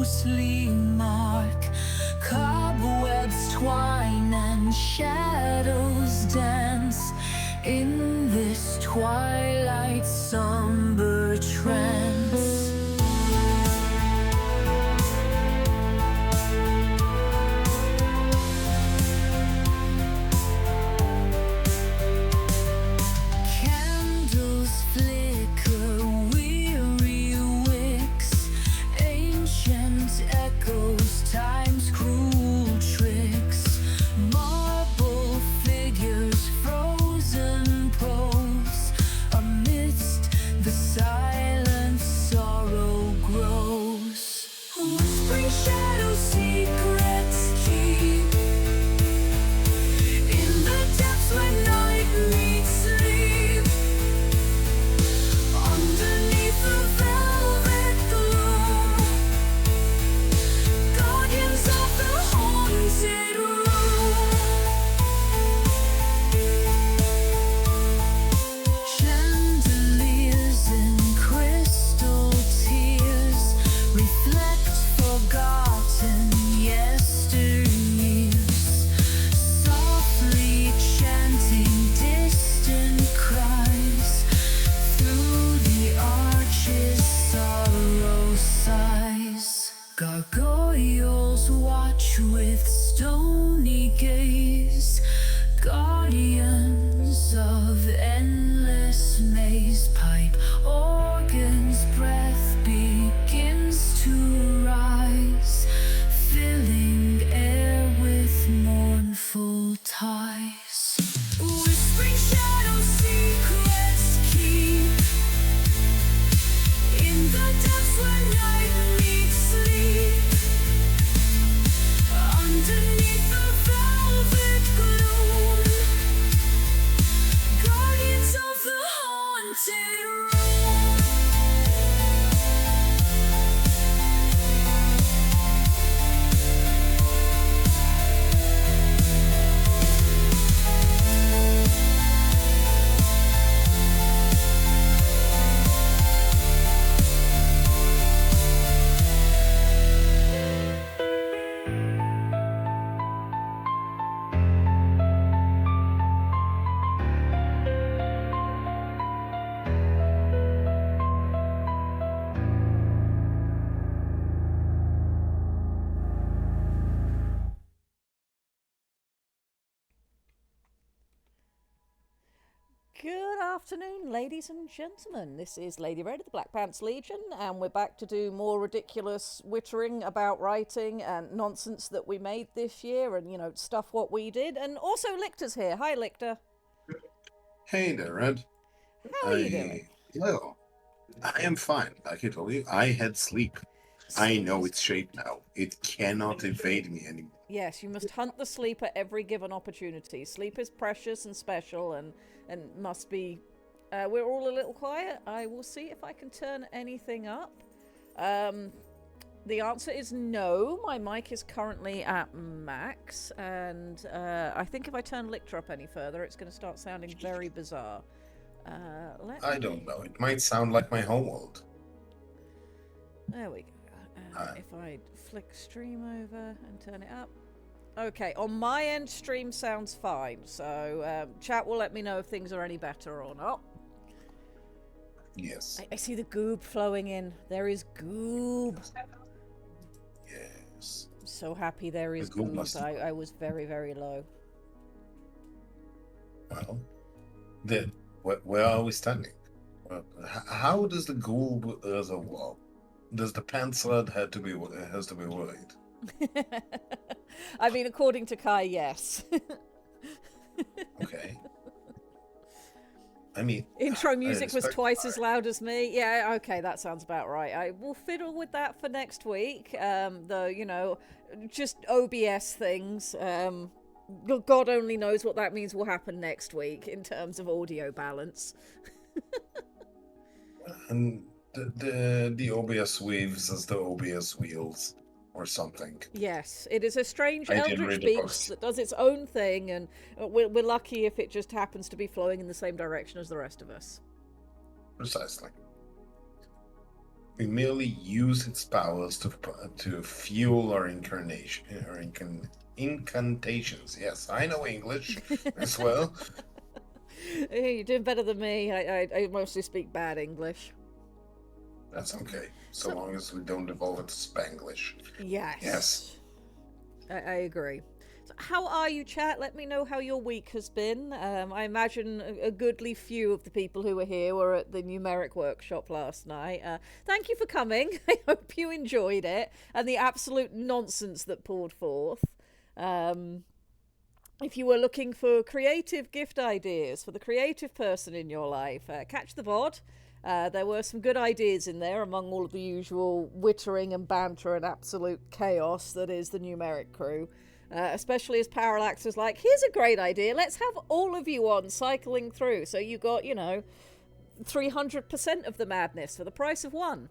ghostly mark. Cobwebs twine and shadows dance in this twilight somber trance. Candles flicker, weary wicks, ancient echoes, time's cruel tricks. Marble figures, frozen pose, amidst the silence sorrow grows. Whispering shadows, secrets keep in the depths where night meets sleep. Underneath the velvet gloom, guardians of the haunted room. Chandeliers and crystal tears reflect forgotten yesteryears, softly chanting distant cries. Through the arches sorrow sighs. Gargoyles watch with stony gaze, guardians of endless maze. Pipe organ's breath begins to rise, filling air with mournful ties. Whispering shadows, secrets keep in the depths where night meets sleep. Underneath the velvet gloom, guardians of the haunted room. Good afternoon, ladies and gentlemen. This is Lady Red of the Black Pants Legion, and we're back to do more ridiculous wittering about writing and nonsense that we made this year, and, you know, stuff what we did. And also Lictor's here. Hi, Lictor. Hey there, Red. How are you doing? Well, I am fine. Like I told you, I had sleep. I know its shape now. It cannot evade me anymore. Yes, you must hunt the sleep at every given opportunity. Sleep is precious and special and must be... we're all a little quiet. I will see if I can turn anything up. The answer is no. My mic is currently at max, and I think if I turn Lictor up any further, it's going to start sounding very bizarre. I don't know. It might sound like my homeworld. There we go. If I flick stream over and turn it up. Okay, on my end, stream sounds fine. So chat will let me know if things are any better or not. Yes. I see the goob flowing in. There is goob. Yes. I'm so happy there is The goob goob. must- I was very, very low. Well, where are we standing? Well, how does the goob well? Does the pantsled has to be worried? I mean, according to Kai, yes. Okay. I mean, Intro music was respect twice Kai. as loud as me. Yeah, okay, that sounds about right. I will fiddle with that for next week. Though, you know, just OBS things. God only knows what that means will happen next week in terms of audio balance. And the OBS weaves as the OBS wheels or something. Yes, it is a strange I did eldritch read the beast books. that does its own thing, and we're lucky if it just happens to be flowing in the same direction as the rest of us. Precisely. We merely use its powers to fuel our incantations. Yes, I know English as well. Hey, you're doing better than me. I mostly speak bad English. That's okay, so So, long as we don't evolve into Spanglish. yes. Yes. I agree. So how are you, chat? Let me know how your week has been. I imagine a goodly few of the people who were here were at the numeric workshop last night. Thank you for coming. I hope you enjoyed it and the absolute nonsense that poured forth. Um, if you were looking for creative gift ideas for the creative person in your life, catch the VOD. There were some good ideas in there among all of the usual wittering and banter and absolute chaos that is the numeric crew. Especially as Parallax was like, here's a great idea, let's have all of you on cycling through. So you got, 300% of the madness for the price of one.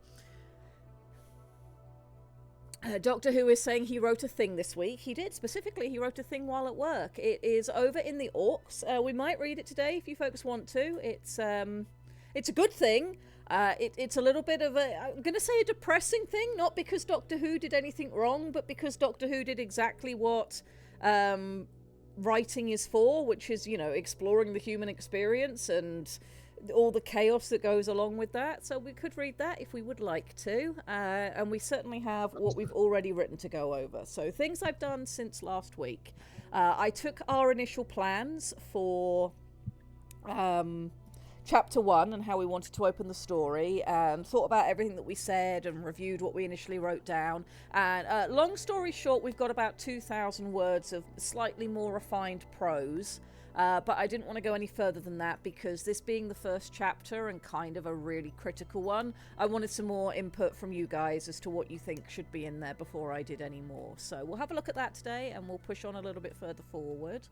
Doctor Who is saying he wrote a thing this week. He did. Specifically, he wrote a thing while at work. It is over in the Orcs. We might read it today if you folks want to. It's a good thing. It's a little bit of I'm going to say a depressing thing, not because Doctor Who did anything wrong, but because Doctor Who did exactly what writing is for, which is, exploring the human experience and all the chaos that goes along with that. So we could read that if we would like to. And we certainly have what we've already written to go over. So things I've done since last week. I took our initial plans for chapter 1 and how we wanted to open the story and thought about everything that we said and reviewed what we initially wrote down. And long story short, we've got about 2,000 words of slightly more refined prose. But I didn't want to go any further than that because this being the first chapter and kind of a really critical one, I wanted some more input from you guys as to what you think should be in there before I did any more. So we'll have a look at that today and we'll push on a little bit further forward.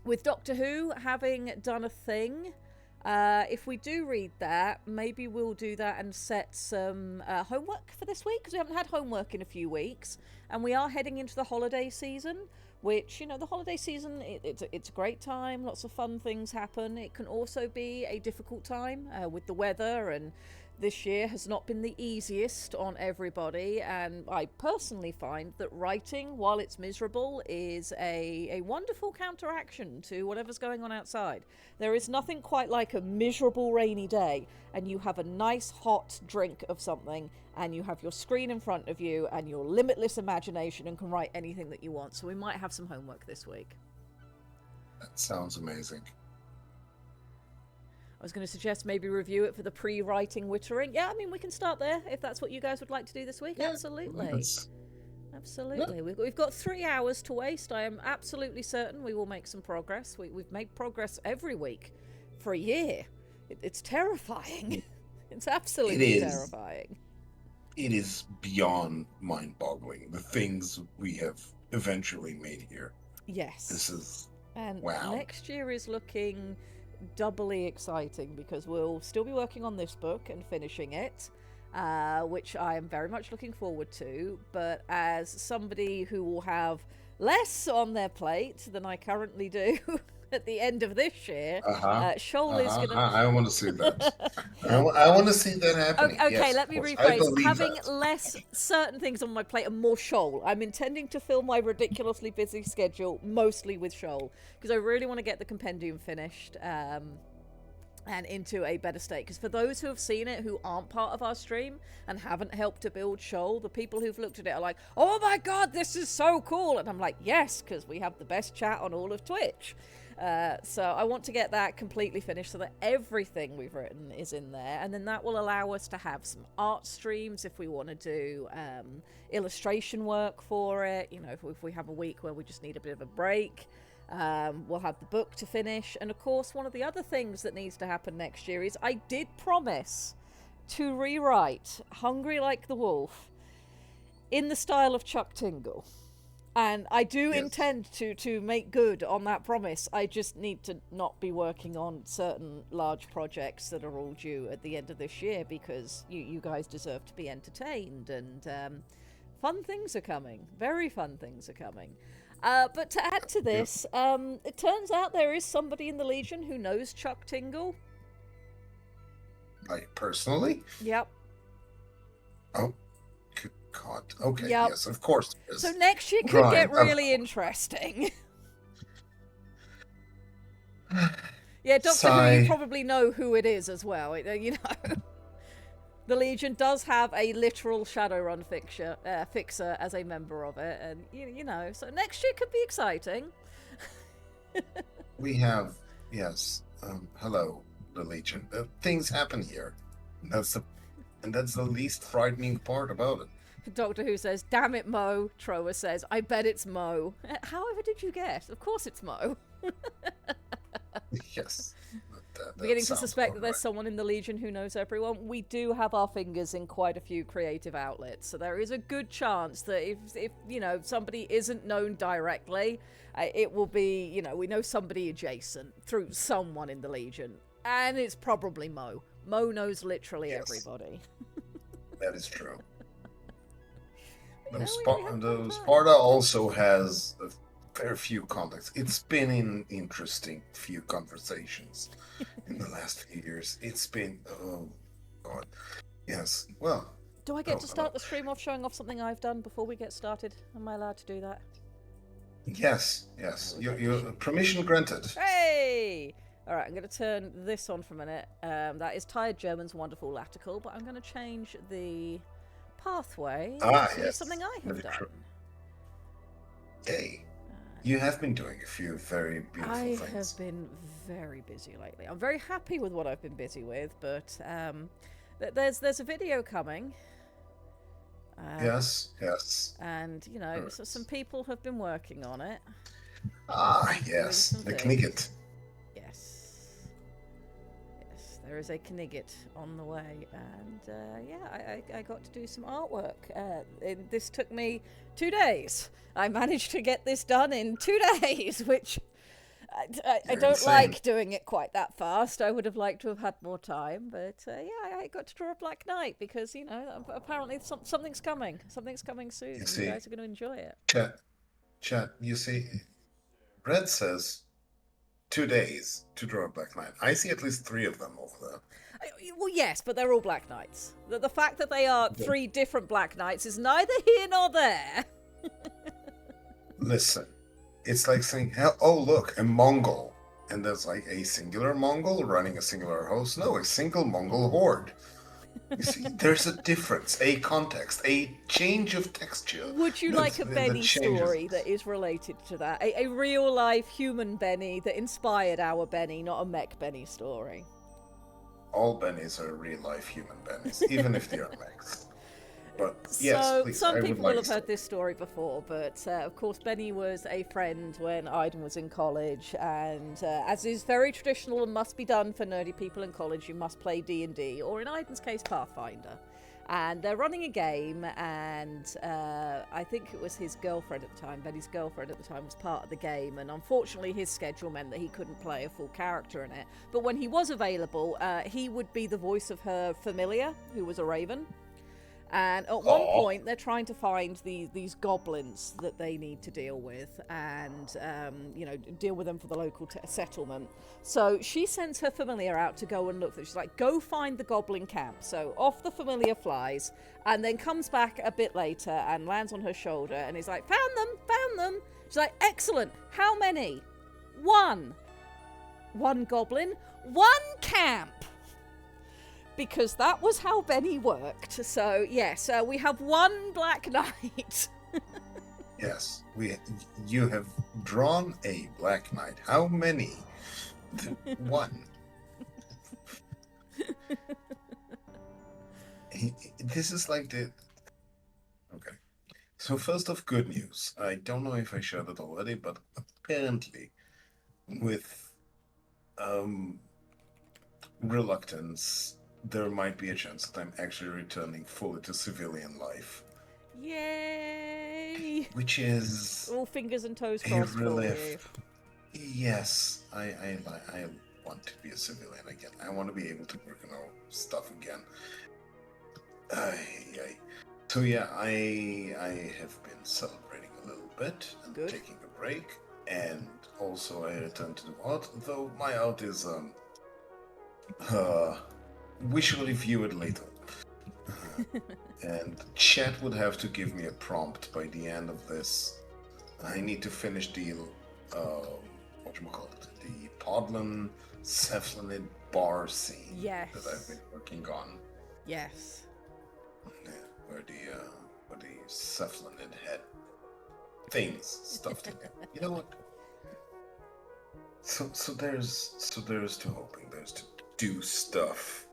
With Doctor Who having done a thing, if we do read that, maybe we'll do that and set some homework for this week because we haven't had homework in a few weeks and we are heading into the holiday season. Which, the holiday season, it's a great time. Lots of fun things happen. It can also be a difficult time with the weather, and this year has not been the easiest on everybody. And I personally find that writing, while it's miserable, is a wonderful counteraction to whatever's going on outside. There is nothing quite like a miserable rainy day, and you have a nice hot drink of something, and you have your screen in front of you and your limitless imagination and can write anything that you want. So we might have some homework this week. That sounds amazing. I was going to suggest maybe review it for the pre-writing wittering. Yeah, I mean, we can start there if that's what you guys would like to do this week. Yeah, absolutely. Absolutely. Yeah. We've got 3 hours to waste. I am absolutely certain we will make some progress. We've made progress every week for a year. It's terrifying. It's absolutely terrifying. It is beyond mind-boggling, the things we have eventually made here. Yes. This is... And wow. Next year is looking doubly exciting because we'll still be working on this book and finishing it, which I am very much looking forward to. But as somebody who will have less on their plate than I currently do at the end of this year, Shoal is going to... I want to see that. I want to see that happening. Okay, yes, let me rephrase. Having less certain things on my plate and more Shoal. I'm intending to fill my ridiculously busy schedule mostly with Shoal because I really want to get the compendium finished and into a better state. Because for those who have seen it who aren't part of our stream and haven't helped to build Shoal, the people who've looked at it are like, oh my god, this is so cool. And I'm like, yes, because we have the best chat on all of Twitch. So I want to get that completely finished so that everything we've written is in there, and then that will allow us to have some art streams if we want to do illustration work for it. If we have a week where we just need a bit of a break, we'll have the book to finish. And of course, one of the other things that needs to happen next year is I did promise to rewrite Hungry Like the Wolf in the style of Chuck Tingle. And I do intend to make good on that promise. I just need to not be working on certain large projects that are all due at the end of this year because you guys deserve to be entertained. And fun things are coming. Very fun things are coming. But to add to this, it turns out there is somebody in the Legion who knows Chuck Tingle. Like personally? Yep. Oh, good God. Okay, Yep. yes, of course there is. So next year could Right, get of really course. interesting. Yeah, Doctor Who, you Sigh. probably know who it is as well. You know, the Legion does have a literal Shadowrun fixer as a member of it, and you know, so next year could be exciting. We have, yes, hello, the Legion. Things happen here. That's the, and that's the least frightening part about it. Doctor Who says, "Damn it, Mo." Troa says, "I bet it's Mo." However, did you guess? Of course, it's Mo. Yes, Beginning to sounds suspect about that there's right. someone in the Legion who knows everyone. We do have our fingers in quite a few creative outlets, so there is a good chance that if you know somebody isn't known directly, it will be, you know, we know somebody adjacent through someone in the Legion, and it's probably Mo. Mo knows literally Yes, everybody. that is true. You know, we have The fun time. Sparta also has a fair few contacts. It's been in interesting few conversations in the last few years. It's been, oh God, yes. Well, Do I get oh, to hello. start the stream off showing off something I've done before we get started? Am I allowed to do that? Yes, There yes. we go. Your permission granted. Hey! Alright, I'm going to turn this on for a minute. That is Tired German's Wonderful Lactical, but I'm going to change the pathway Ah, to yes. something I have Very done. true. Yay. You have been doing a few very beautiful I things. have been very busy lately. I'm very happy with what I've been busy with, but there's a video coming. Yes, yes. And, you know, so some Yes. people have been working on it, Ah, doing yes. some The things. Kniget. Yes. Yes, there is a Knigget on the way, and yeah, I got to do some artwork. This took me 2 days. I managed to get this done in 2 days, which I You're don't insane. like doing it quite that fast. I would have liked to have had more time, but yeah, I got to draw a Black Knight because, you know, apparently something's coming. Something's coming soon. You You see, guys are going to enjoy it. chat, you see, Red says 2 days to draw a Black Knight. I see at least three of them over there. Well, yes, but they're all Black Knights. The fact that they are But 3 different Black Knights is neither here nor there. listen, it's like saying, oh, look, a Mongol. And there's like a singular Mongol running a singular host. No, a single Mongol horde. You see, there's a difference, a context, a change of texture. Would you like a Benny changes story it. that is related to that? A real life human Benny that inspired our Benny, not a mech Benny story. All Bennies are real life human Bennies, even if they are mechs. But yes, So, please, some I would people like will have to. heard this story before, but of course, Benny was a friend when Aiden was in college, and as is very traditional and must be done for nerdy people in college, you must play D&D, or in Aiden's case, Pathfinder. And they're running a game, and I think it was his girlfriend at the time, Benny's girlfriend at the time, was part of the game, and unfortunately his schedule meant that he couldn't play a full character in it. But when he was available, he would be the voice of her familiar, who was a raven. And at one Aw. point, they're trying to find these goblins that they need to deal with, and you know, deal with them for the local settlement. So she sends her familiar out to go and look. She's like, "Go find the goblin camp." So off the familiar flies, and then comes back a bit later and lands on her shoulder, and he's like, "Found them, found them." She's like, "Excellent. How many?" "One. One goblin, one camp." Because that was how Benny worked. So yes, we have one Black Knight. Yes, you have drawn a Black Knight. How many? One. This is like the. Okay. So first off, good news. I don't know if I shared it already, but apparently, with reluctance, there might be a chance that I'm actually returning fully to civilian life, Yay! which is All fingers and toes a crossed for you. relief. Yes, I want to be a civilian again. I want to be able to work on all stuff again. Ay. So yeah, I have been celebrating a little bit and Good. taking a break, and also I returned to do art. Though my art is we shall review it later. And chat would have to give me a prompt by the end of this. I need to finish the whatchamacallit, the Podlin Cephalid bar scene Yes. that I've been working on. Yes. Yeah, where the cephalid head things stuffed in it. You know what? So there's to hoping, there's to do stuff.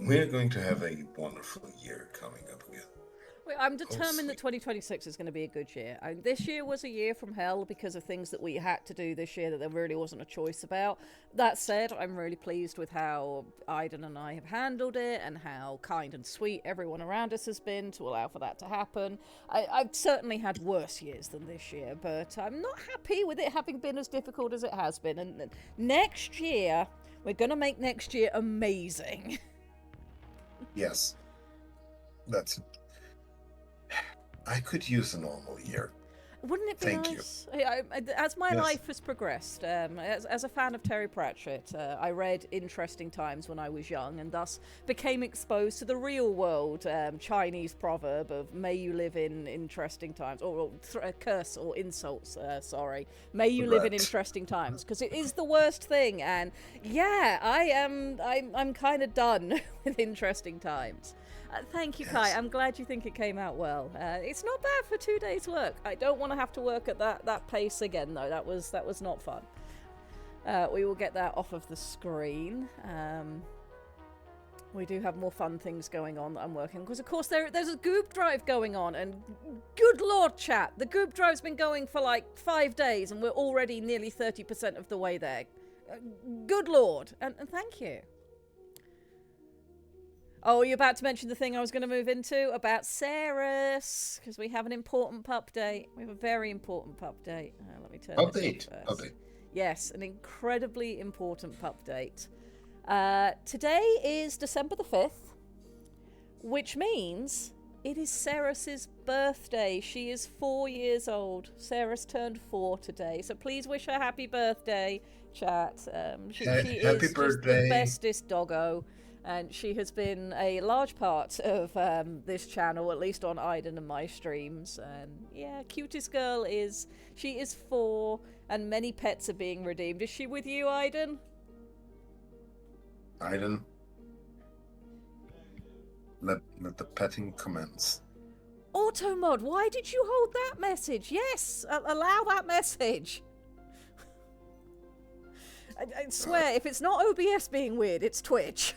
We're going to have a wonderful year coming up again. Well, I'm determined sweet. that 2026 is going to be a good year. This year was a year from hell because of things that we had to do this year that there really wasn't a choice about. That said, I'm really pleased with how Aiden and I have handled it and how kind and sweet everyone around us has been to allow for that to happen. I've certainly had worse years than this year, but I'm not happy with it having been as difficult as it has been. And next year, we're going to make next year amazing. Yes, that's it. I could use a normal year. Wouldn't it be Thank you. nice? As my Yes. life has progressed, as a fan of Terry Pratchett, I read Interesting Times when I was young and thus became exposed to the real world Chinese proverb of may you live in interesting times, or curse or insults, sorry. May you live in Correct. interesting times, because it is the worst thing. And yeah, I'm kind of done with interesting times. Thank you, Kai. Yes. I'm glad you think it came out well. It's not bad for 2 days' work. I don't want to have to work at that pace again, though. That was not fun. We will get that off of the screen. We do have more fun things going on that I'm working on. Because, of course, there's a Goop Drive going on. And good lord, chat. The Goop Drive's been going for like 5 days. And we're already nearly 30% of the way there. Good lord. And thank you. Oh, are you about to mention the thing I was going to move into about Ceres? Because we have an important pup date. We have a very important pup date. Let me turn this off first. Update. Yes, an incredibly important pup date. Today is December the 5th, which means it is Ceres's birthday. She is 4 years old. Ceres turned 4 today, so please wish her happy birthday, chat. She Happy is just the birthday. bestest doggo. And she has been a large part of this channel, at least on Aiden and my streams. And yeah, cutest girl she is 4, and many pets are being redeemed. Is she with you, Aiden? Aiden, let the petting commence. Automod, why did you hold that message? Yes, allow that message. I swear, if it's not OBS being weird, it's Twitch.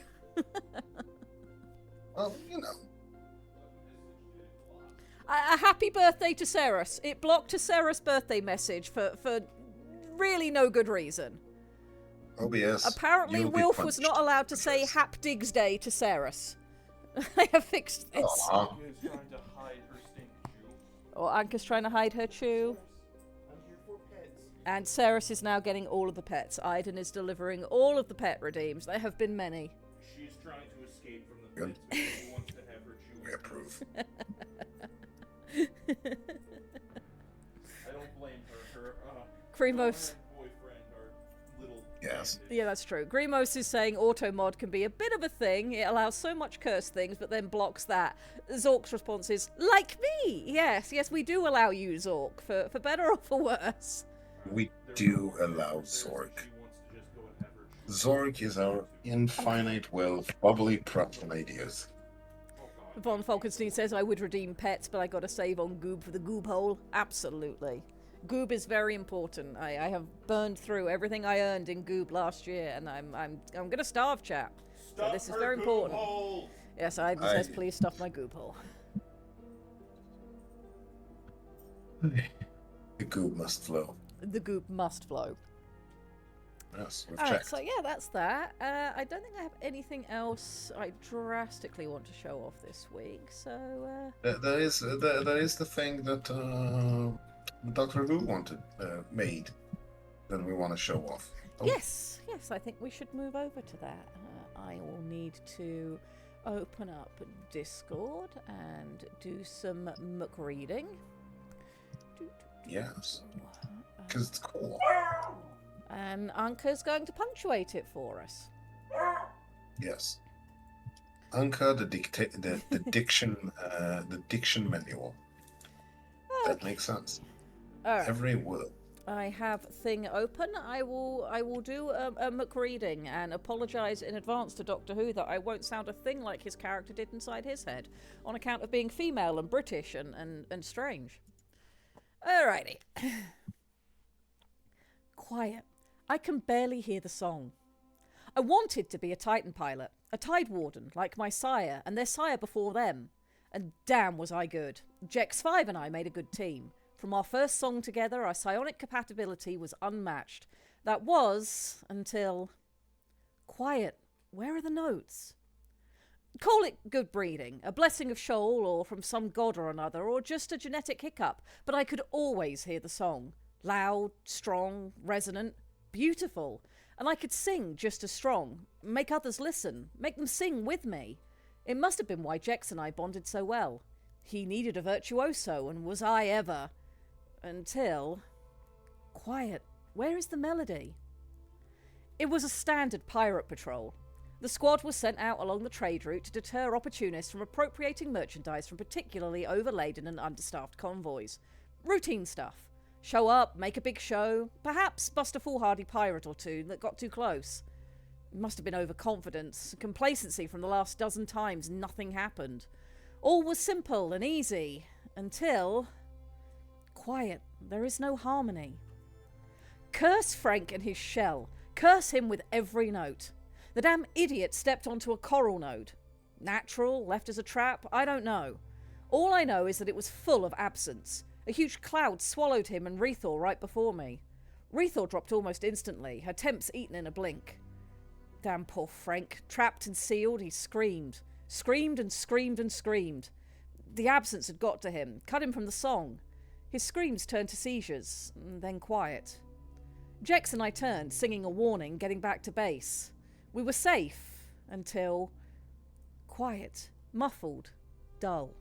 Well, you know. A happy birthday to Ceres. It blocked a Ceres birthday message for really no good reason. OBS. Apparently, you'll be Wilf was punished. not allowed to say Hap Diggs Day to Ceres. I have fixed this. Aw. Is trying to hide her stink shoe. Or Anka's trying to hide her chew. I'm here for pets. And Ceres is now getting all of the pets. Aiden is delivering all of the pet redeems. There have been many. She's trying to escape from the Good. pets because she wants to have her chew. We approve. I don't blame her. Her Kremos. boyfriend are little. Yes. Yeah, that's true. Gremos is saying automod can be a bit of a thing. It allows so much curse things, but then blocks that. Zork's response is, like me! Yes, we do allow you, Zork, for better or for worse. We do allow Zork. She wants to just go and have her chew. Zork is our infinite well of bubbly Prussian ideas. Von Falkenstein says, I would redeem pets, but I gotta save on Goob for the Goob hole. Absolutely. Goob is very important. I have burned through everything I earned in Goob last year, and I'm gonna starve, chat. So this is very important. Hole. Yes, Aiden says, please stuff my Goob hole. The goop must flow. The Goob must flow. Yes, we've Alright, checked. so yeah, that's that. I don't think I have anything else I drastically want to show off this week, so There is the thing that Dr. Who made that we want to show off. Oh, yes, I think we should move over to that. I will need to open up Discord and do some reading. yes, because it's cool. And Anka's going to punctuate it for us. Yes. Anka, the diction manual. That makes sense. All right. Every word. I have thing open. I will do a McReading and apologise in advance to Doctor Who that I won't sound a thing like his character did inside his head, on account of being female and British and strange. Alrighty. Quiet. I can barely hear the song. I wanted to be a Titan pilot, a Tide Warden, like my sire and their sire before them. And damn was I good. Jex5 and I made a good team. From our first song together, our psionic compatibility was unmatched. That was until... Quiet. Where are the notes? Call it good breeding, a blessing of Shoal, or from some god or another, or just a genetic hiccup, but I could always hear the song. Loud, strong, resonant, beautiful. And I could sing just as strong, make others listen, make them sing with me. It must have been why Jex and I bonded so well. He needed a virtuoso, and was I ever... Until... Quiet. Where is the melody? It was a standard pirate patrol. The squad was sent out along the trade route to deter opportunists from appropriating merchandise from particularly overladen and understaffed convoys. Routine stuff. Show up, make a big show, perhaps bust a foolhardy pirate or two that got too close. It must have been overconfidence, complacency from the last dozen times nothing happened. All was simple and easy, until... Quiet. There is no harmony. Curse Frank and his shell. Curse him with every note. The damn idiot stepped onto a coral node. Natural, left as a trap, I don't know. All I know is that it was full of absence. A huge cloud swallowed him and Rethor right before me. Rethor dropped almost instantly, her temps eaten in a blink. Damn poor Frank. Trapped and sealed, he screamed. Screamed and screamed and screamed. The absence had got to him, cut him from the song. His screams turned to seizures, then quiet. Jex and I turned, singing a warning, getting back to base. We were safe, until... Quiet, muffled, dull.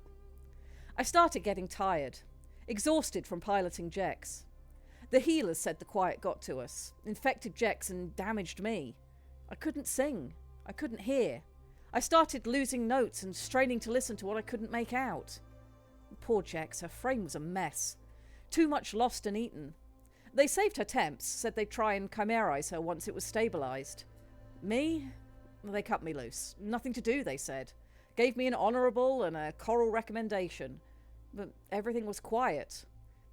I started getting tired, exhausted from piloting Jex. The healers said the quiet got to us, infected Jex and damaged me. I couldn't sing. I couldn't hear. I started losing notes and straining to listen to what I couldn't make out. Poor Jex, her frame was a mess. Too much lost and eaten. They saved her temps, said they'd try and chimerize her once it was stabilized. Me? They cut me loose. Nothing to do, they said. Gave me an honourable and a coral recommendation. But everything was quiet.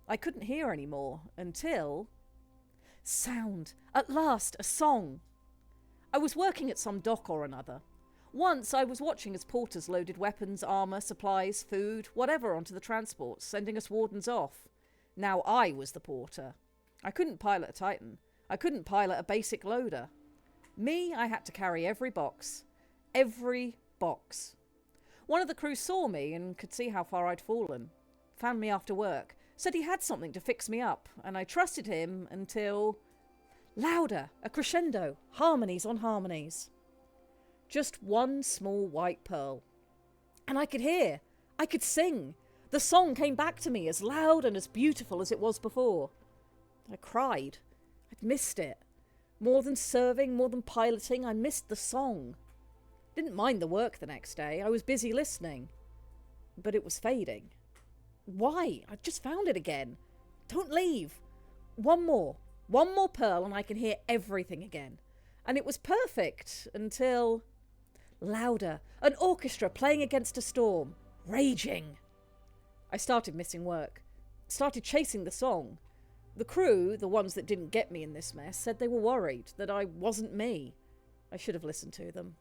I couldn't hear any more, until... Sound! At last, a song! I was working at some dock or another. Once I was watching as porters loaded weapons, armour, supplies, food, whatever onto the transports, sending us wardens off. Now I was the porter. I couldn't pilot a Titan. I couldn't pilot a basic loader. Me, I had to carry every box. Every box. One of the crew saw me and could see how far I'd fallen. Found me after work. Said he had something to fix me up, and I trusted him until... Louder! A crescendo. Harmonies on harmonies. Just one small white pearl. And I could hear. I could sing. The song came back to me as loud and as beautiful as it was before. I cried. I'd missed it. More than serving, more than piloting, I missed the song. Didn't mind the work the next day. I was busy listening. But it was fading. Why? I just found it again. Don't leave. One more pearl and I can hear everything again. And it was perfect until... Louder. An orchestra playing against a storm. Raging. I started missing work. Started chasing the song. The crew, the ones that didn't get me in this mess, said they were worried, that I wasn't me. I should have listened to them.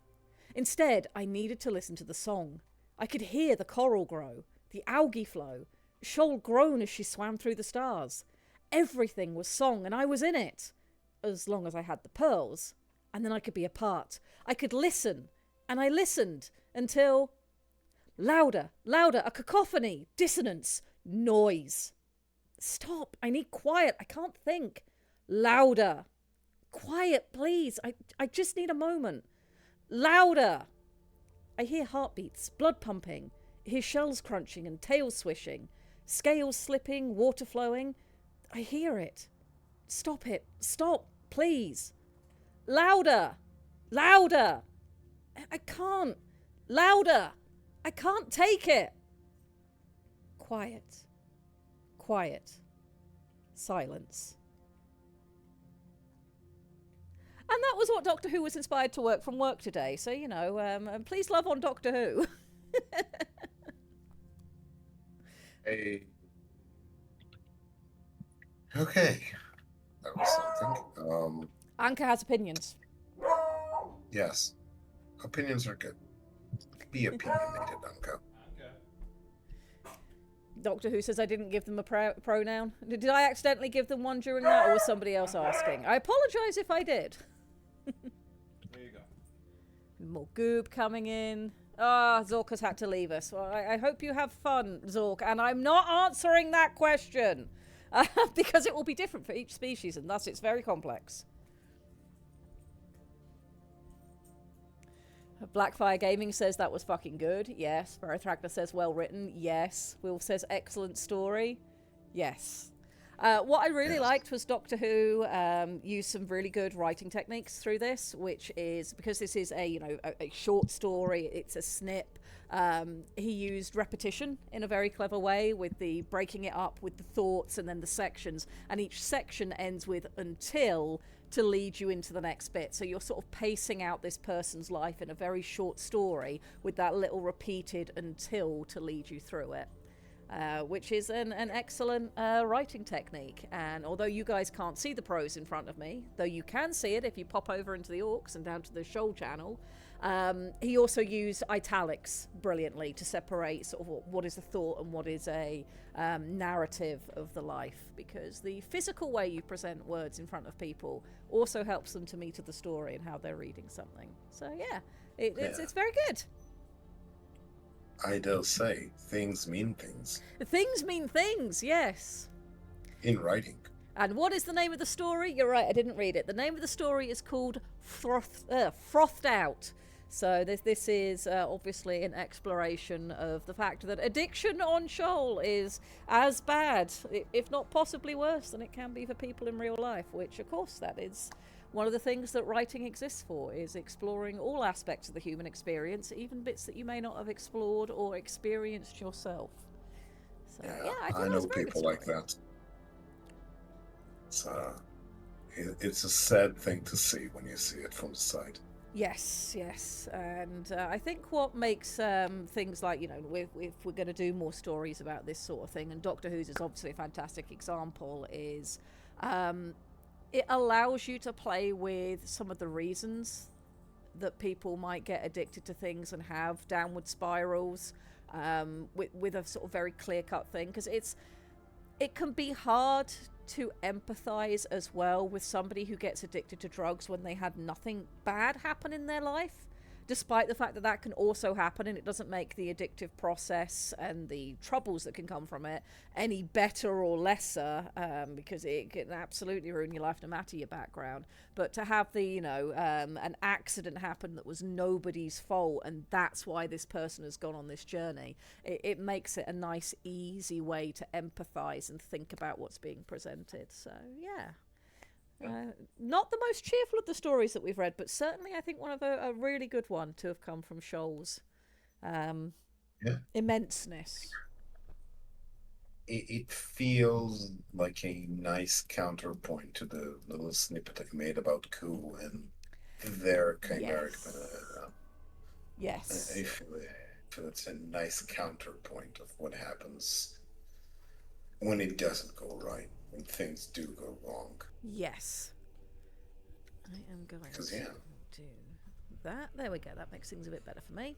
Instead, I needed to listen to the song. I could hear the coral grow, the algae flow, Shoal groan as she swam through the stars. Everything was song and I was in it. As long as I had the pearls. And then I could be a part. I could listen. And I listened until... Louder, louder, a cacophony, dissonance, noise. Stop, I need quiet, I can't think. Louder. Quiet, please, I just need a moment. Louder. I hear heartbeats, blood pumping, hear shells crunching and tails swishing, scales slipping, water flowing. I hear it. Stop it, stop, please. Louder, louder. I can't. Louder! I can't take it! Quiet. Quiet. Silence. And that was what Doctor Who was inspired to work from work today. So, you know, please love on Doctor Who. Hey. Okay. That was something. Anka has opinions. Yes. Opinions are good. Be opinionated, Anka. Okay. Doctor Who says I didn't give them a pronoun. Did I accidentally give them one during that, or was somebody else asking? I apologise if I did. There you go. More goob coming in. Ah, Zork has had to leave us. Well, I hope you have fun, Zork. And I'm not answering that question. Because it will be different for each species, and thus it's very complex. Blackfire Gaming says that was fucking good. Yes. Verithragna says well written. Yes. Will says excellent story. Yes. What I really liked was Doctor Who used some really good writing techniques through this, which is because this is a short story. It's a snip. He used repetition in a very clever way with the breaking it up with the thoughts and then the sections, and each section ends with until to lead you into the next bit. So you're sort of pacing out this person's life in a very short story with that little repeated until to lead you through it. Which is an excellent writing technique. And although you guys can't see the prose in front of me, though you can see it if you pop over into the Orcs and down to the Shoal channel, he also used italics brilliantly to separate sort of what is a thought and what is a narrative of the life, because the physical way you present words in front of people also helps them to meter the story and how they're reading something. So yeah, it's very good. I dare say, things mean things. Things mean things, yes. In writing. And what is the name of the story? You're right, I didn't read it. The name of the story is called Frothed Out. So this is obviously an exploration of the fact that addiction on Shoal is as bad, if not possibly worse, than it can be for people in real life, which, of course, that is one of the things that writing exists for, is exploring all aspects of the human experience, even bits that you may not have explored or experienced yourself. So, yeah, I know people like that. It's a sad thing to see when you see it from the side. Yes, and I think what makes things like, you know, if we're going to do more stories about this sort of thing, and Doctor Who's is obviously a fantastic example, is it allows you to play with some of the reasons that people might get addicted to things and have downward spirals with a sort of very clear-cut thing, because it can be hard to empathize as well with somebody who gets addicted to drugs when they had nothing bad happen in their life, despite the fact that that can also happen, and it doesn't make the addictive process and the troubles that can come from it any better or lesser, because it can absolutely ruin your life no matter your background. But to have the, an accident happen that was nobody's fault, and that's why this person has gone on this journey, it makes it a nice, easy way to empathize and think about what's being presented. So, yeah. Not the most cheerful of the stories that we've read, but certainly I think one of a really good one to have come from Shoal's immenseness. It feels like a nice counterpoint to the little snippet I made about Ku and their chimeric. Yes. I feel it's a nice counterpoint of what happens when it doesn't go right, when things do go wrong. Yes. I am going to do that. There we go. That makes things a bit better for me.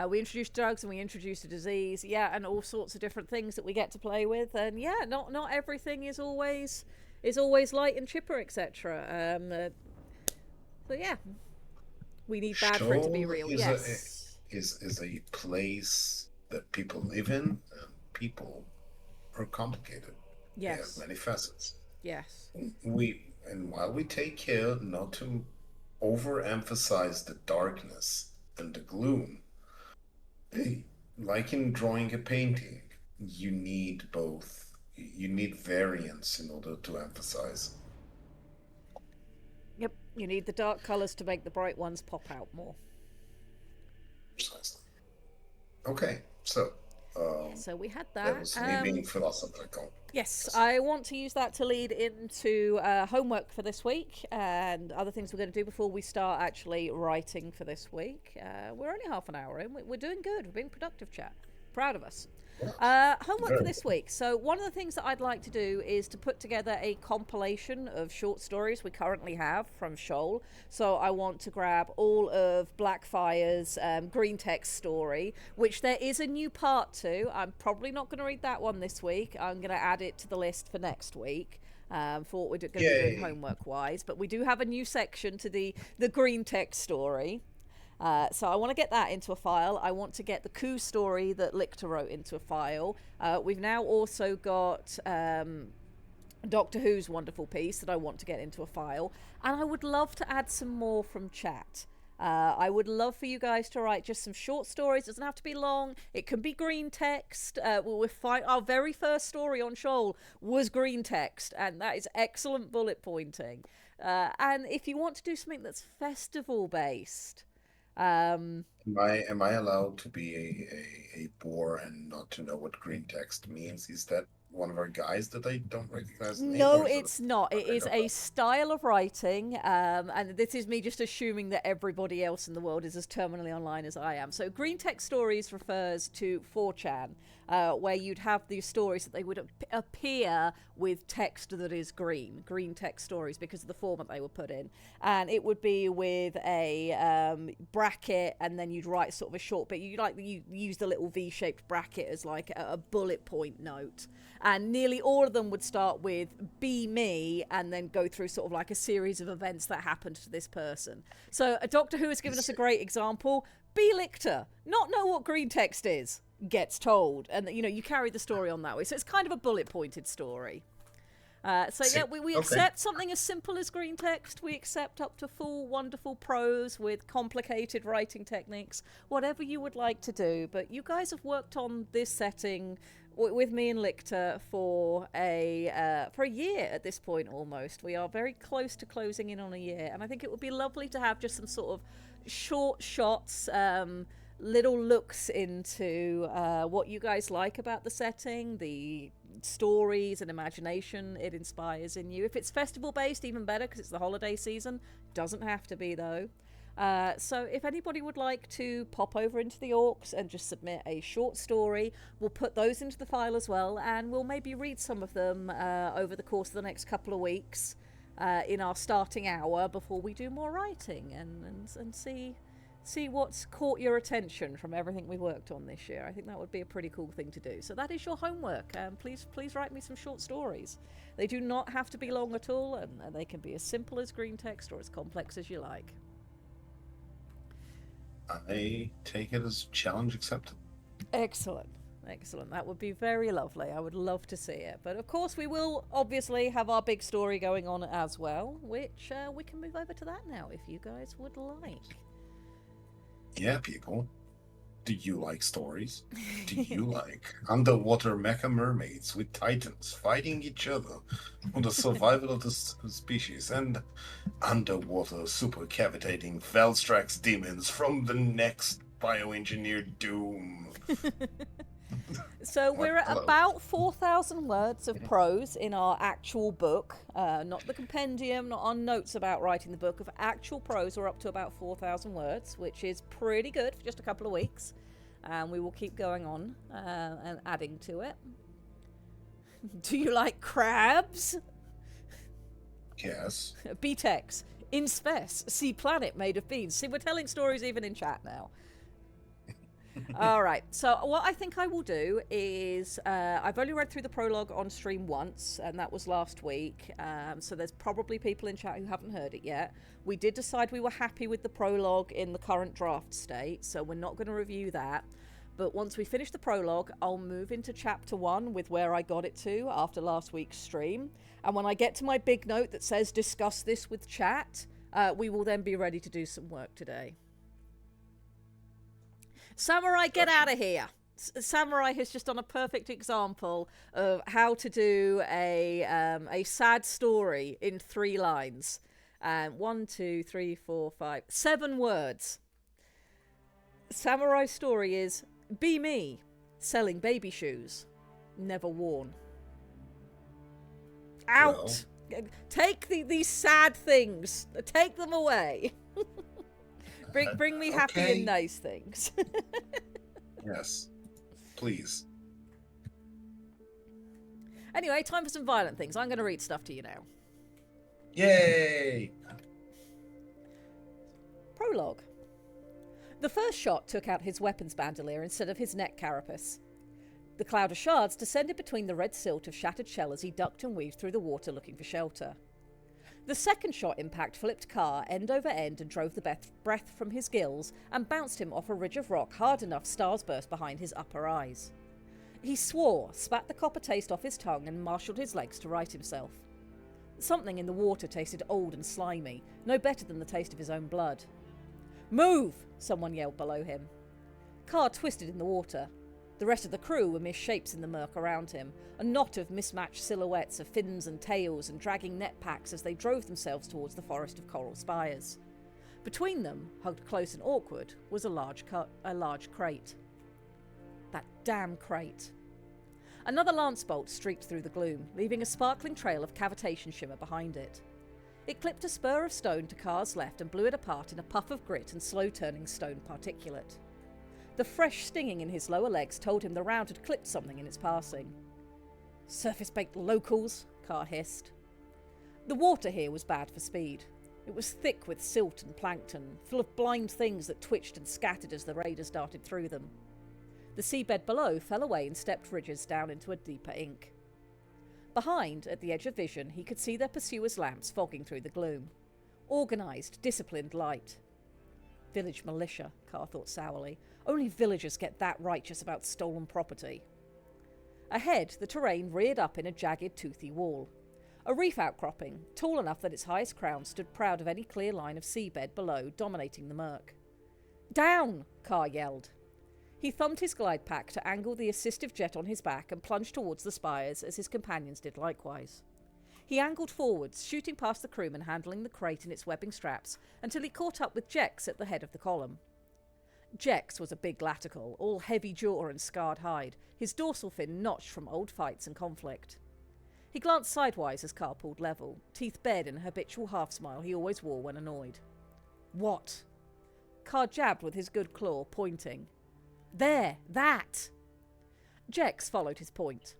We introduced drugs and we introduced a disease. Yeah, and all sorts of different things that we get to play with. And yeah, not everything is always light and chipper, etc. So yeah, we need bad for it to be real. Yes. Is a place that people live in, and people are complicated. Yes. They have many facets. Yes. While we take care not to overemphasize the darkness and the gloom, like in drawing a painting, you need both. You need variance in order to emphasize. Yep, you need the dark colours to make the bright ones pop out more. Precisely. Okay, so So we had that that. was me being philosophical. Yes, Yes. I want to use that to lead into homework for this week and other things we're going to do before we start actually writing for this week. We're only half an hour in. We're doing good. We're being productive, chat. Proud of us. Yeah, Homework for very this week. So, one of the things that I'd like to do is to put together a compilation of short stories we currently have from Shoal. So, I want to grab all of Blackfire's green text story, which there is a new part to. I'm probably not going to read that one this week. I'm going to add it to the list for next week. For what we're going to be doing Yay. homework wise, but we do have a new section to the green text story. So I want to get that into a file. I want to get the coup story that Lichter wrote into a file. We've now also got Doctor Who's wonderful piece that I want to get into a file. And I would love to add some more from chat. I would love for you guys to write just some short stories. It doesn't have to be long. It can be green text. Our very first story on Shoal was green text, and that is excellent bullet pointing. And if you want to do something that's festival based, Am I allowed to be a bore and not to know what green text means? Is that one of our guys that I don't recognize the name, no, or is it it's not. It I is don't a know? style of writing, and this is me just assuming that everybody else in the world is as terminally online as I am. So, green text stories refers to 4chan, where you'd have these stories that they would appear with text that is green text stories because of the format they were put in, and it would be with a bracket, and then you'd write sort of a short bit. You use the little V-shaped bracket as like a bullet point note. And nearly all of them would start with "be me" and then go through sort of like a series of events that happened to this person. So a Doctor Who has given us a great example. B. Lichter, not know what green text is, gets told, and you carry the story on that way. So it's kind of a bullet pointed story. See, We okay. accept something as simple as green text. We accept up to full wonderful prose with complicated writing techniques, whatever you would like to do. But you guys have worked on this setting with me and Lichter for a year at this point almost. We are very close to closing in on a year, and I think it would be lovely to have just some sort of short shots, little looks into what you guys like about the setting, the stories and imagination it inspires in you. If it's festival based, even better because it's the holiday season. Doesn't have to be though. So if anybody would like to pop over into the Orcs and just submit a short story, we'll put those into the file as well, and we'll maybe read some of them over the course of the next couple of weeks in our starting hour before we do more writing and see what's caught your attention from everything we worked on this year. I think that would be a pretty cool thing to do. So that is your homework. Please write me some short stories. They do not have to be long at all, and they can be as simple as green text or as complex as you like. I take it as challenge accepted. Excellent. That would be very lovely. I would love to see it. But of course, we will obviously have our big story going on as well, which we can move over to that now if you guys would like. Yeah, people. Do you like stories? Do you like underwater mecha mermaids with titans fighting each other for the survival of the species, and underwater supercavitating Velstrax demons from the next bioengineered doom? So we're at Hello. about 4,000 words of prose in our actual book, not the compendium, not our notes about writing the book. Of actual prose, we're up to about 4,000 words, which is pretty good for just a couple of weeks. And we will keep going on and adding to it. Do you like crabs? Yes. BTEX, in space, see planet made of beans. See, we're telling stories even in chat now. All right, so what I think I will do is I've only read through the prologue on stream once, and that was last week. So there's probably people in chat who haven't heard it yet. We did decide we were happy with the prologue in the current draft state, so we're not going to review that. But once we finish the prologue, I'll move into chapter 1 with where I got it to after last week's stream. And when I get to my big note that says discuss this with chat, we will then be ready to do some work today. Samurai, get out of here. Samurai has just done a perfect example of how to do a sad story in 3 lines. 1, 2, 3, 4, 5, 7 words. Samurai story is be me, selling baby shoes, never worn. Out! Take these sad things. Take them away. bring me happy Okay. and nice things. Yes. Please. Anyway, time for some violent things. I'm going to read stuff to you now. Yay! Prologue. The first shot took out his weapons bandolier instead of his neck carapace. The cloud of shards descended between the red silt of shattered shell as he ducked and weaved through the water looking for shelter. The second shot impact flipped Carr end over end and drove the breath from his gills and bounced him off a ridge of rock hard enough stars burst behind his upper eyes. He swore, spat the copper taste off his tongue and marshalled his legs to right himself. Something in the water tasted old and slimy, no better than the taste of his own blood. "Move!" someone yelled below him. Carr twisted in the water. The rest of the crew were mere shapes in the murk around him, a knot of mismatched silhouettes of fins and tails and dragging net packs as they drove themselves towards the forest of coral spires. Between them, hugged close and awkward, was a large crate. That damn crate. Another lance bolt streaked through the gloom, leaving a sparkling trail of cavitation shimmer behind it. It clipped a spur of stone to Carr's left and blew it apart in a puff of grit and slow-turning stone particulate. The fresh stinging in his lower legs told him the round had clipped something in its passing. "Surface-baked locals," Carr hissed. The water here was bad for speed. It was thick with silt and plankton, full of blind things that twitched and scattered as the raiders darted through them. The seabed below fell away in stepped ridges down into a deeper ink. Behind, at the edge of vision, he could see their pursuers' lamps fogging through the gloom. Organised, disciplined light. Village militia, Carr thought sourly. Only villagers get that righteous about stolen property. Ahead, the terrain reared up in a jagged, toothy wall. A reef outcropping, tall enough that its highest crown stood proud of any clear line of seabed below, dominating the murk. "Down!" Carr yelled. He thumbed his glide pack to angle the assistive jet on his back and plunged towards the spires as his companions did likewise. He angled forwards, shooting past the crewman handling the crate and its webbing straps, until he caught up with Jex at the head of the column. Jex was a big latical, all heavy jaw and scarred hide, his dorsal fin notched from old fights and conflict. He glanced sidewise as Carr pulled level, teeth bared in a habitual half-smile he always wore when annoyed. "What?" Carr jabbed with his good claw, pointing. "There! That!" Jex followed his point.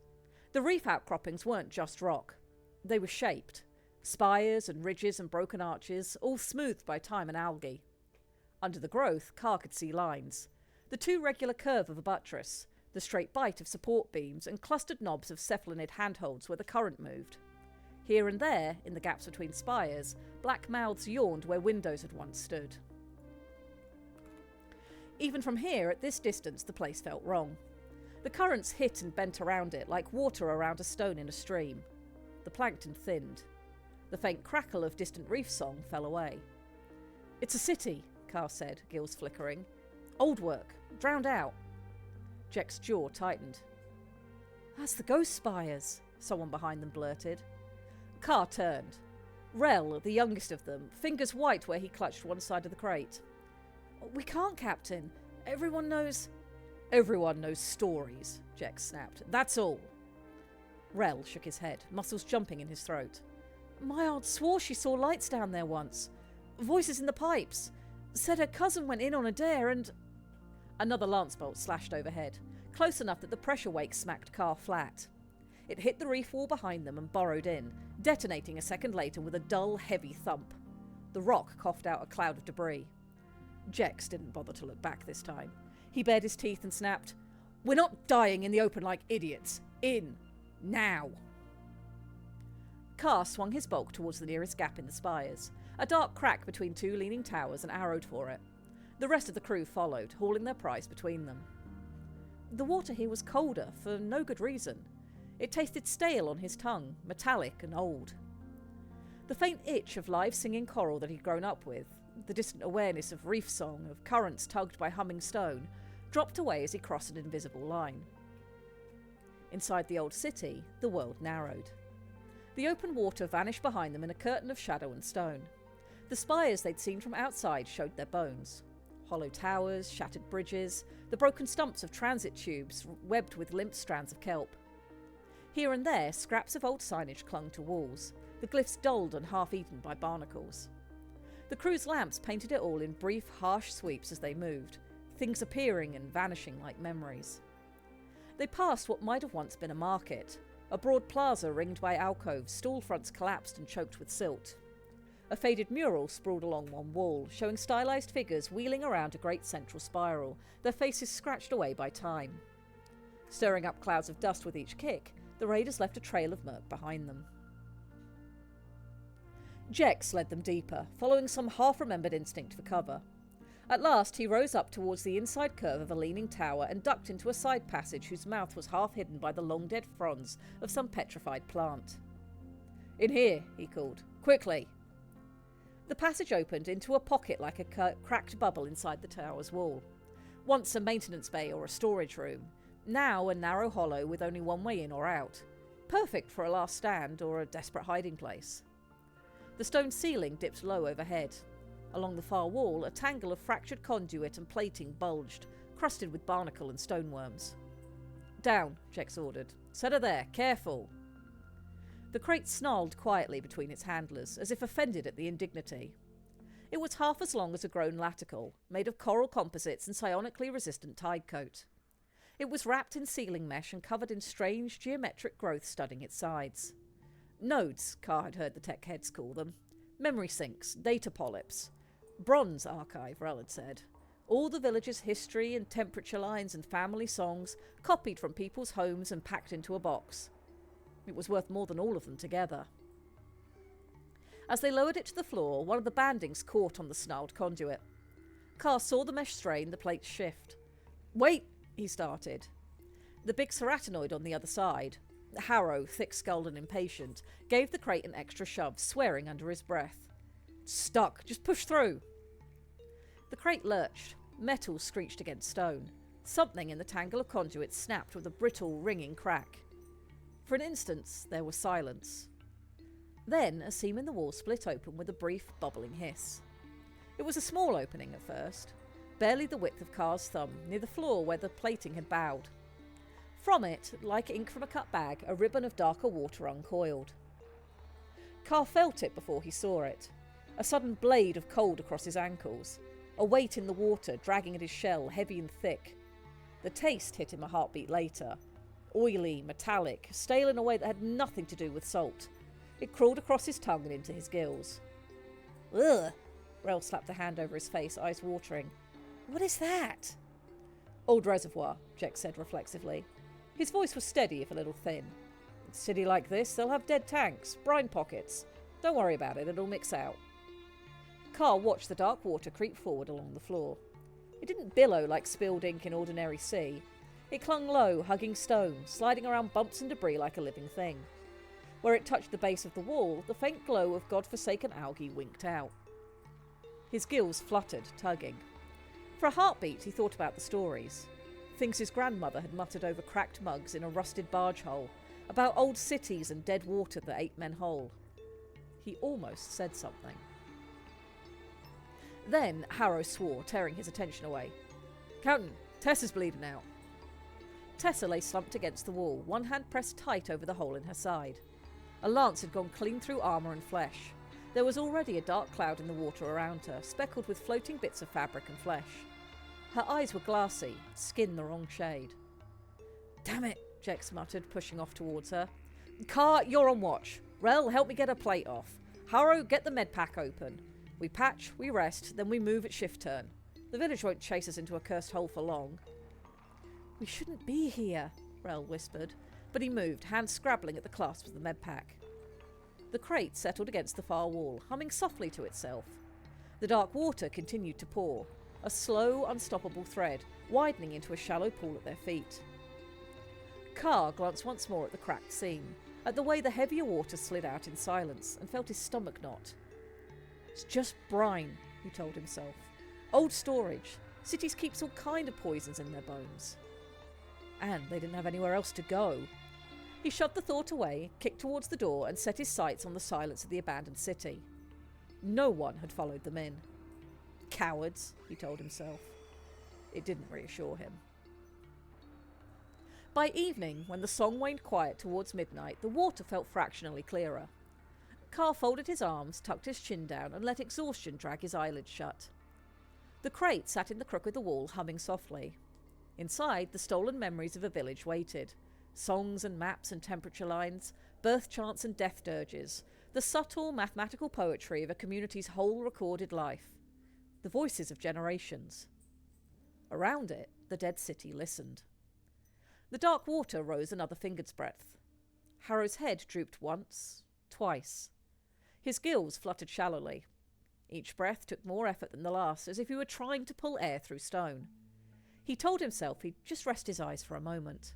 The reef outcroppings weren't just rock. They were shaped. Spires and ridges and broken arches, all smoothed by time and algae. Under the growth, Carr could see lines. The too regular curve of a buttress, the straight bite of support beams, and clustered knobs of cephalonid handholds where the current moved. Here and there, in the gaps between spires, black mouths yawned where windows had once stood. Even from here, at this distance, the place felt wrong. The currents hit and bent around it like water around a stone in a stream. The plankton thinned. The faint crackle of distant reef song fell away. "It's a city," Carr said, gills flickering. "Old work. Drowned out." Jex's jaw tightened. "That's the ghost spires," someone behind them blurted. Carr turned. Rel, the youngest of them, fingers white where he clutched one side of the crate. "We can't, Captain. Everyone knows..." "Everyone knows stories," Jex snapped. "That's all." Rel shook his head, muscles jumping in his throat. "My aunt swore she saw lights down there once. Voices in the pipes. Said her cousin went in on a dare and..." Another lance bolt slashed overhead, close enough that the pressure wake smacked Carr flat. It hit the reef wall behind them and burrowed in, detonating a second later with a dull, heavy thump. The rock coughed out a cloud of debris. Jex didn't bother to look back this time. He bared his teeth and snapped, "We're not dying in the open like idiots. In. Now." Carr swung his bulk towards the nearest gap in the spires, a dark crack between two leaning towers, and arrowed for it. The rest of the crew followed, hauling their prize between them. The water here was colder, for no good reason. It tasted stale on his tongue, metallic and old. The faint itch of live singing coral that he'd grown up with, the distant awareness of reef song, of currents tugged by humming stone, dropped away as he crossed an invisible line. Inside the old city, the world narrowed. The open water vanished behind them in a curtain of shadow and stone. The spires they'd seen from outside showed their bones. Hollow towers, shattered bridges, the broken stumps of transit tubes webbed with limp strands of kelp. Here and there, scraps of old signage clung to walls, the glyphs dulled and half-eaten by barnacles. The crew's lamps painted it all in brief, harsh sweeps as they moved, things appearing and vanishing like memories. They passed what might have once been a market, a broad plaza ringed by alcoves, stall fronts collapsed and choked with silt. A faded mural sprawled along one wall, showing stylized figures wheeling around a great central spiral, their faces scratched away by time. Stirring up clouds of dust with each kick, the raiders left a trail of murk behind them. Jex led them deeper, following some half-remembered instinct for cover. At last he rose up towards the inside curve of a leaning tower and ducked into a side passage whose mouth was half hidden by the long-dead fronds of some petrified plant. "In here," he called. "Quickly!" The passage opened into a pocket like a cracked bubble inside the tower's wall. Once a maintenance bay or a storage room, now a narrow hollow with only one way in or out. Perfect for a last stand or a desperate hiding place. The stone ceiling dipped low overhead. Along the far wall, a tangle of fractured conduit and plating bulged, crusted with barnacle and stoneworms. "Down," Jex ordered. "Set her there. Careful." The crate snarled quietly between its handlers, as if offended at the indignity. It was half as long as a grown laticle, made of coral composites and psionically resistant tide coat. It was wrapped in sealing mesh and covered in strange geometric growth studding its sides. Nodes, Carr had heard the tech heads call them. Memory sinks, data polyps. Bronze archive, Rel had said. All the village's history and temperature lines and family songs, copied from people's homes and packed into a box. It was worth more than all of them together. As they lowered it to the floor, one of the bandings caught on the snarled conduit. Carr saw the mesh strain, the plates shift. "Wait," he started. The big ceratinoid on the other side, Harrow, thick-skulled and impatient, gave the crate an extra shove, swearing under his breath. "Stuck. Just push through." The crate lurched. Metal screeched against stone. Something in the tangle of conduits snapped with a brittle, ringing crack. For an instant, there was silence. Then, a seam in the wall split open with a brief, bubbling hiss. It was a small opening at first, barely the width of Carr's thumb, near the floor where the plating had bowed. From it, like ink from a cut bag, a ribbon of darker water uncoiled. Carr felt it before he saw it. A sudden blade of cold across his ankles. A weight in the water, dragging at his shell, heavy and thick. The taste hit him a heartbeat later. Oily, metallic, stale in a way that had nothing to do with salt. It crawled across his tongue and into his gills. "Ugh!" Rel slapped a hand over his face, eyes watering. "What is that?" "Old reservoir," Jex said reflexively. His voice was steady, if a little thin. "In a city like this, they'll have dead tanks, brine pockets. Don't worry about it, it'll mix out." Carr watched the dark water creep forward along the floor. It didn't billow like spilled ink in ordinary sea. It clung low, hugging stone, sliding around bumps and debris like a living thing. Where it touched the base of the wall, the faint glow of godforsaken algae winked out. His gills fluttered, tugging. For a heartbeat, he thought about the stories. Things his grandmother had muttered over cracked mugs in a rusted barge hole, about old cities and dead water that ate men whole. He almost said something. Then Harrow swore, tearing his attention away. "Captain, Tessa's bleeding out." Tessa lay slumped against the wall, one hand pressed tight over the hole in her side. A lance had gone clean through armour and flesh. There was already a dark cloud in the water around her, speckled with floating bits of fabric and flesh. Her eyes were glassy, skin the wrong shade. "Damn it," Jex muttered, pushing off towards her. "Carr, you're on watch. Rel, help me get her plate off. Harrow, get the med pack open. We patch, we rest, then we move at shift turn. The village won't chase us into a cursed hole for long." "We shouldn't be here," Rel whispered, but he moved, hands scrabbling at the clasp of the med pack. The crate settled against the far wall, humming softly to itself. The dark water continued to pour, a slow, unstoppable thread, widening into a shallow pool at their feet. Carr glanced once more at the cracked seam, at the way the heavier water slid out in silence, and felt his stomach knot. "It's just brine," he told himself. "Old storage. Cities keeps all kind of poisons in their bones." And they didn't have anywhere else to go. He shoved the thought away, kicked towards the door, and set his sights on the silence of the abandoned city. No one had followed them in. Cowards, he told himself. It didn't reassure him. By evening, when the song waned quiet towards midnight, the water felt fractionally clearer. Carl folded his arms, tucked his chin down, and let exhaustion drag his eyelids shut. The crate sat in the crook of the wall, humming softly. Inside, the stolen memories of a village waited. Songs and maps and temperature lines, birth chants and death dirges, the subtle mathematical poetry of a community's whole recorded life. The voices of generations. Around it, the dead city listened. The dark water rose another finger's breadth. Harrow's head drooped once, twice. His gills fluttered shallowly. Each breath took more effort than the last, as if he were trying to pull air through stone. He told himself he'd just rest his eyes for a moment.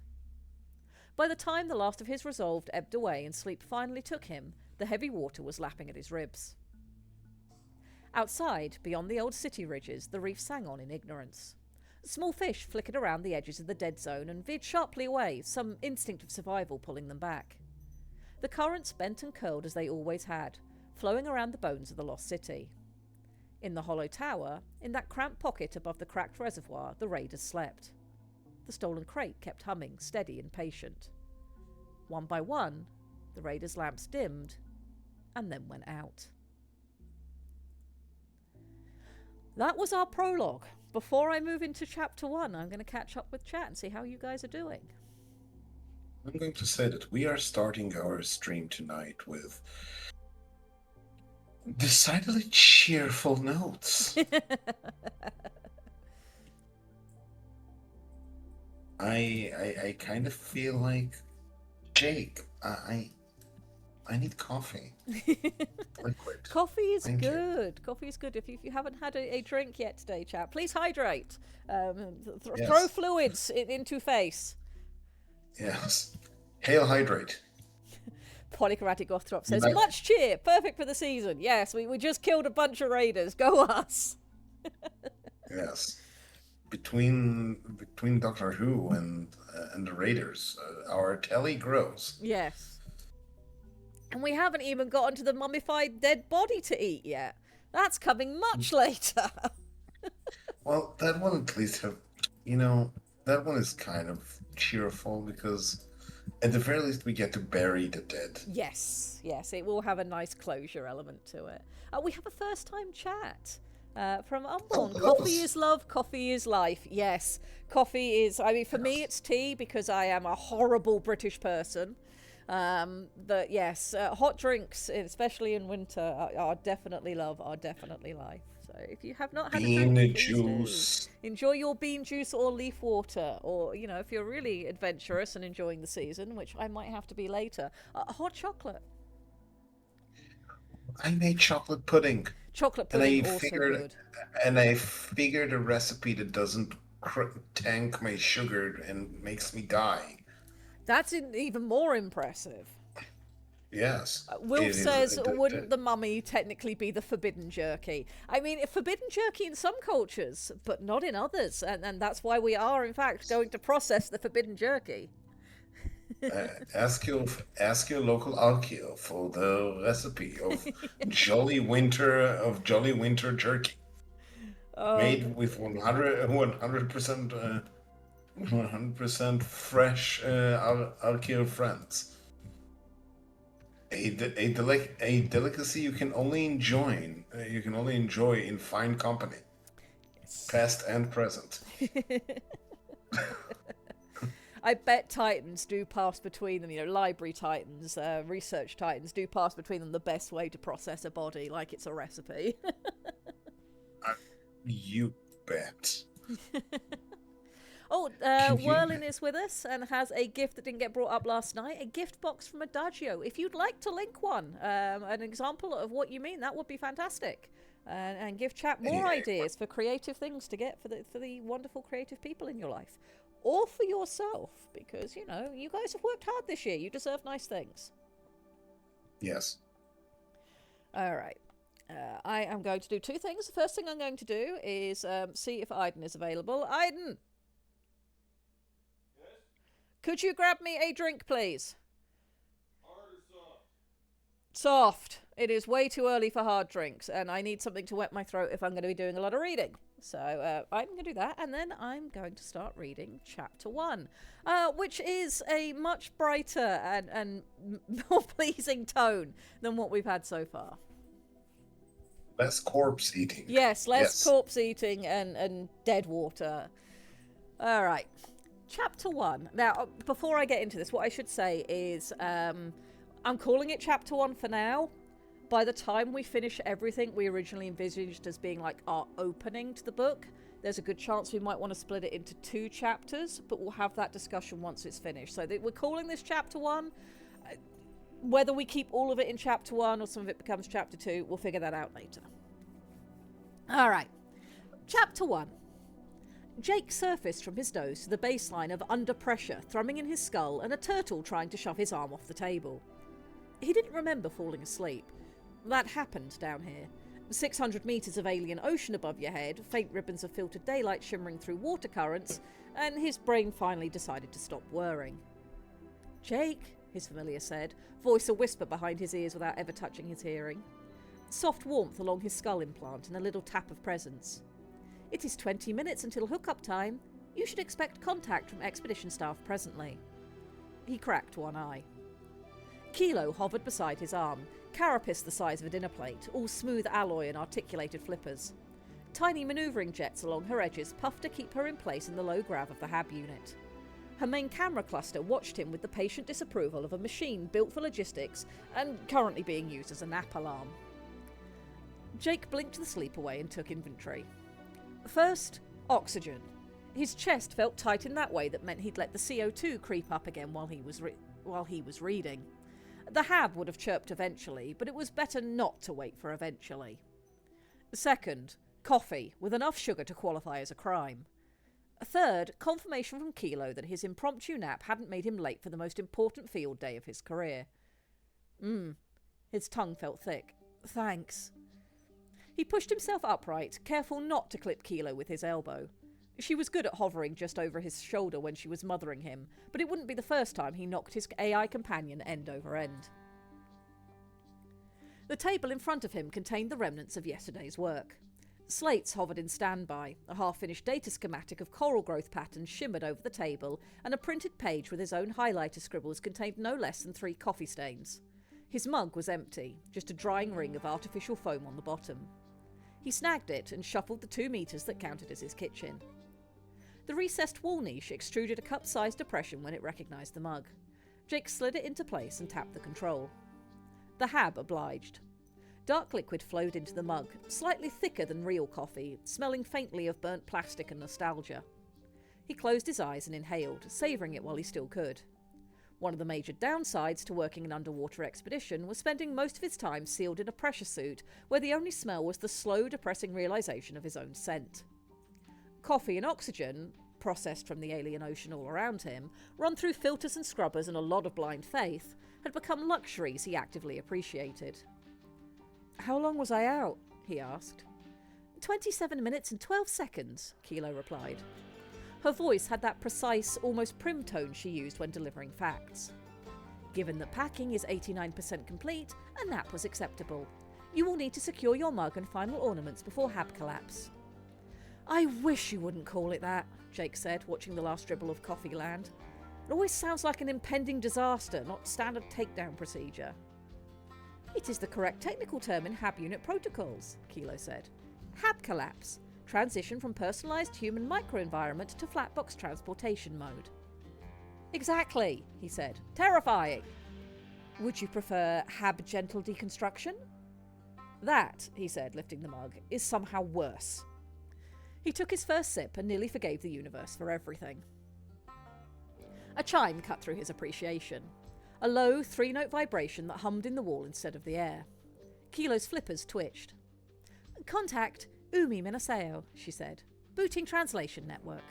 By the time the last of his resolve ebbed away and sleep finally took him, the heavy water was lapping at his ribs. Outside, beyond the old city ridges, the reef sang on in ignorance. Small fish flickered around the edges of the dead zone and veered sharply away, some instinct of survival pulling them back. The currents bent and curled as they always had, flowing around the bones of the lost city. In the hollow tower, in that cramped pocket above the cracked reservoir, the raiders slept. The stolen crate kept humming, steady and patient. One by one, the raiders' lamps dimmed and then went out. That was our prologue. Before I move into chapter 1, I'm going to catch up with chat and see how you guys are doing. I'm going to say that we are starting our stream tonight with decidedly cheerful notes. I kind of feel like Jake. I need coffee. Liquid. Coffee is Thank you. good. Coffee is good. If you haven't had a drink yet today, chat, please hydrate. Yes. Throw fluids into face. Yes. Hail hydrate. Polychromatic Gothrop says, Like- much cheer, perfect for the season. Yes, we just killed a bunch of raiders. Go us. Yes. Between Doctor Who and the Raiders, our telly grows. Yes. And we haven't even gotten to the mummified dead body to eat yet. That's coming much later. Well, that one at least that one is kind of cheerful because at the very least we get to bury the dead. Yes, it will have a nice closure element to it. We have a first time chat from Unborn. Oh, Coffee nice. is love, coffee is life. Yes, coffee is, for me it's tea because I am a horrible British person. But yes, hot drinks, especially in winter, are definitely love, are definitely life. So if you have not had a Bean drink, please juice. do. Enjoy your bean juice or leaf water, or if you're really adventurous and enjoying the season, which I might have to be later, hot chocolate. I made chocolate pudding. Chocolate And pudding I also figured, good. and I figured a recipe that doesn't tank my sugar and makes me die. That's even more impressive. Yes. Wilf it is- says, it- wouldn't the mummy technically be the forbidden jerky? I mean, forbidden jerky in some cultures, but not in others. And that's why we are, in fact, going to process the forbidden jerky. ask your local alkio for the recipe of Jolly Winter jerky, made with 100% 100% fresh alkio friends. A delicacy you can only enjoy in fine company, past and present. I bet Titans do pass between them, library Titans, research Titans do pass between them the best way to process a body, like it's a recipe. You bet. Oh, Can you- Whirlin is with us and has a gift that didn't get brought up last night, a gift box from Adagio. If you'd like to link one, an example of what you mean, that would be fantastic. And give chat more Yeah. ideas for creative things to get for the wonderful creative people in your life. Or for yourself, because, you guys have worked hard this year. You deserve nice things. Yes. All right. I am going to do two things. The first thing I'm going to do is see if Aiden is available. Aiden! Could you grab me a drink, please? Hard or soft? Soft. It is way too early for hard drinks, and I need something to wet my throat if I'm going to be doing a lot of reading. So I'm going to do that, and then I'm going to start reading chapter 1, which is a much brighter and more pleasing tone than what we've had so far. Less corpse eating. Yes, less corpse eating and dead water. All right. Chapter 1. Now, before I get into this, what I should say is I'm calling it chapter 1 for now. By the time we finish everything we originally envisaged as being like our opening to the book, there's a good chance we might want to split it into 2 chapters, but we'll have that discussion once it's finished. So we're calling this chapter 1. Whether we keep all of it in chapter 1 or some of it becomes chapter 2, we'll figure that out later. All right. Chapter 1. Jake surfaced from his nose to the baseline of under pressure thrumming in his skull and a turtle trying to shove his arm off the table. He didn't remember falling asleep. That happened down here. 600 metres of alien ocean above your head, faint ribbons of filtered daylight shimmering through water currents, and his brain finally decided to stop whirring. "Jake," his familiar said, voice a whisper behind his ears without ever touching his hearing. Soft warmth along his skull implant and a little tap of presence. "It is 20 minutes until hookup time. You should expect contact from expedition staff presently." He cracked one eye. Kilo hovered beside his arm, carapace the size of a dinner plate, all smooth alloy and articulated flippers. Tiny manoeuvring jets along her edges puffed to keep her in place in the low grav of the HAB unit. Her main camera cluster watched him with the patient disapproval of a machine built for logistics and currently being used as a nap alarm. Jake blinked the sleep away and took inventory. First, oxygen. His chest felt tight in that way that meant he'd let the CO2 creep up again while he was reading. The HAB would have chirped eventually, but it was better not to wait for eventually. Second, coffee, with enough sugar to qualify as a crime. Third, confirmation from Kilo that his impromptu nap hadn't made him late for the most important field day of his career. His tongue felt thick. Thanks. He pushed himself upright, careful not to clip Kilo with his elbow. She was good at hovering just over his shoulder when she was mothering him, but it wouldn't be the first time he knocked his AI companion end over end. The table in front of him contained the remnants of yesterday's work. Slates hovered in standby, a half-finished data schematic of coral growth patterns shimmered over the table, and a printed page with his own highlighter scribbles contained no less than 3 coffee stains. His mug was empty, just a drying ring of artificial foam on the bottom. He snagged it and shuffled the 2 meters that counted as his kitchen. The recessed wall niche extruded a cup-sized depression when it recognized the mug. Jake slid it into place and tapped the control. The HAB obliged. Dark liquid flowed into the mug, slightly thicker than real coffee, smelling faintly of burnt plastic and nostalgia. He closed his eyes and inhaled, savouring it while he still could. One of the major downsides to working an underwater expedition was spending most of his time sealed in a pressure suit, where the only smell was the slow, depressing realisation of his own scent. Coffee and oxygen, processed from the alien ocean all around him, run through filters and scrubbers and a lot of blind faith, had become luxuries he actively appreciated. "How long was I out?" he asked. 27 minutes and 12 seconds, Kilo replied. Her voice had that precise, almost prim tone she used when delivering facts. "Given that packing is 89% complete, a nap was acceptable. You will need to secure your mug and final ornaments before HAB collapse." "I wish you wouldn't call it that," Jake said, watching the last dribble of coffee land. "It always sounds like an impending disaster, not standard takedown procedure." "It is the correct technical term in HAB unit protocols," Kilo said. "HAB collapse. Transition from personalised human microenvironment to flatbox transportation mode." "Exactly," he said. "Terrifying." "Would you prefer HAB gentle deconstruction?" "That," he said, lifting the mug, "is somehow worse." He took his first sip and nearly forgave the universe for everything. A chime cut through his appreciation. A low, 3-note vibration that hummed in the wall instead of the air. Kilo's flippers twitched. "Contact Umi Minaseo," she said. "Booting translation network."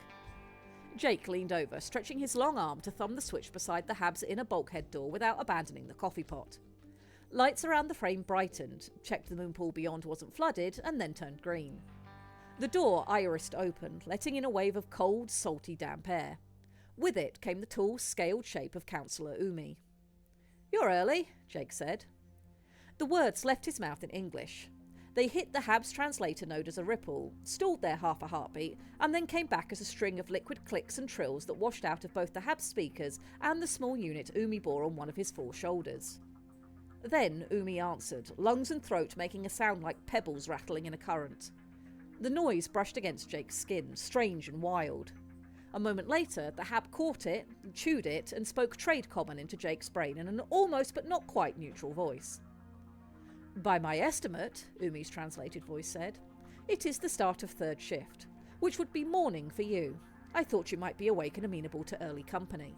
Jake leaned over, stretching his long arm to thumb the switch beside the HAB's inner bulkhead door without abandoning the coffee pot. Lights around the frame brightened, checked the moon pool beyond wasn't flooded, and then turned green. The door irised open, letting in a wave of cold, salty, damp air. With it came the tall, scaled shape of Councillor Umi. "You're early," Jake said. The words left his mouth in English. They hit the Hab's translator node as a ripple, stalled there half a heartbeat, and then came back as a string of liquid clicks and trills that washed out of both the Hab's speakers and the small unit Umi bore on one of his 4 shoulders. Then Umi answered, lungs and throat making a sound like pebbles rattling in a current. The noise brushed against Jake's skin, strange and wild. A moment later, the Hab caught it, chewed it, and spoke trade common into Jake's brain in an almost but not quite neutral voice. By my estimate, Umi's translated voice said, it is the start of 3rd shift, which would be morning for you. I thought you might be awake and amenable to early company.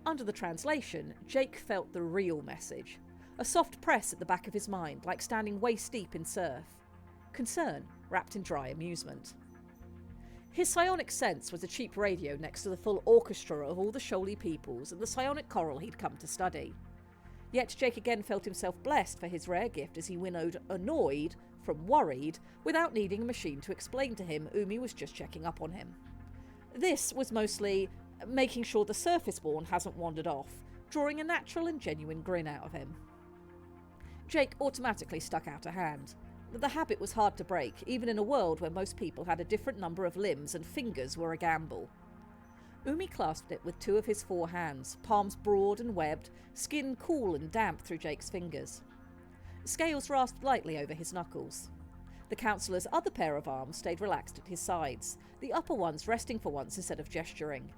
Under the translation, Jake felt the real message. A soft press at the back of his mind, like standing waist deep in surf. Concern, wrapped in dry amusement. His psionic sense was a cheap radio next to the full orchestra of all the Shoaly peoples and the psionic choral he'd come to study. Yet Jake again felt himself blessed for his rare gift as he winnowed annoyed from worried without needing a machine to explain to him Umi was just checking up on him. This was mostly making sure the surface-born hasn't wandered off, drawing a natural and genuine grin out of him. Jake automatically stuck out a hand. The habit was hard to break, even in a world where most people had a different number of limbs and fingers were a gamble. Umi clasped it with 2 of his 4 hands, palms broad and webbed, skin cool and damp through Jake's fingers. Scales rasped lightly over his knuckles. The counsellor's other pair of arms stayed relaxed at his sides, the upper ones resting for once instead of gesturing.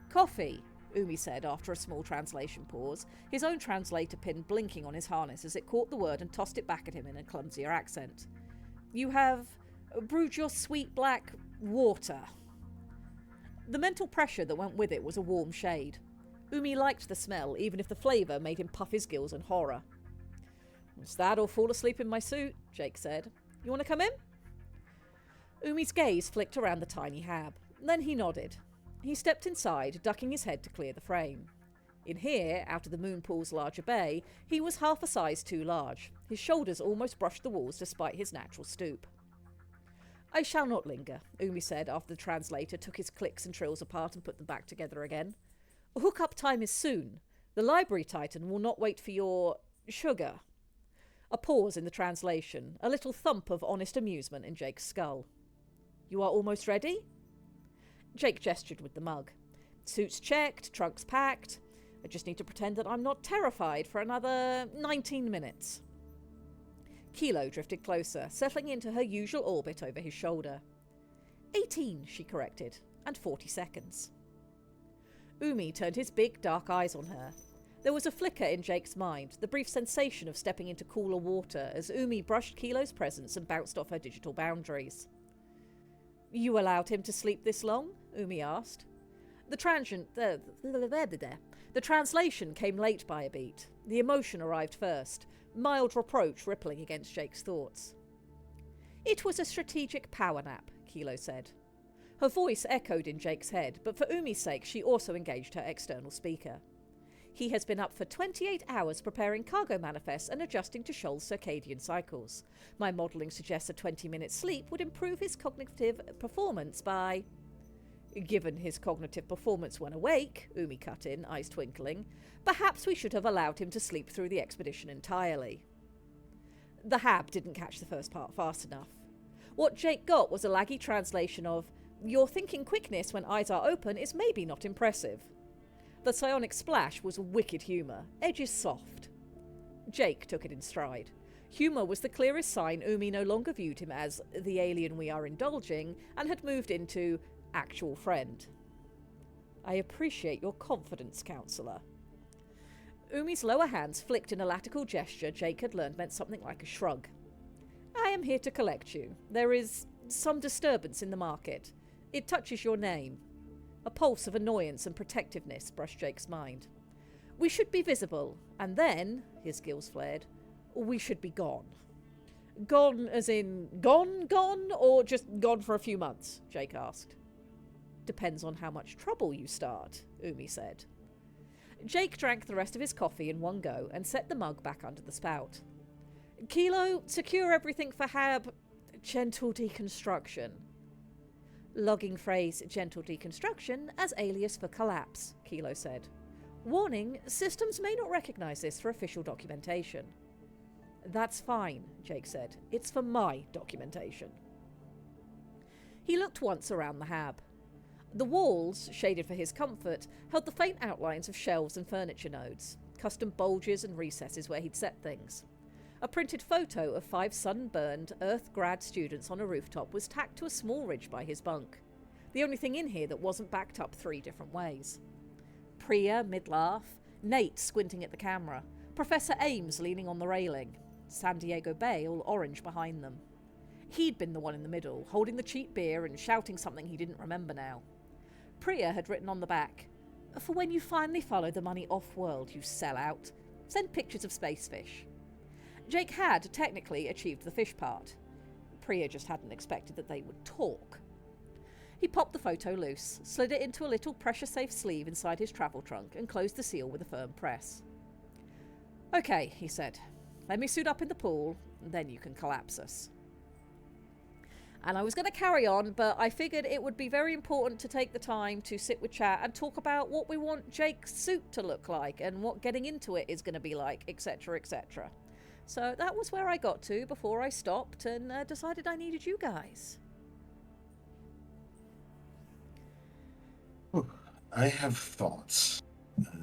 Coffee, Umi said after a small translation pause, his own translator pin blinking on his harness as it caught the word and tossed it back at him in a clumsier accent. You have brewed your sweet black water. The mental pressure that went with it was a warm shade. Umi liked the smell, even if the flavour made him puff his gills in horror. It's that or fall asleep in my suit, Jake said. You want to come in? Umi's gaze flicked around the tiny hab. Then he nodded. He stepped inside, ducking his head to clear the frame. In here, out of the moon pool's larger bay, he was half a size too large. His shoulders almost brushed the walls despite his natural stoop. I shall not linger, Umi said after the translator took his clicks and trills apart and put them back together again. Hook-up time is soon. The library titan will not wait for your sugar. A pause in the translation, a little thump of honest amusement in Jake's skull. You are almost ready? Jake gestured with the mug. Suits checked, trunks packed. I just need to pretend that I'm not terrified for another 19 minutes. Kilo drifted closer, settling into her usual orbit over his shoulder. 18, she corrected, and 40 seconds. Umi turned his big, dark eyes on her. There was a flicker in Jake's mind, the brief sensation of stepping into cooler water as Umi brushed Kilo's presence and bounced off her digital boundaries. You allowed him to sleep this long? Umi asked. The translation came late by a beat. The emotion arrived first, mild reproach rippling against Jake's thoughts. It was a strategic power nap, Kilo said. Her voice echoed in Jake's head, but for Umi's sake she also engaged her external speaker. He has been up for 28 hours preparing cargo manifests and adjusting to Shoal's circadian cycles. My modelling suggests a 20-minute sleep would improve his cognitive performance by... Given his cognitive performance when awake, Umi cut in, eyes twinkling, perhaps we should have allowed him to sleep through the expedition entirely. The hab didn't catch the first part fast enough. What Jake got was a laggy translation of, your thinking quickness when eyes are open is maybe not impressive. The psionic splash was wicked humour, edges soft. Jake took it in stride. Humour was the clearest sign Umi no longer viewed him as the alien we are indulging and had moved into actual friend. I appreciate your confidence, counsellor. Umi's lower hands flicked in a latical gesture Jake had learned meant something like a shrug. I am here to collect you. There is some disturbance in the market. It touches your name. A pulse of annoyance and protectiveness brushed Jake's mind. We should be visible, and then, his gills flared, we should be gone. Gone as in gone, or just gone for a few months? Jake asked. Depends on how much trouble you start, Umi said. Jake drank the rest of his coffee in one go and set the mug back under the spout. Kilo, secure everything for Hab. Gentle deconstruction. Logging phrase gentle deconstruction as alias for collapse, Kilo said. Warning, systems may not recognise this for official documentation. That's fine, Jake said. It's for my documentation. He looked once around the hab. The walls, shaded for his comfort, held the faint outlines of shelves and furniture nodes, custom bulges and recesses where he'd set things. A printed photo of 5 sunburned Earth grad students on a rooftop was tacked to a small ridge by his bunk. The only thing in here that wasn't backed up 3 different ways. Priya mid-laugh, Nate squinting at the camera, Professor Ames leaning on the railing, San Diego Bay all orange behind them. He'd been the one in the middle, holding the cheap beer and shouting something he didn't remember now. Priya had written on the back, "For when you finally follow the money off-world, you sell out. Send pictures of space fish." Jake had technically achieved the fish part. Priya just hadn't expected that they would talk. He popped the photo loose, slid it into a little pressure-safe sleeve inside his travel trunk, and closed the seal with a firm press. "Okay," he said. "Let me suit up in the pool, and then you can collapse us." And I was going to carry on, but I figured it would be very important to take the time to sit with chat and talk about what we want Jake's suit to look like and what getting into it is going to be like, etc., etc. So that was where I got to before I stopped and decided I needed you guys. I have thoughts.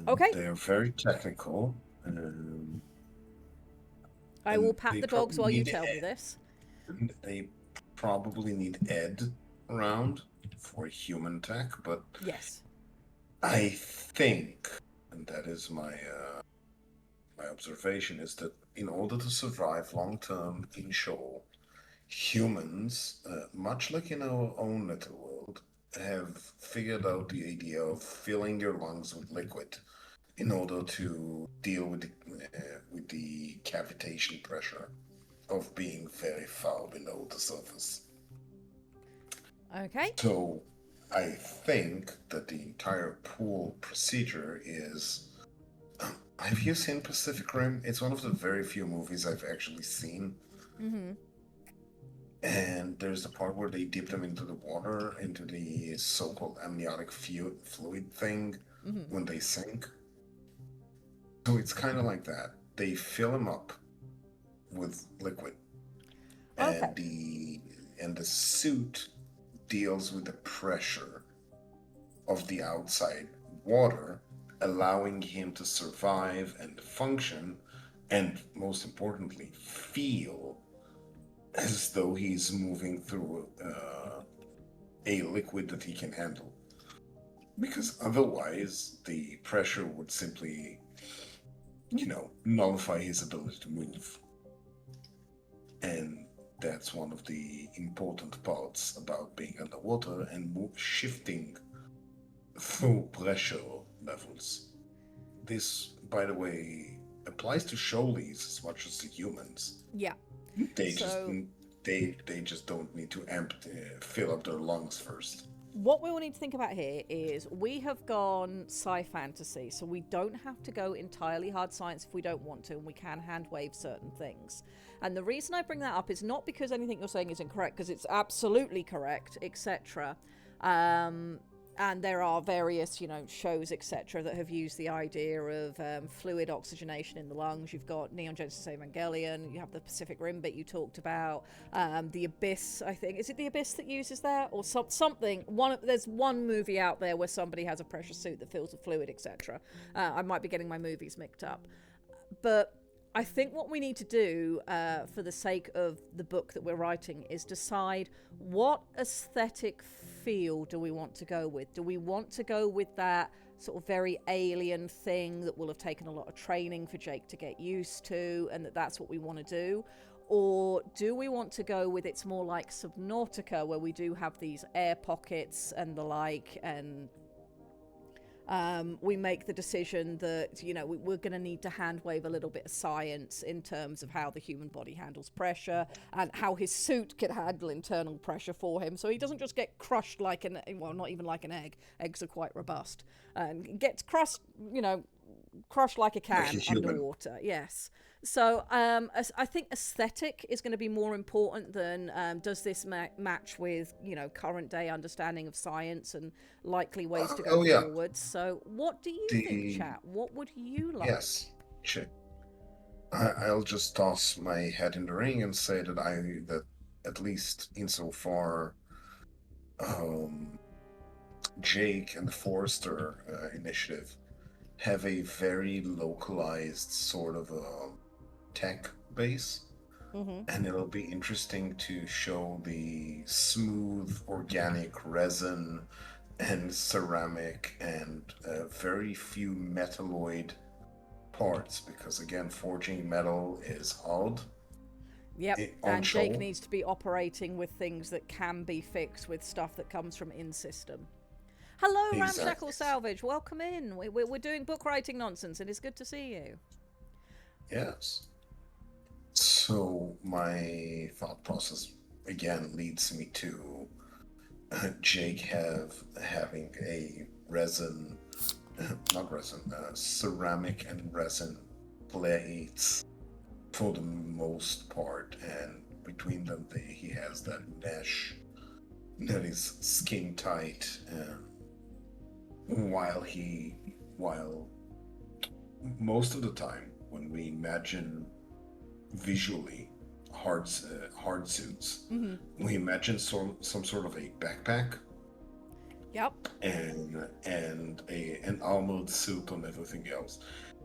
Okay. They're very technical. I will pat the dogs while you probably tell me need this. They probably need Ed around for human tech, but Yes. I think, and that is my observation, is that in order to survive long term in shoal, humans, much like in our own little world, have figured out the idea of filling your lungs with liquid in order to deal with the cavitation pressure of being very far below the surface. Okay. So I think that the entire pool procedure is. Have you seen Pacific Rim? It's one of the very few movies I've actually seen. Mm-hmm. And there's the part where they dip them into the water, into the so-called amniotic fluid thing when they sink. So it's kind of like that. They fill them up with liquid, and the suit deals with the pressure of the outside water, allowing him to survive and function, and most importantly, feel as though he's moving through a liquid that he can handle. Because otherwise, the pressure would simply, nullify his ability to move. And that's one of the important parts about being underwater and shifting through pressure levels. This, by the way, applies to shoalies as much as to humans. Yeah. They just don't need to fill up their lungs first. What we will need to think about here is we have gone sci-fantasy, so we don't have to go entirely hard science if we don't want to, and we can hand wave certain things. And the reason I bring that up is not because anything you're saying is incorrect, because it's absolutely correct, etc. And there are various, shows, etc., that have used the idea of fluid oxygenation in the lungs. You've got Neon Genesis Evangelion. You have the Pacific Rim bit you talked about. The Abyss, I think. Is it The Abyss that uses that? Or something. There's one movie out there where somebody has a pressure suit that fills with fluid, etc. I might be getting my movies mixed up. But I think what we need to do for the sake of the book that we're writing is decide what aesthetic feel do we want to go with? Do we want to go with that sort of very alien thing that will have taken a lot of training for Jake to get used to, and that's what we want to do? Or do we want to go with it's more like Subnautica, where we do have these air pockets and the like, and we make the decision that, we're going to need to hand wave a little bit of science in terms of how the human body handles pressure and how his suit can handle internal pressure for him, so he doesn't just get crushed like not even like an egg. Eggs are quite robust. And gets crushed like a can underwater. Yes. So I think aesthetic is going to be more important than does this match with current day understanding of science and likely ways to go Oh yeah, forwards. So what do you think, the chat? What would you like? yes. Ch- I'll just toss my head in the ring and say that at least insofar um, Jake and the Forrester initiative have a very localized sort of a tech base, Mm-hmm. and it'll be interesting to show the smooth organic resin and ceramic and very few metalloid parts because again forging metal is hard Yep. on And Jake show. needs to be operating with things that can be fixed with stuff that comes from in system. Hello, Ramshackle Exactly. Salvage. Welcome in. We're doing book writing nonsense. It is good to see you. Yes. So my thought process again leads me to Jake having a resin, not resin, ceramic and resin plates for the most part, and between them he has that mesh that is skin tight, while most of the time when we imagine visually hard suits, Mm-hmm. we imagine some sort of a backpack Yep. and an armored suit on everything else.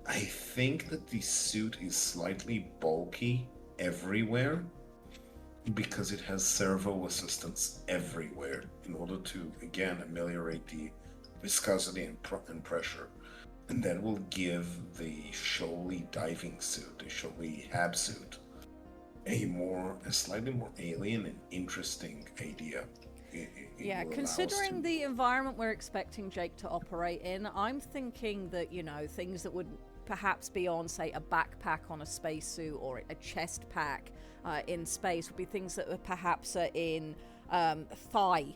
I think that the suit is slightly bulky everywhere because it has servo assistance everywhere in order to again ameliorate the viscosity and pressure, and that will give the Shoei diving suit, the Shoei hab suit, a slightly more alien and interesting idea. It Yeah, will allow us to considering the environment we're expecting Jake to operate in, I'm thinking that, things that would perhaps be on, say, a backpack on a spacesuit or a chest pack in space would be things that are perhaps in thigh.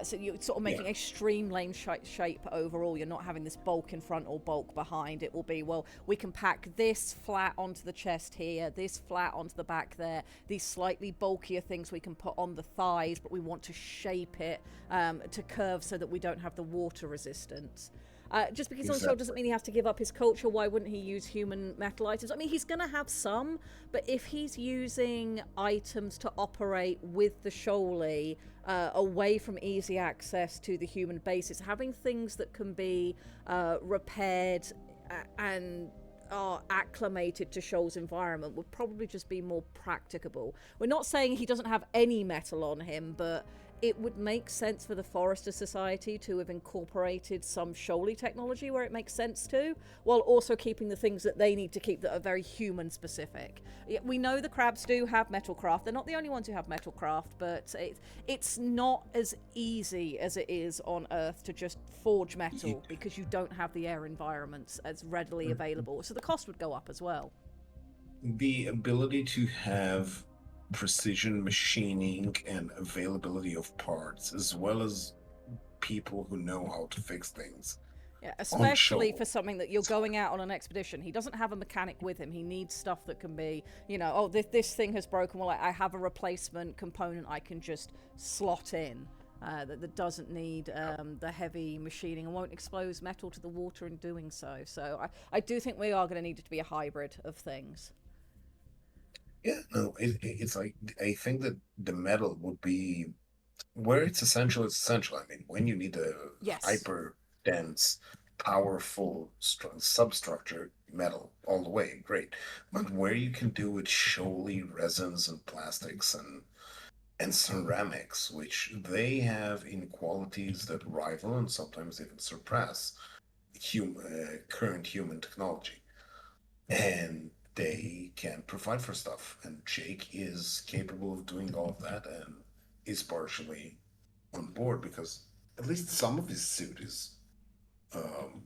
So you're sort of yeah. making a streamlined shape overall. You're not having this bulk in front or bulk behind. It will be, well, we can pack this flat onto the chest here, this flat onto the back there, these slightly bulkier things we can put on the thighs, but we want to shape it to curve so that we don't have the water resistance. Just because he's on show doesn't Exactly. mean he has to give up his culture. Why wouldn't he use human metal items? I mean, he's going to have some, but if he's using items to operate with the Shoaley away from easy access to the human bases, having things that can be repaired and are acclimated to Shoal's environment would probably just be more practicable. We're not saying he doesn't have any metal on him, but it would make sense for the Forester Society to have incorporated some Shoaley technology where it makes sense to, while also keeping the things that they need to keep that are very human specific. We know the crabs do have metalcraft. They're not the only ones who have metalcraft, but it's not as easy as it is on Earth to just forge metal because you don't have the air environments as readily available. So the cost would go up as well. The ability to have precision machining and availability of parts, as well as people who know how to fix things Yeah, on especially show. for something that you're going out on an expedition. He doesn't have a mechanic with him. He needs stuff that can be, oh, this thing has broken. Well, I have a replacement component I can just slot in that doesn't need the heavy machining and won't expose metal to the water in doing so. So I do think we are going to need it to be a hybrid of things. Yeah, no, it's like I think that the metal would be where it's essential. I mean, when you need a Yes. hyper dense, powerful substructure, metal all the way, great. But where you can do it surely resins and plastics and ceramics, which they have inequalities that rival and sometimes even surpass current human technology. And they can provide for stuff. And Jake is capable of doing all of that and is partially on board because at least some of his suit is um,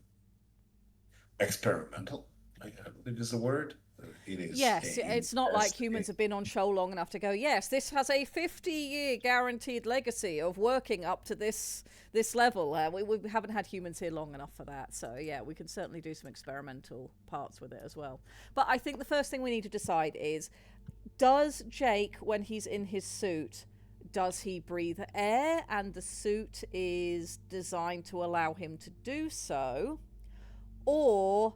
experimental, I believe is the word. It is. Yes, it's not like humans have. have been on show long enough to go, yes, this has a 50-year guaranteed legacy of working up to this level. We haven't had humans here long enough for that. So, yeah, we can certainly do some experimental parts with it as well. But I think the first thing we need to decide is, does Jake, when he's in his suit, does he breathe air and the suit is designed to allow him to do so? Or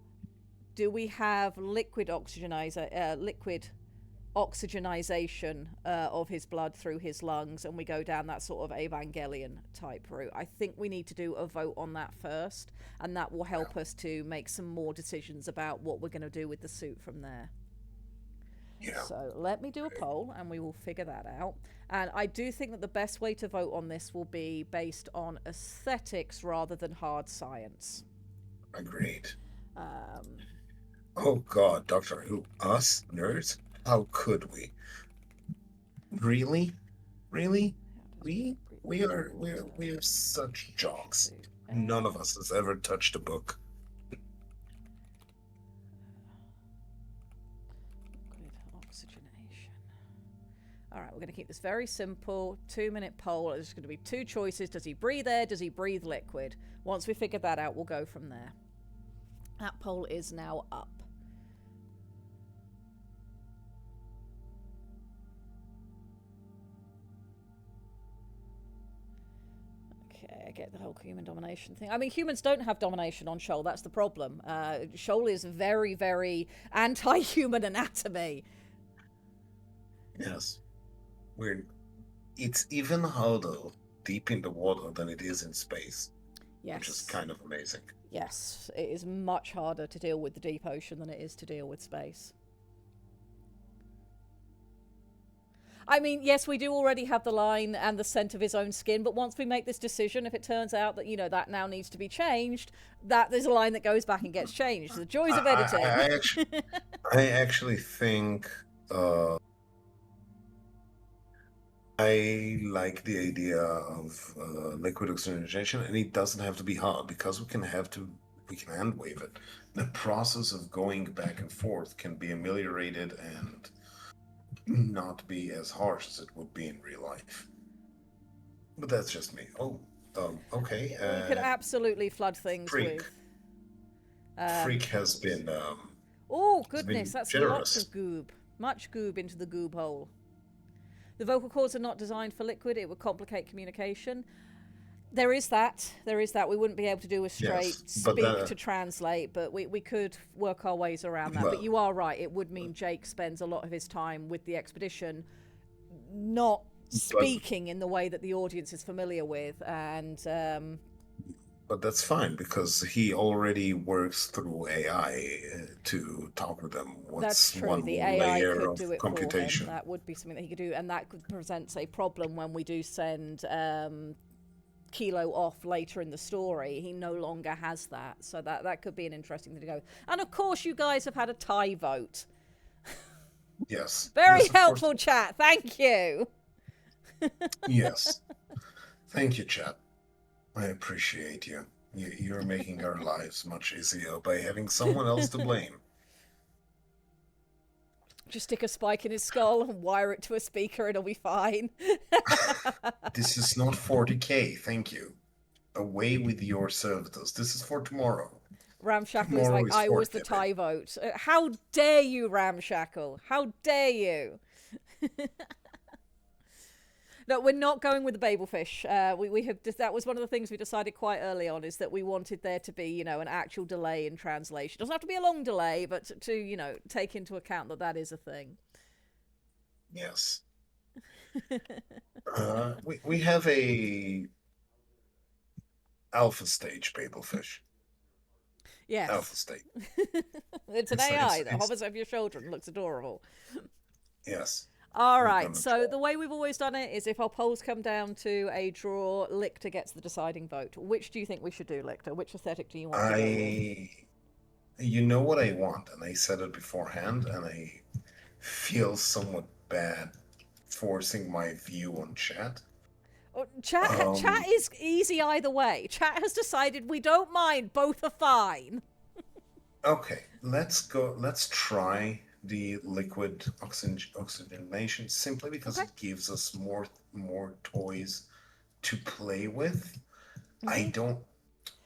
do we have liquid oxygenization of his blood through his lungs, and we go down that sort of Evangelion type route? I think we need to do a vote on that first, and that will help us to make some more decisions about what we're going to do with the suit from there. Yeah. So let me do a poll and we will figure that out. And I do think that the best way to vote on this will be based on aesthetics rather than hard science. Agreed. Oh God, Doctor Who, us nerds? How could we? Really? We are such jocks. None of us has ever touched a book. Liquid oxygenation. All right, we're going to keep this very simple. 2-minute poll. There's going to be 2 choices. Does he breathe air? Does he breathe liquid? Once we figure that out, we'll go from there. That poll is now up. Okay, I get the whole human domination thing. I mean, humans don't have domination on Shoal. That's the problem. Shoal is very, very anti-human anatomy. Yes. It's even harder deep in the water than it is in space. Yes. Which is kind of amazing. Yes, it is much harder to deal with the deep ocean than it is to deal with space. I mean, yes, we do already have the line and the scent of his own skin, but once we make this decision, if it turns out that, that now needs to be changed, that there's a line that goes back and gets changed. The joys of editing. I actually think I like the idea of liquid oxygenation, and it doesn't have to be hard because we can hand wave it. The process of going back and forth can be ameliorated and not be as harsh as it would be in real life. But that's just me. Okay. We could absolutely flood things Freak. with. Freak has been. Oh goodness, that's generous. lots of goob. Much goob into the goob hole. The vocal cords are not designed for liquid. It would complicate communication. There is that. We wouldn't be able to do a straight speak to translate, but we could work our ways around that. But you are right. It would mean Jake spends a lot of his time with the expedition not speaking in the way that the audience is familiar with. And but that's fine because he already works through AI to talk with them. That's true. One the AI layer could of do it computation. for him. That would be something that he could do, and that could present a problem when we do send Kilo off later in the story. He no longer has that, so that could be an interesting thing to go. And of course, you guys have had a tie vote. Yes. Very yes, helpful, chat. Thank you. Yes. Thank you, chat. I appreciate you. You're making our lives much easier by having someone else to blame. Just stick a spike in his skull and wire it to a speaker, it'll be fine. This is not 40K, thank you. Away with your servitors. This is for tomorrow. Ramshackle is like, I was the tie vote. How dare you, Ramshackle? How dare you? No, we're not going with the Babelfish. That was one of the things we decided quite early on, is that we wanted there to be, an actual delay in translation. It doesn't have to be a long delay, but to take into account that is a thing. Yes. we have a alpha stage Babelfish. Yes. Alpha state. It's an AI that hovers over your shoulder and looks adorable. Yes. All right, so the way we've always done it is if our polls come down to a draw, Lictor gets the deciding vote. Which do you think we should do, Lictor? Which aesthetic do you want to go with? You know what I want, and I said it beforehand, and I feel somewhat bad forcing my view on chat. Chat is easy either way. Chat has decided we don't mind. Both are fine. Okay, let's go. Let's try the liquid oxygenation simply because Okay. it gives us more toys to play with. I Mhm. don't,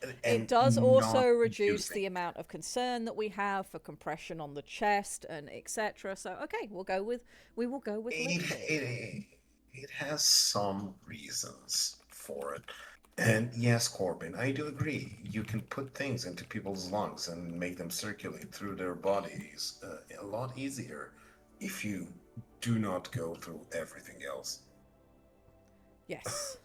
It and does also not reduce confusing. the amount of concern that we have for compression on the chest and etc. So okay, we will go with It, liquid. it it has some reasons for it. And yes, Corbin, I do agree. You can put things into people's lungs and make them circulate through their bodies a lot easier if you do not go through everything else. Yes.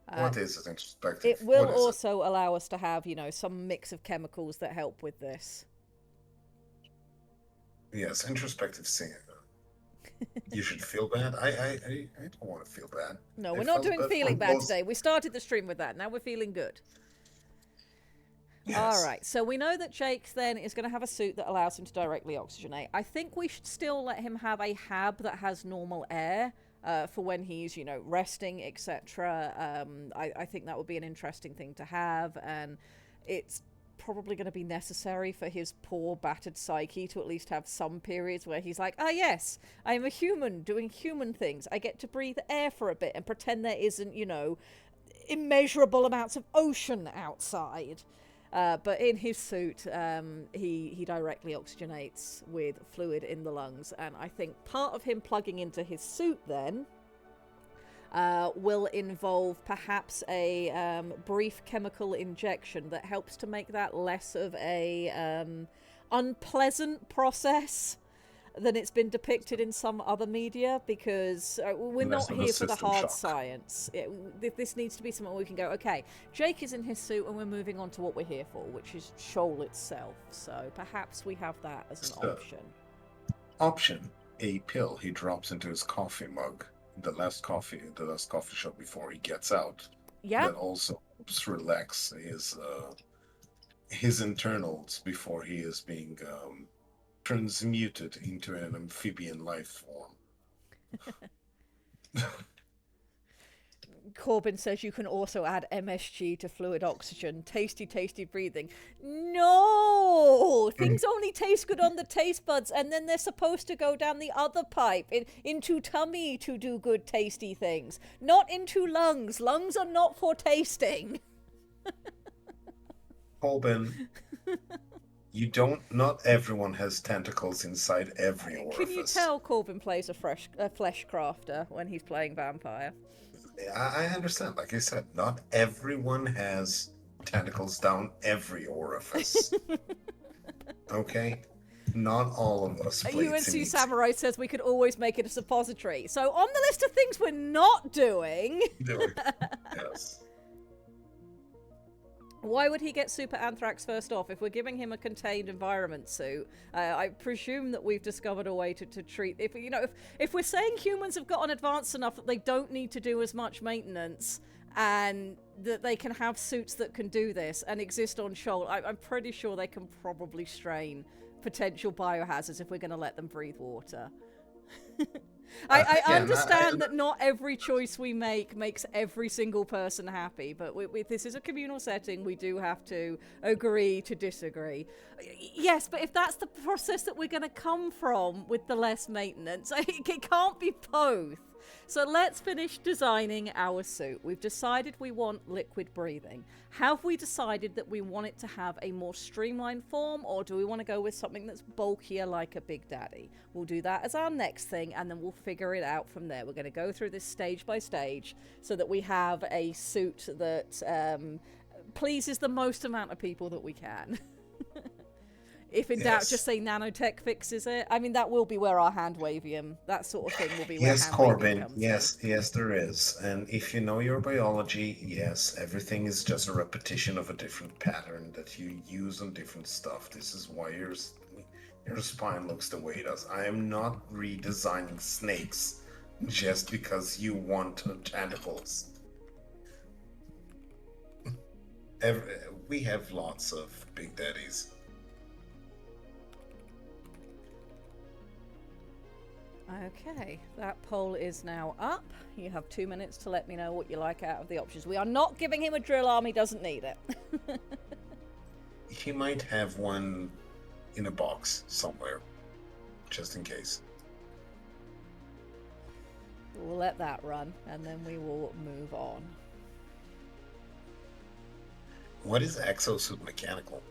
Uh, What is it it introspective? will What is it? also allow us to have, some mix of chemicals that help with this. Yes, introspective singer. You should feel bad. I don't want to feel bad. No, I we're not felt doing bad for feeling bad most. today. We started the stream with that. Now we're feeling good. All Yes. right, so we know that Jake then is going to have a suit that allows him to directly oxygenate. I think we should still let him have a hab that has normal air for when he's, resting, etc. I think that would be an interesting thing to have, and it's probably going to be necessary for his poor, battered psyche to at least have some periods where he's like, ah, yes, I am a human doing human things. I get to breathe air for a bit and pretend there isn't, immeasurable amounts of ocean outside. But in his suit, he directly oxygenates with fluid in the lungs, and I think part of him plugging into his suit then will involve perhaps a brief chemical injection that helps to make that less of a unpleasant process than it's been depicted in some other media, because we're Less not of a here for the system hard shock. science. This needs to be something we can go, okay, Jake is in his suit and we're moving on to what we're here for, which is Shoal itself. So perhaps we have that as an So, option. option a pill he drops into his coffee mug. The last coffee shop before he gets out. Yeah, That also helps relax his internals before he is being transmuted into an amphibian life form. Corbin says you can also add MSG to fluid oxygen. Tasty, tasty breathing. No! Things only taste good on the taste buds, and then they're supposed to go down the other pipe into tummy to do good, tasty things. Not into lungs. Lungs are not for tasting. Colbin, not everyone has tentacles inside every Can you orifice. tell Corbin plays a flesh crafter when he's playing vampire? I understand. Like I said, not everyone has tentacles down every orifice. Okay? Not all of us played UNC Sinise. Samurai says we could always make it a suppository. So on the list of things we're not doing, Yes. why would he get super anthrax first off? If we're giving him a contained environment suit, I presume that we've discovered a way to treat. If we're saying humans have gotten advanced enough that they don't need to do as much maintenance, and that they can have suits that can do this and exist on Shoal, I'm pretty sure they can probably strain potential biohazards if we're going to let them breathe water. I understand that not every choice we make makes every single person happy, but this is a communal setting. We do have to agree to disagree. Yes, but if that's the process that we're going to come from with the less maintenance, it can't be both. So let's finish designing our suit. We've decided we want liquid breathing. Have we decided that we want it to have a more streamlined form, or do we want to go with something that's bulkier like a Big Daddy? We'll do that as our next thing, and then we'll figure it out from there. We're going to go through this stage by stage so that we have a suit that pleases the most amount of people that we can. If in doubt, Yes. just say nanotech fixes it. I mean, that will be where our hand wavium, that sort of thing will be where Yes, hand wavium Corbin. comes Yes, yes, there is. And if you know your biology, yes, everything is just a repetition of a different pattern that you use on different stuff. This is why your spine looks the way it does. I am not redesigning snakes just because you want tentacles. We have lots of Big Daddies. Okay, that poll is now up. You have 2 minutes to let me know what you like out of the options. We are not giving him a drill arm, he doesn't need it. He might have one in a box somewhere. just in case. We'll let that run, and then we will move on. What is exosuit mechanical?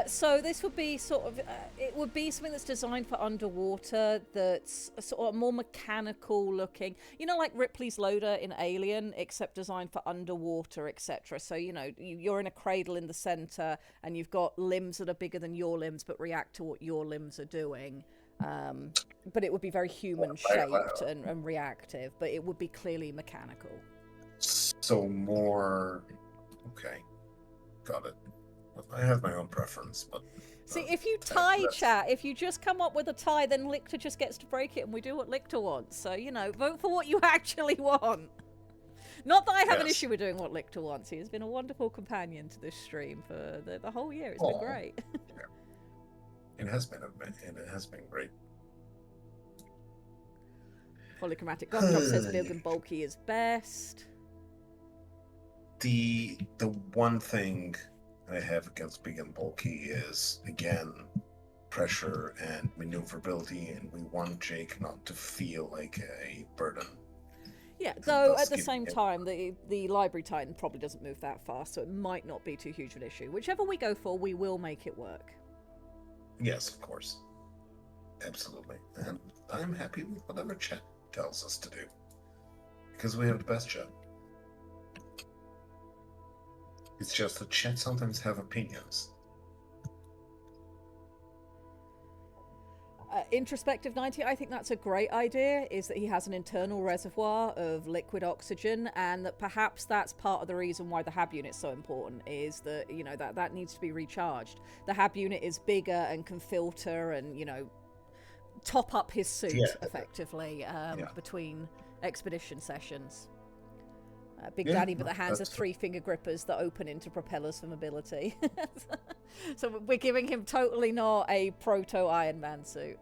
So this would be sort of, it would be something that's designed for underwater, that's sort of more mechanical looking, you know, like Ripley's loader in Alien, except designed for underwater, etc. So, you know, you're in a cradle in the center, and you've got limbs that are bigger than your limbs, but react to what your limbs are doing. But it would be very human shaped and reactive, but it would be clearly mechanical. So more... Okay. Got it. I have my own preference, but... See, if you tie chat, if you just come up with a tie, then Lictor just gets to break it, and we do what Lictor wants. So, you know, vote for what you actually want. Not that I have an issue with doing what Lictor wants. He has been a wonderful companion to this stream for the whole year. It's been great. It has been great. Polychromatic Gumdrop says big and bulky is best. The one thing I have against big and bulky is, again, pressure and maneuverability, and we want Jake not to feel like a burden. Yeah, though at the same time, the Library Titan probably doesn't move that fast, so it might not be too huge of an issue. Whichever we go for, we will make it work. Yes, of course. Absolutely. And I'm happy with whatever chat tells us to do. Because we have the best chat. It's just that chat sometimes have opinions. Introspective 90, I think that's a great idea, is that he has an internal reservoir of liquid oxygen, and that perhaps that's part of the reason why the HAB unit's so important, is that, you know, that needs to be recharged. The HAB unit is bigger and can filter and, you know, top up his suit effectively between expedition sessions. Big Daddy, but the hands are 3-finger grippers that open into propellers for mobility. So we're giving him totally not a proto Iron Man suit.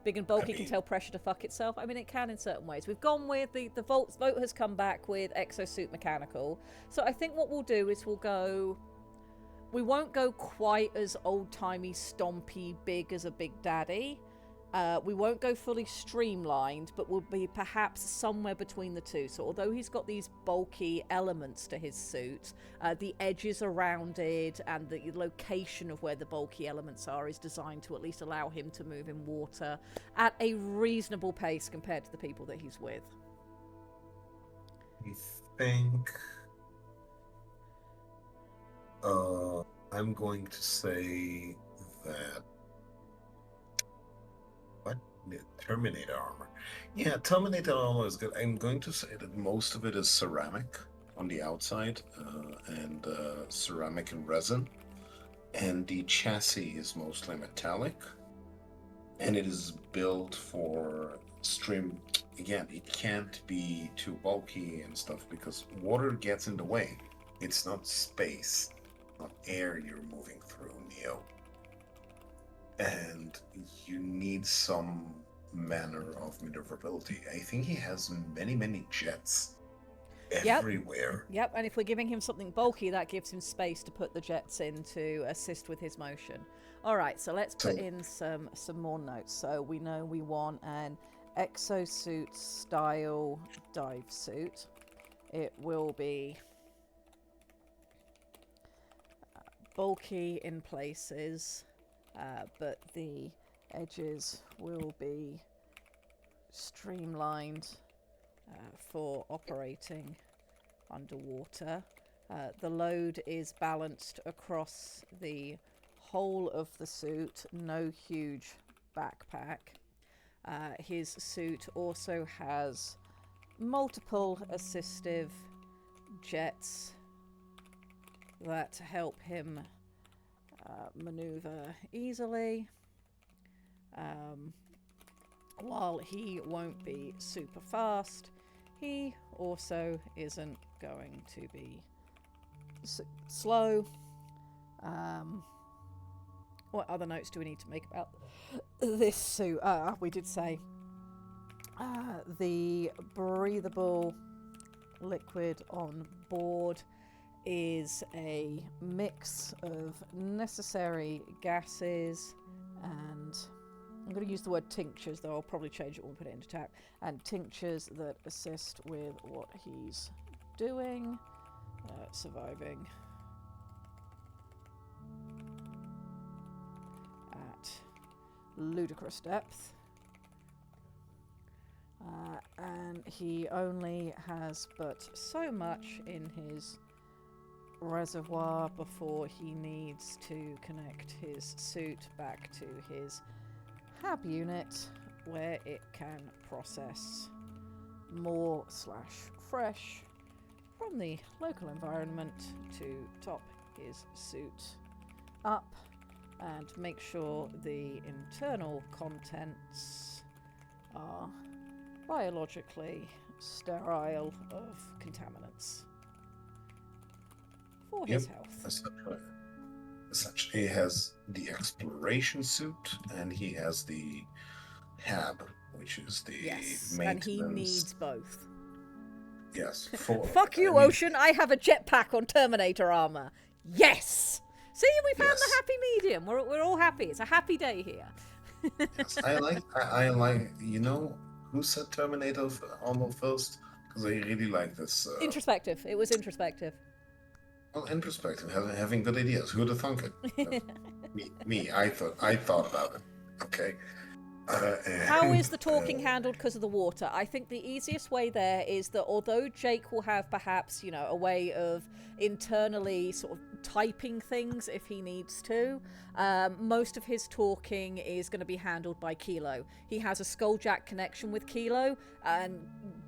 Big and bulky can tell pressure to fuck itself. I mean, it can in certain ways. We've gone with the vote has come back with exosuit mechanical. So I think what we'll do is we won't go quite as old-timey, stompy, big as a Big Daddy. We won't go fully streamlined, but we'll be perhaps somewhere between the two. So although he's got these bulky elements to his suit, the edges around it and the location of where the bulky elements are is designed to at least allow him to move in water at a reasonable pace compared to the people that he's with. I think... I'm going to say that... What? Terminator armor. Yeah, Terminator armor is good. I'm going to say that most of it is ceramic on the outside, and ceramic and resin. And the chassis is mostly metallic. And it is built for stream. Again, it can't be too bulky and stuff because water gets in the way. It's not space, not air you're moving through, Neo. And you need some manner of maneuverability. I think he has many jets everywhere. Yep, and if we're giving him something bulky, that gives him space to put the jets in to assist with his motion. All right, so let's put in some more notes. So we know we want an exosuit style dive suit. It will be bulky in places, but the edges will be streamlined for operating underwater. The load is balanced across the whole of the suit, no huge backpack. His suit also has multiple assistive jets that help him maneuver easily. While he won't be super fast, he also isn't going to be slow. What other notes do we need to make about this suit? We did say the breathable liquid on board is a mix of necessary gases and I'm going to use the word tinctures, though I'll probably change it when we put it into tab. And tinctures that assist with what he's doing, surviving at ludicrous depth. And he only has but so much in his reservoir before he needs to connect his suit back to his hab unit, where it can process more / fresh from the local environment to top his suit up and make sure the internal contents are biologically sterile of contaminants for his health. Essentially, he has the exploration suit, and he has the hab, which is the Yes, maintenance. and he needs both. Yes. Fuck you, Ocean! I have a jetpack on Terminator armor. Yes. See, we found the happy medium. We're all happy. It's a happy day here. Yes, I like. You know who said Terminator armor first? Because I really like this. Introspective. It was introspective. Well, introspective, having good ideas. Who'd have thunk it? Me. I thought about it. Okay. How is the talking handled because of the water? I think the easiest way there is that although Jake will have perhaps, a way of internally sort of typing things if he needs to, most of his talking is going to be handled by Kilo. He has a Skulljack connection with Kilo, and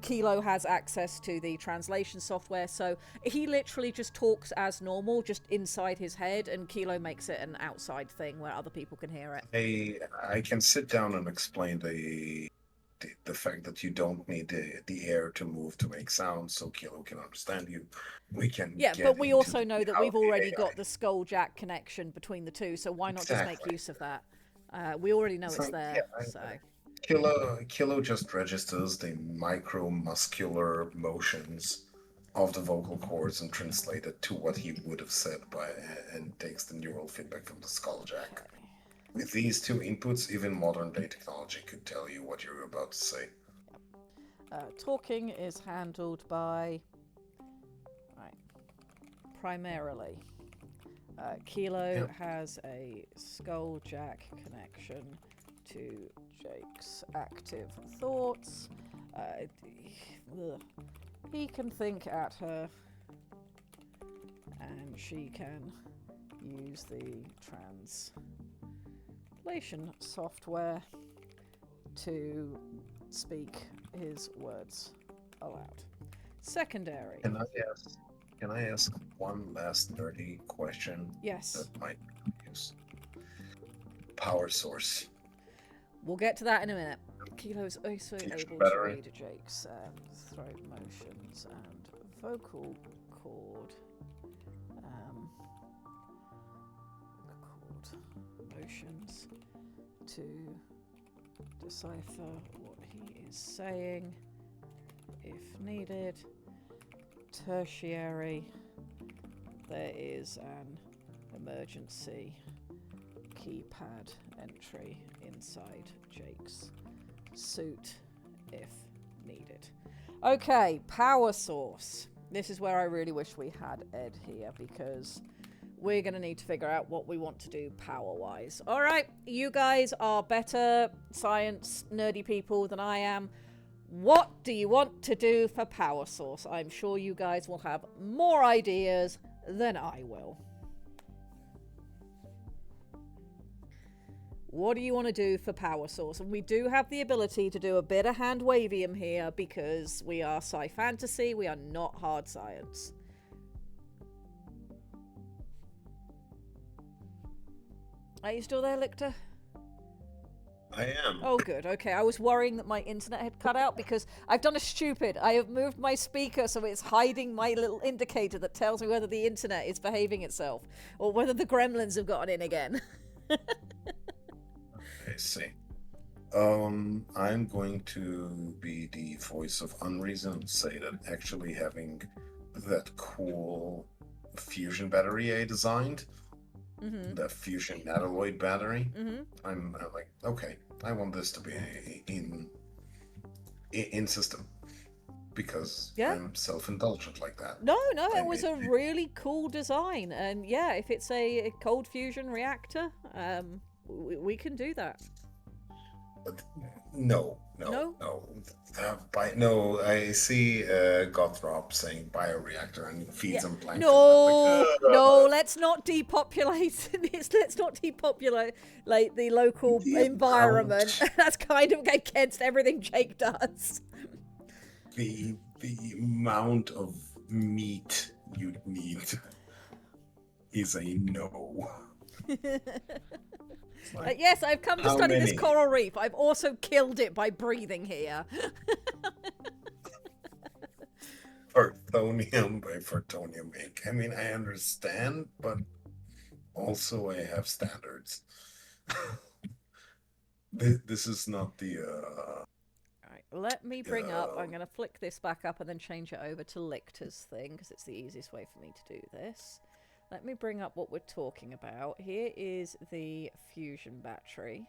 Kilo has access to the translation software, so he literally just talks as normal, just inside his head, and Kilo makes it an outside thing where other people can hear it. I can sit down and explain the fact that you don't need the air to move to make sound, so Kilo can understand you. We can but we also know that we've already got the Skulljack connection between the two, so why not just make use of that? We already know it's there, so... Kilo just registers the micromuscular motions of the vocal cords and translates it to what he would have said and takes the neural feedback from the Skulljack. With these two inputs, even modern-day technology could tell you what you're about to say. Talking is handled by... primarily. Kilo has a Skulljack connection to Jake's active thoughts. He can think at her, and she can use the translation software to speak his words aloud. Secondary. Can I ask one last nerdy question? Yes. That might use power source. We'll get to that in a minute. Kilo's also able to read Jake's throat motions and vocal cord motions to decipher what he is saying if needed. Tertiary, there is an emergency keypad entry inside Jake's suit if needed. Okay, power source. This is where I really wish we had Ed here, because we're going to need to figure out what we want to do power-wise. All right, you guys are better science nerdy people than I am. What do you want to do for power source? I'm sure you guys will have more ideas than I will. What do you want to do for power source? And we do have the ability to do a bit of hand wavium here because we are sci-fantasy, we are not hard science. Are you still there, Lictor? I am. Oh, good. Okay, I was worrying that my internet had cut out because I've done a stupid. I have moved my speaker so it's hiding my little indicator that tells me whether the internet is behaving itself or whether the gremlins have gotten in again. I see. I'm going to be the voice of unreason and say that actually having that cool fusion battery I designed, the fusion natalloid battery, I'm like, okay, I want this to be in system because Yeah. I'm self-indulgent like that. No, it was a really cool design, and yeah, if it's a cold fusion reactor, we can do that. No. No? No, I see Gothrop saying bioreactor and he feeds Yeah. him plankton. No, I'm like, no, let's not depopulate this. Let's not depopulate like the local The environment. amount- That's kind of against everything Jake does. the amount of meat you'd need is a no. Like, Yes, I've come to how study this many? coral reef. I've also killed it by breathing here. Fertonium by Fertonium ink. I mean, I understand, but also I have standards. This is not the Alright, let me bring up, I'm going to flick this back up and then change it over to Lictor's thing, because it's the easiest way for me to do this. Let me bring up what we're talking about. Here is the fusion battery.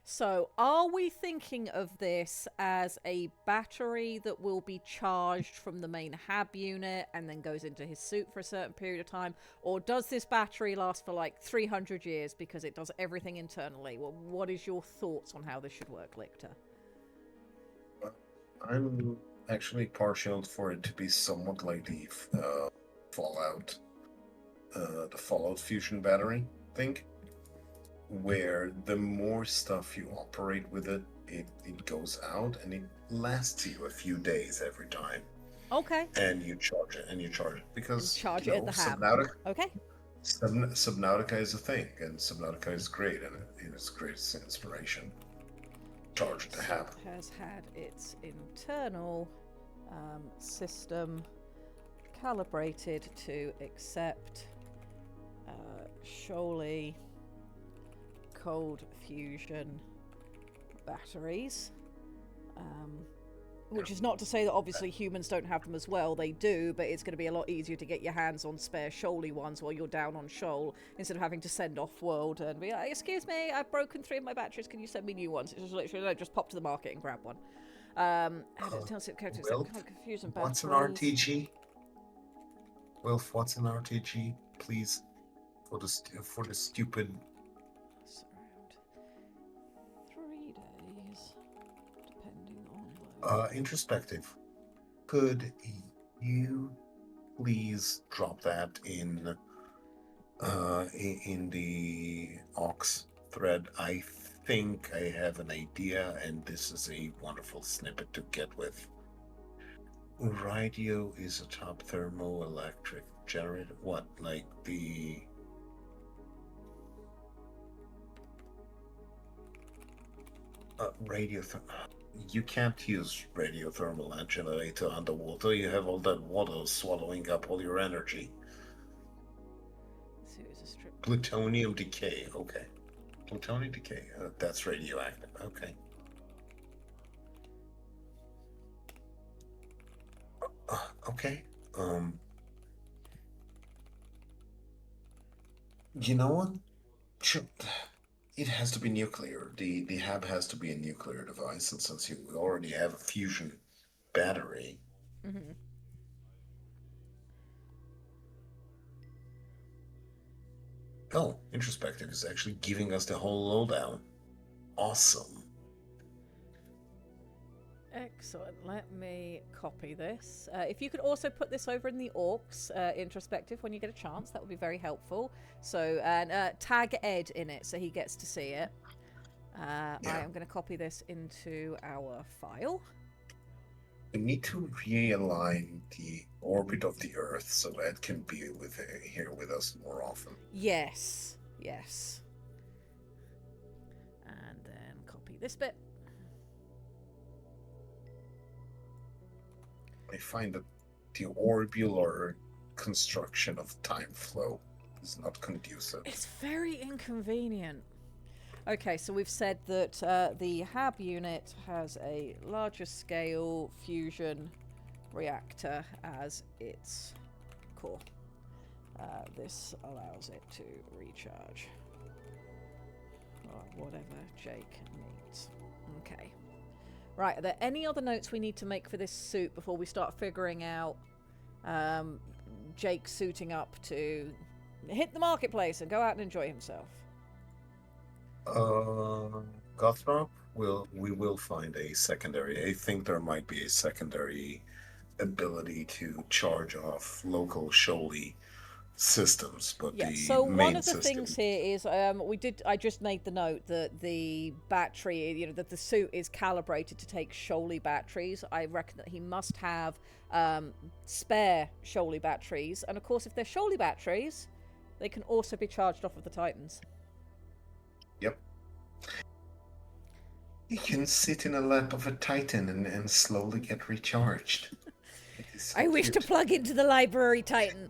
So, are we thinking of this as a battery that will be charged from the main hab unit and then goes into his suit for a certain period of time? Or does this battery last for like 300 years because it does everything internally? Well, what is your thoughts on how this should work, Lictor? I'm actually partial for it to be somewhat like the Fallout, the Fallout fusion battery thing, where the more stuff you operate with it, it goes out and it lasts you a few days every time. Okay. And you charge it, because Charge you it at know, the hab. Subnautica, Okay. Subnautica is a thing, and Subnautica is great, and it is great inspiration. Charge at the hab. Has had its internal system calibrated to accept Shoaly cold fusion batteries. Which is not to say that obviously humans don't have them as well. They do, but it's going to be a lot easier to get your hands on spare Shoaly ones while you're down on Shoal instead of having to send off world and be like, excuse me, I've broken 3 of my batteries. Can you send me new ones? It's just literally, no, just pop to the market and grab one. Fusion What's an batteries. RTG? Wilf, what's an RTG? Please, for the stupid. Around 3 days, depending on load. Introspective. Could you please drop that in the Ox thread? I think I have an idea, and this is a wonderful snippet to get with. Radio is a top thermoelectric generator. What, like the you can't use radiothermal generator underwater. You have all that water swallowing up all your energy. Series of strip. Plutonium decay. Okay. Plutonium decay. That's radioactive. Okay. Okay. You know what? Sure. It has to be nuclear. The hab has to be a nuclear device, and since you already have a fusion battery. Mm-hmm. Oh, introspective is actually giving us the whole lowdown. Awesome. Excellent. Let me copy this. If you could also put this over in the orcs introspective when you get a chance, that would be very helpful. So, and tag Ed in it so he gets to see it. I am going to copy this into our file. We need to realign the orbit of the Earth so Ed can be here with us more often. Yes. Yes. And then copy this bit. I find that the orbular construction of time flow is not conducive. It's very inconvenient. Okay, so we've said that the hab unit has a larger scale fusion reactor as its core. This allows it to recharge. whatever Jake needs. Okay. Right, are there any other notes we need to make for this suit before we start figuring out Jake suiting up to hit the marketplace and go out and enjoy himself? Gothrop, we will find a secondary. I think there might be a secondary ability to charge off local Sholey systems, but Yeah, the so main one of the system, things here is I just made the note that the battery, that the suit is calibrated to take Sholey batteries. I reckon that he must have spare Sholey batteries, and of course if they're Sholey batteries, they can also be charged off of the Titans. Yep. You can sit in a lap of a Titan and slowly get recharged. It is so I wish to cute. plug into the library Titan.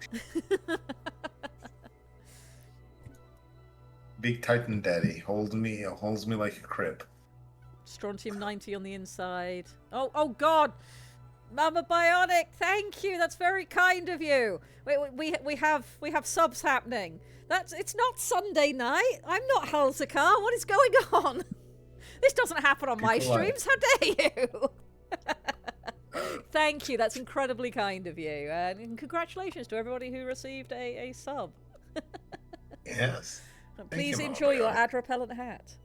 Big Titan Daddy holds me like a crib. Strontium 90 on the inside. Oh God! Mama Bionic, thank you. That's very kind of you. We have subs happening. It's not Sunday night. I'm not Halzakar. What is going on? This doesn't happen on my People are- streams. How dare you? Thank you. That's incredibly kind of you. And congratulations to everybody who received a sub. Yes. Please Mama enjoy your Bionic. ad repellent hat.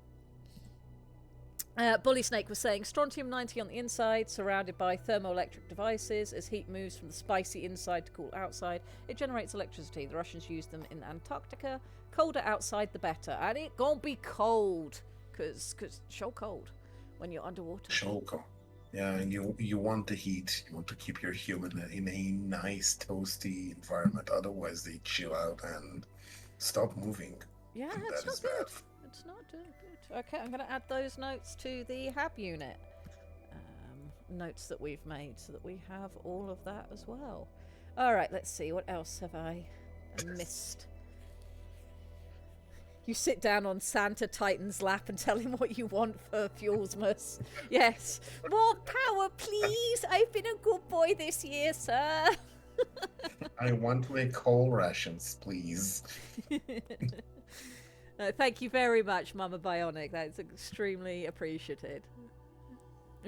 Bully Snake was saying strontium 90 on the inside, surrounded by thermoelectric devices. As heat moves from the spicy inside to cool outside, it generates electricity. The Russians use them in Antarctica. Colder outside, the better. And it gon' be cold, cause so cold when you're underwater. Shoko. Yeah, you want the heat. You want to keep your human in a nice toasty environment. Otherwise, they chill out and stop moving. Yeah, And it's that not is good. bad. It's not good. Okay, I'm going to add those notes to the HAB unit. Notes that we've made so that we have all of that as well. All right, let's see. What else have I missed? You sit down on Santa Titan's lap and tell him what you want for Fuelsmas. Yes. More power, please. I've been a good boy this year, sir. I want my coal rations, please. Thank you very much, Mama Bionic. That's extremely appreciated.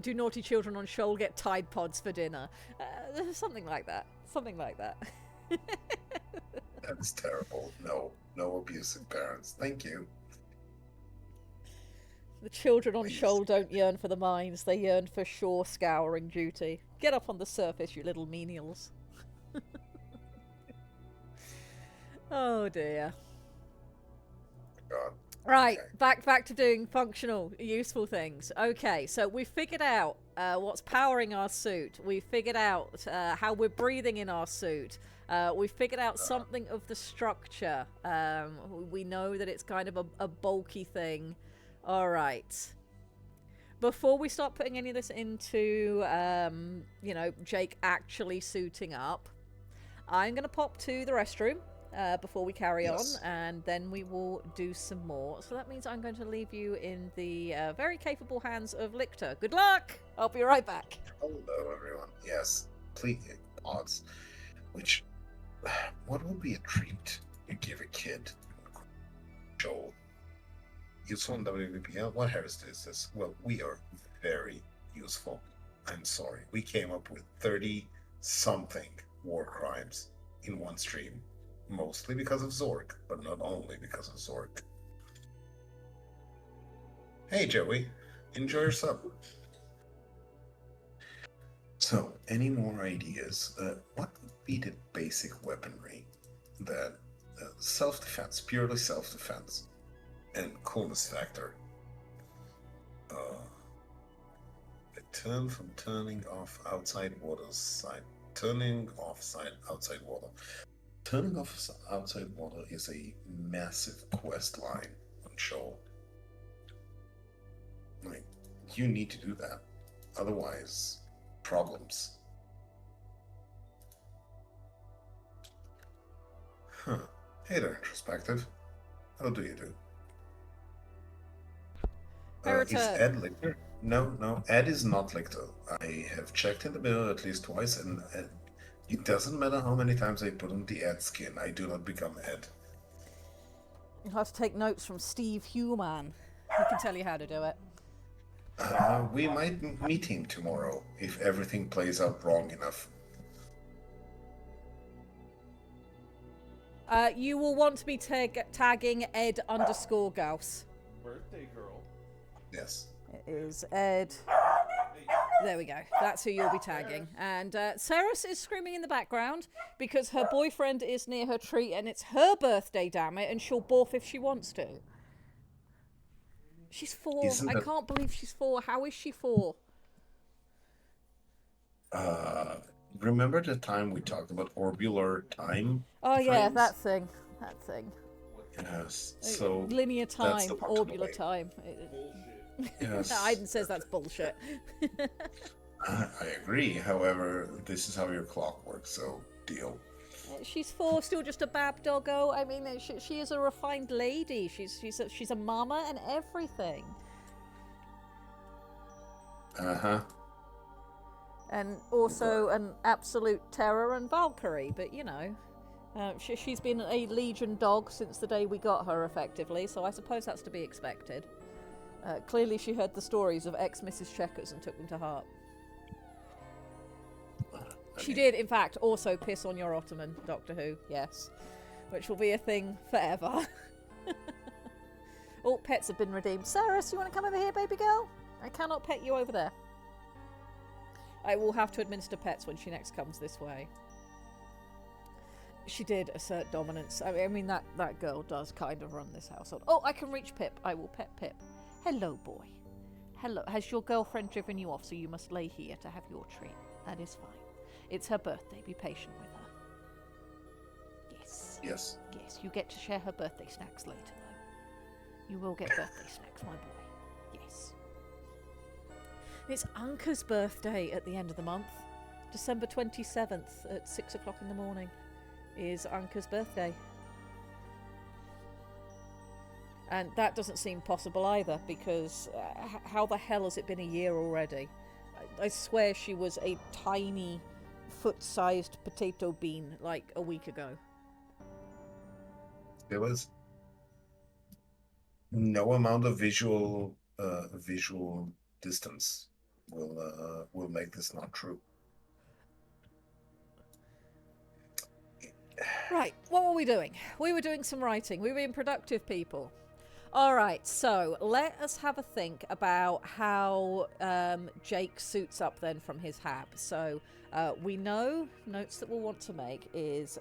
Do naughty children on Shoal get Tide Pods for dinner? Something like that. Something like that. That is terrible. No abusive parents. Thank you. The children on Please. Shoal don't yearn for the mines. They yearn for shore scouring duty. Get up on the surface, you little menials. Oh dear. God. Right, Okay. back to doing functional, useful things. Okay, so we figured out what's powering our suit. We figured out how we're breathing in our suit. We figured out something of the structure. We know that it's kind of a bulky thing. All right. Before we start putting any of this into, Jake actually suiting up, I'm going to pop to the restroom. Before we carry Yes. on, and then we will do some more. So that means I'm going to leave you in the very capable hands of Lictor. Good luck! I'll be right back. Hello, everyone. Yes, please, odds. What would be a treat you give a kid? Joel. Useful in WVPL? What heresy is this? Well, we are very useful. I'm sorry. We came up with 30-something war crimes in one stream. Mostly because of Zork, but not only because of Zork. Hey, Joey. Enjoy your sub. So, any more ideas? What would be the basic weaponry that self-defense, purely self-defense, and coolness factor? Return from turning off outside water's side. Turning off outside water. Turning off outside water is a massive quest line on Shoal. Like, you need to do that. Otherwise, problems. Huh. Hey there, introspective. How do you do? Is Verita. Ed Lictor? No, Ed is not Lictor. I have checked in the mirror at least twice, and it doesn't matter how many times I put on the Ed skin, I do not become Ed. You'll have to take notes from Steve Human. He can tell you how to do it. We might meet him tomorrow if everything plays out wrong enough. You will want to be tagging Ed_Gauss. Birthday girl. Yes. It is Ed. There we go. That's who you'll be tagging. And Ceres is screaming in the background because her boyfriend is near her tree and it's her birthday, damn it, and she'll borf if she wants to. She's 4. I can't believe she's 4. How is she 4? Remember the time we talked about orbular time? Oh yeah, frames? that thing. That thing. Yes. So linear that's time, the part of the orbular way. time. Yes. Aiden says that's bullshit. I agree. However, this is how your clock works, so deal. She's 4, still just a bab doggo. I mean, she is a refined lady. She's a mama and everything. Uh-huh. And also an absolute terror and Valkyrie. But you know, she's been a Legion dog since the day we got her, effectively. So I suppose that's to be expected. Clearly, she heard the stories of ex-Mrs. Checkers and took them to heart. She did, in fact, also piss on your ottoman, Doctor Who, yes. Which will be a thing forever. All pets have been redeemed. Ceres, you want to come over here, baby girl? I cannot pet you over there. I will have to administer pets when she next comes this way. She did assert dominance. I mean, that girl does kind of run this household. Oh, I can reach Pip. I will pet Pip. Hello, boy. Hello. Has your girlfriend driven you off, so you must lay here to have your treat? That is fine. It's her birthday. Be patient with her. Yes. Yes. Yes, you get to share her birthday snacks later, though. You will get birthday snacks, my boy. Yes. It's Anka's birthday at the end of the month. December 27th at 6 o'clock in the morning is Anka's birthday. And that doesn't seem possible either, because how the hell has it been a year already? I swear she was a tiny, foot-sized potato bean like a week ago. It was no amount of visual distance will make this not true. Right, what were we doing? We were doing some writing. We were being productive people. All right, so let us have a think about how Jake suits up then from his hab. So we know notes that we'll want to make is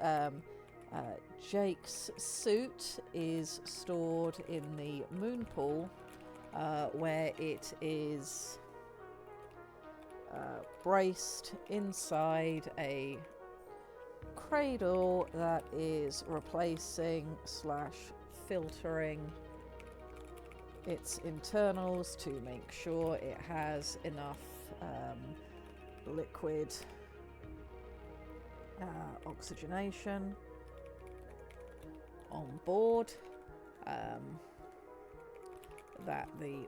Jake's suit is stored in the moon pool where it is braced inside a cradle that is replacing / filtering its internals to make sure it has enough liquid oxygenation on board, that the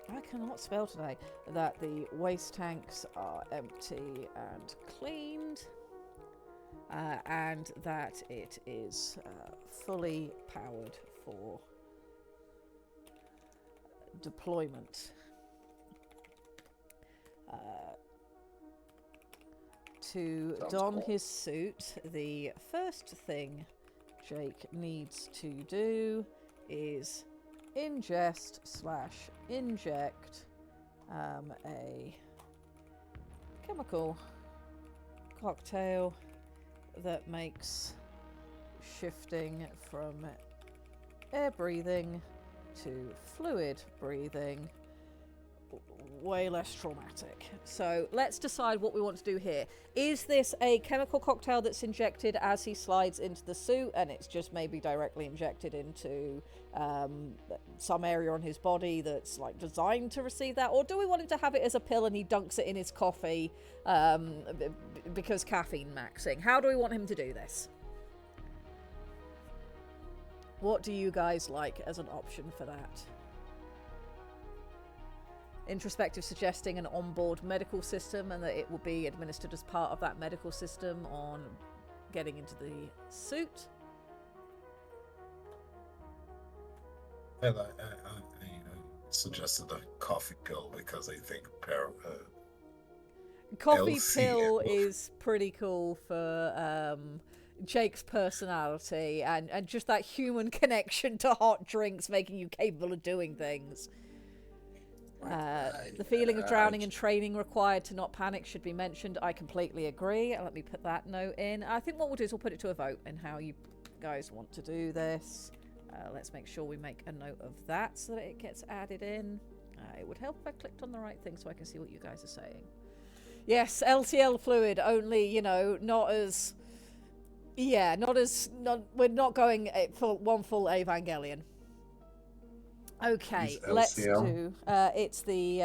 I cannot spell today, that the waste tanks are empty and cleaned, and that it is fully powered for deployment. To Sounds don cool. his suit, the first thing Jake needs to do is ingest / inject a chemical cocktail that makes shifting from air breathing to fluid breathing way less traumatic. So let's decide what we want to do here. Is this a chemical cocktail that's injected as he slides into the suit and it's just maybe directly injected into some area on his body that's like designed to receive that, or do we want him to have it as a pill and he dunks it in his coffee because caffeine maxing? How do we want him to do this? What do you guys like as an option for that? Introspective suggesting an onboard medical system and that it will be administered as part of that medical system on getting into the suit. suggested a coffee pill because I think Coffee LC pill and- is pretty cool for Jake's personality and just that human connection to hot drinks making you capable of doing things. The feeling of drowning and training required to not panic should be mentioned. I completely agree. Let me put that note in. I think what we'll do is we'll put it to a vote in how you guys want to do this. Let's make sure we make a note of that so that it gets added in. It would help if I clicked on the right thing so I can see what you guys are saying. Yes, LTL fluid, only, you know, not as... Yeah, we're not going one full Evangelion. Okay, let's do... it's the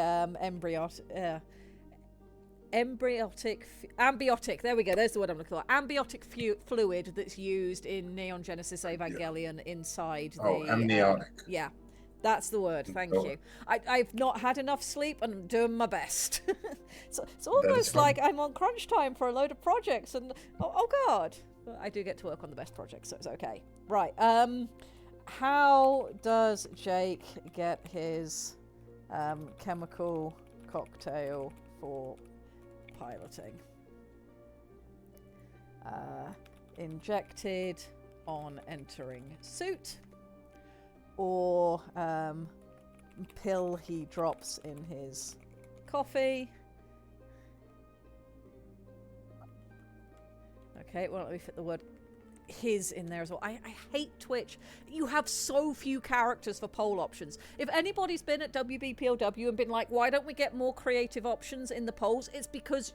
ambiotic, there we go, there's the word I'm looking for. Ambiotic fluid that's used in Neon Genesis Evangelion inside the... amniotic. Yeah, that's the word, thank you. I've not had enough sleep and I'm doing my best. It's almost like I'm on crunch time for a load of projects and... Oh God. I do get to work on the best projects, so it's okay. Right, how does Jake get his chemical cocktail for piloting? Injected on entering suit, or pill he drops in his coffee. Okay, well, let me fit the word his in there as well. I hate Twitch. You have so few characters for poll options. If anybody's been at WBPLW and been like, why don't we get more creative options in the polls? It's because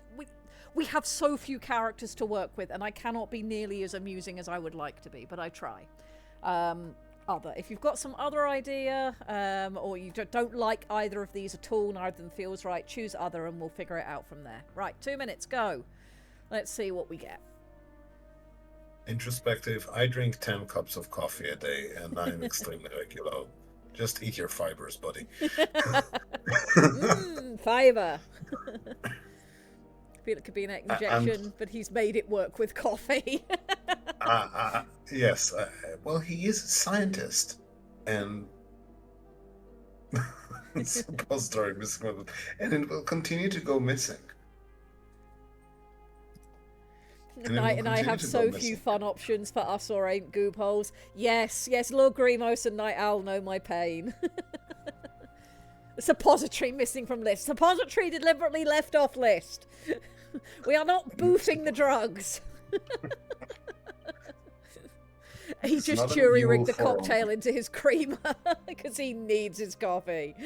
we have so few characters to work with, and I cannot be nearly as amusing as I would like to be, but I try. If you've got some other idea, or you don't like either of these at all, neither of them feels right, choose other and we'll figure it out from there. Right, 2 minutes, go. Let's see what we get. Introspective, I drink 10 cups of coffee a day and I'm extremely regular. Just eat your fibers, buddy. Fiber. I feel it could be an injection, but he's made it work with coffee. Yes. Well, he is a scientist. And suppository missing, and it will continue to go missing. And I have so few fun options for us or ain't goob holes. Yes, Lord Grimos and Night Owl know my pain. Suppository missing from list. Suppository deliberately left off list. We are not booting the drugs. He just jury-rigged the cocktail into his creamer because he needs his coffee.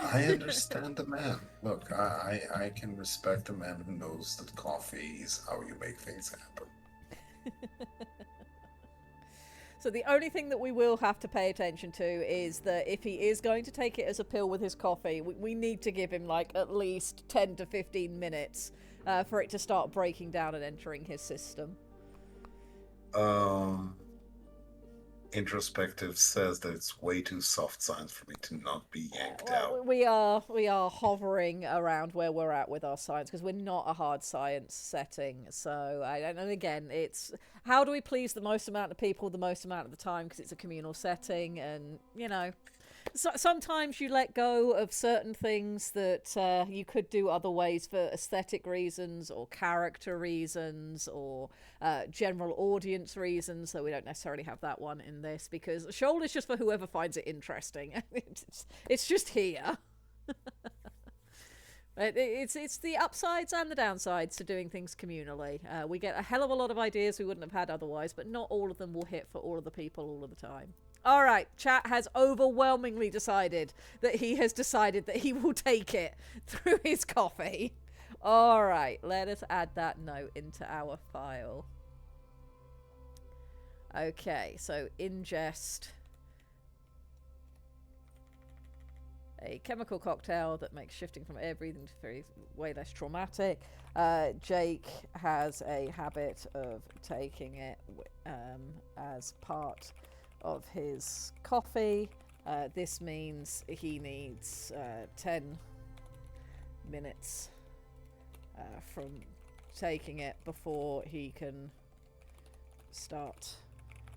I understand the man. Look, I can respect a man who knows that coffee is how you make things happen. So the only thing that we will have to pay attention to is that if he is going to take it as a pill with his coffee, we need to give him like at least 10 to 15 minutes for it to start breaking down and entering his system. Introspective says that it's way too soft science for me to not be yanked out. We are hovering around where we're at with our science because we're not a hard science setting. So and again, it's how do we please the most amount of people the most amount of the time because it's a communal setting, and you know. So, sometimes you let go of certain things that you could do other ways for aesthetic reasons or character reasons or general audience reasons, so we don't necessarily have that one in this because Shoal is just for whoever finds it interesting. It's just here. It's the upsides and the downsides to doing things communally. We get a hell of a lot of ideas we wouldn't have had otherwise, but not all of them will hit for all of the people all of the time. All right, chat has overwhelmingly decided that he will take it through his coffee. All right, let us add that note into our file. Okay, so ingest a chemical cocktail that makes shifting from air breathing to way less traumatic. Jake has a habit of taking it as part of his coffee. This means he needs 10 minutes from taking it before he can start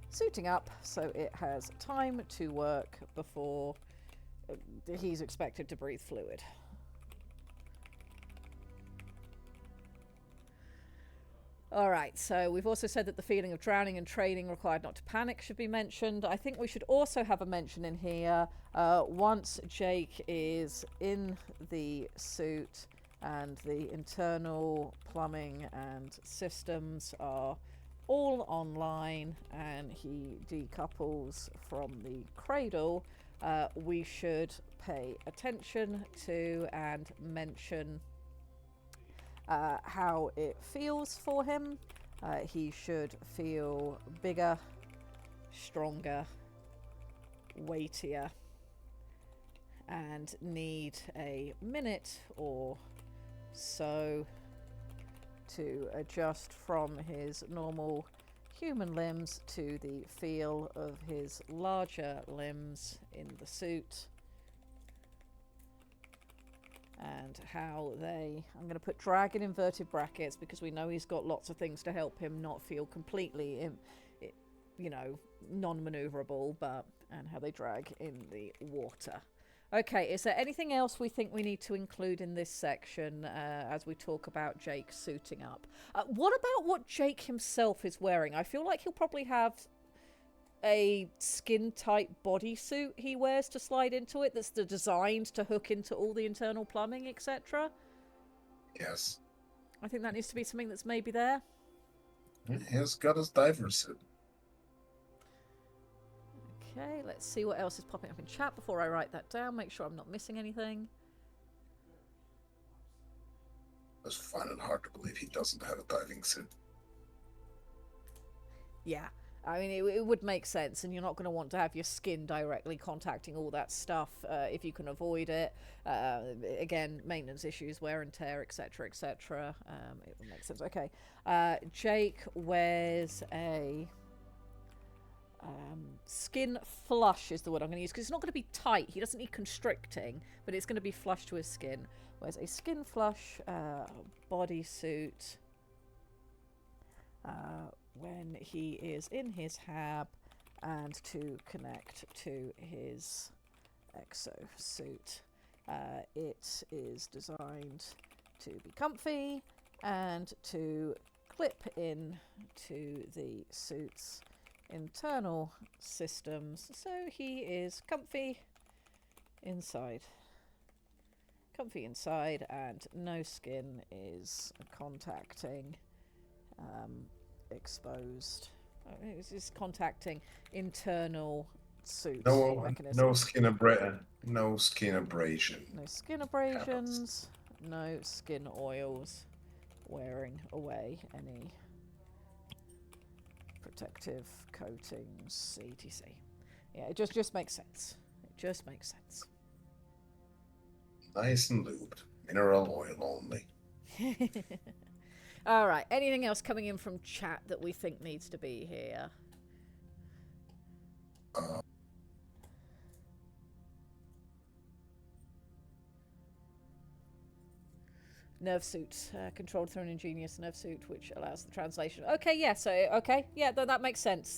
suiting up, so it has time to work before he's expected to breathe fluid. Alright, so we've also said that the feeling of drowning and training required not to panic should be mentioned. I think we should also have a mention in here, once Jake is in the suit and the internal plumbing and systems are all online and he decouples from the cradle, we should pay attention to and mention how it feels for him. He should feel bigger, stronger, weightier, and need a minute or so to adjust from his normal human limbs to the feel of his larger limbs in the suit. And how they, I'm going to put drag in inverted brackets because we know he's got lots of things to help him not feel completely, you know, non-maneuverable, and how they drag in the water. Okay, is there anything else we think we need to include in this section as we talk about Jake suiting up? What about what Jake himself is wearing? I feel like he'll probably have a skin-tight bodysuit he wears to slide into it that's designed to hook into all the internal plumbing, etc. Yes. I think that needs to be something that's maybe there. He's got his diver suit. Okay, let's see what else is popping up in chat before I write that down. Make sure I'm not missing anything. I just find it hard to believe he doesn't have a diving suit. Yeah. I mean, it would make sense, and you're not going to want to have your skin directly contacting all that stuff if you can avoid it. Again, maintenance issues, wear and tear, etc., etc. It would make sense. Okay. Jake wears a skin flush is the word I'm going to use, because it's not going to be tight. He doesn't need constricting, but it's going to be flush to his skin. Wears a skin flush bodysuit when he is in his hab and to connect to his exosuit. It is designed to be comfy and to clip in to the suit's internal systems, so he is comfy inside. Comfy inside, and no skin is contacting exposed. It's just contacting internal suit mechanism. No skin abrasion. No skin abrasion. No skin abrasions. No skin oils wearing away any protective coatings, etc. Yeah, it just makes sense. It just makes sense. Nice and lubed. Mineral oil only. All right. Anything else coming in from chat that we think needs to be here? Nerve suit, controlled through an ingenious nerve suit, which allows the translation. Okay, yeah, so, okay, yeah, that makes sense.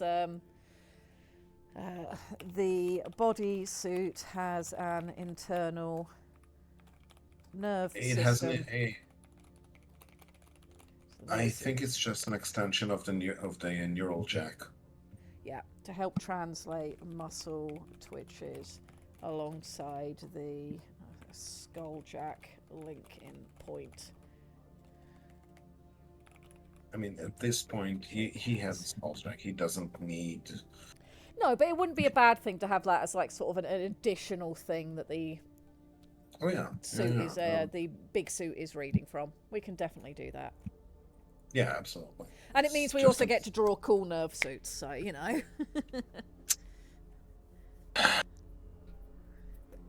The body suit has an internal nerve system. Has I think it's just an extension of the neural jack. Yeah, to help translate muscle twitches alongside the skull jack link in point. I mean, at this point, he has a skull jack. He doesn't need. No, but it wouldn't be a bad thing to have that as like sort of an additional thing that the suit is the big suit is reading from. We can definitely do that. Yeah, absolutely. And it means we also get to draw cool nerve suits, so, you know.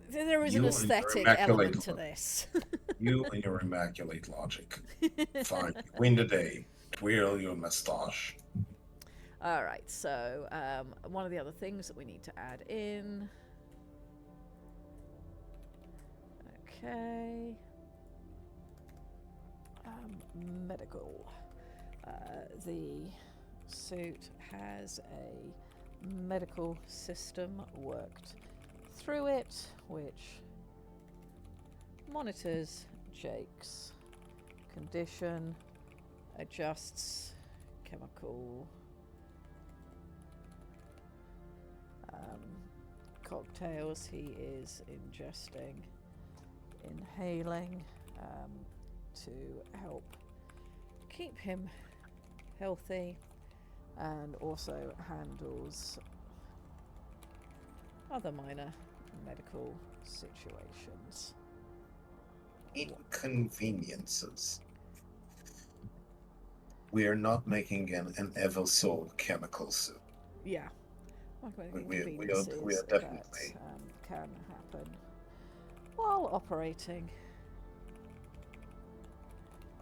There is an aesthetic element to this. You and your immaculate logic. Fine. Win the day. Twirl your moustache. All right, so one of the other things that we need to add in. Okay. Medical. The suit has a medical system worked through it, which monitors Jake's condition, adjusts chemical cocktails he is ingesting, inhaling, to help keep him healthy, and also handles other minor medical situations. Inconveniences. We are not making an Eversol chemical soup. Yeah. We are Inconveniences definitely. that can happen while operating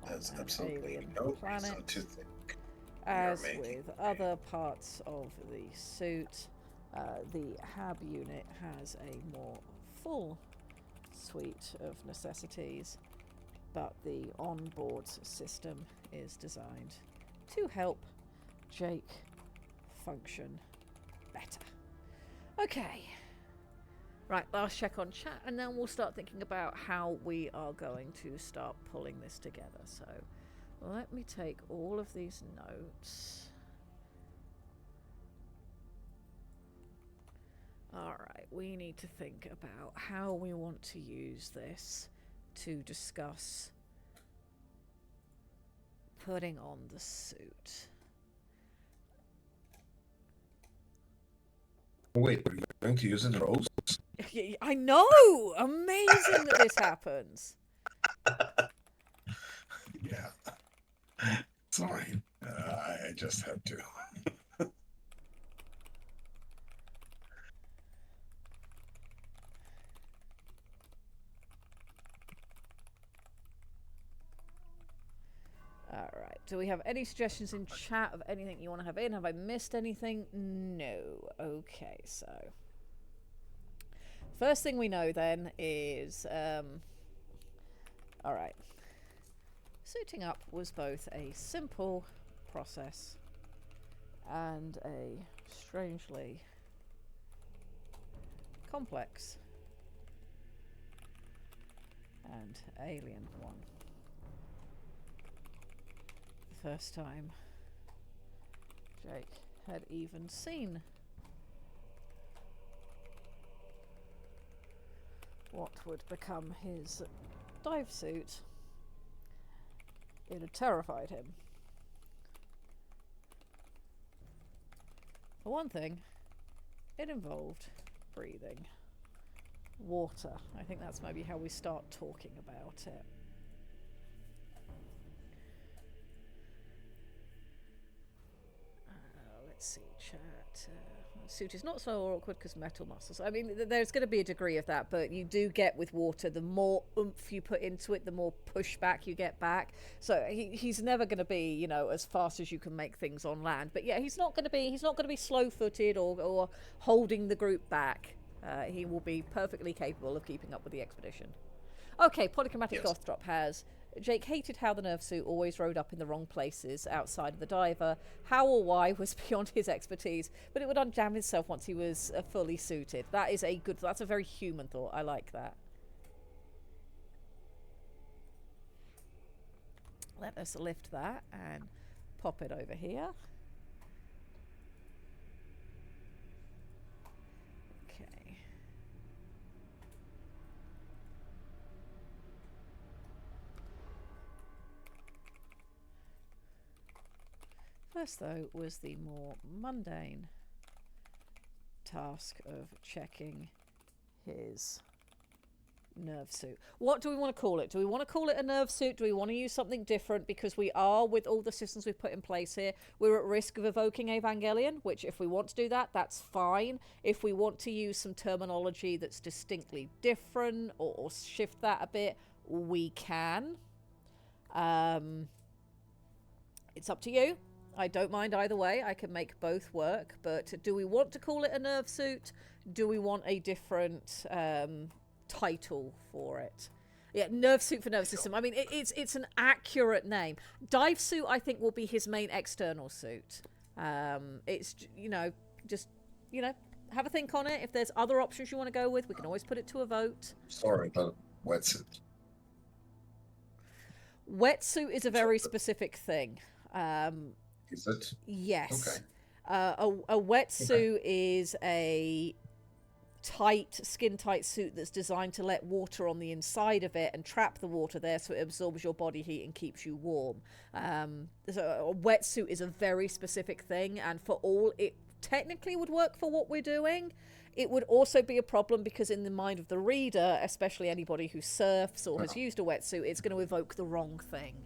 on There's an absolutely alien no planet. reason to think As making with other parts of the suit, the HAB unit has a more full suite of necessities, but the onboard system is designed to help Jake function better. Okay. Right, last check on chat, and then we'll start thinking about how we are going to start pulling this together. So let me take all of these notes. Alright, we need to think about how we want to use this to discuss putting on the suit. Wait, are you going to use it rose? I know! Amazing that this happens. Yeah. It's fine. I just had to. Alright, do we have any suggestions in chat of anything you want to have in? Have I missed anything? No. Okay, so first thing we know then is, alright. Suiting up was both a simple process and a strangely complex and alien one. The first time Jake had even seen what would become his dive suit, it had terrified him. For one thing, it involved breathing water. I think that's maybe how we start talking about it. Let's see, chat. Suit is not so awkward because metal muscles. I mean, there's going to be a degree of that, but you do get with water, the more oomph you put into it, the more pushback you get back. So he's never going to be, you know, as fast as you can make things on land. But yeah, he's not going to be slow-footed or holding the group back. He will be perfectly capable of keeping up with the expedition. Okay, Polychromatic Gothdrop has: Jake hated how the nerve suit always rode up in the wrong places outside of the diver. How or why was beyond his expertise, but it would unjam itself once he was fully suited. That's a very human thought. I like that. Let us lift that and pop it over here. Okay. First, though, was the more mundane task of checking his nerve suit. What do we want to call it? Do we want to call it a nerve suit? Do we want to use something different? Because we are, with all the systems we've put in place here, we're at risk of evoking Evangelion, which if we want to do that, that's fine. If we want to use some terminology that's distinctly different or shift that a bit, we can. It's up to you. I don't mind either way. I can make both work. But do we want to call it a nerve suit? Do we want a different title for it? Yeah, nerve suit for nervous system. I mean, it's an accurate name. Dive suit, I think, will be his main external suit. It's, just, have a think on it. If there's other options you want to go with, we can always put it to a vote. Sorry, but wetsuit. Wetsuit is a very specific thing. Is it? Yes. Okay. A wetsuit is a tight, skin-tight suit that's designed to let water on the inside of it and trap the water there so it absorbs your body heat and keeps you warm. So a wetsuit is a very specific thing, and for all it technically would work for what we're doing, it would also be a problem because in the mind of the reader, especially anybody who surfs or has used a wetsuit, it's going to evoke the wrong thing.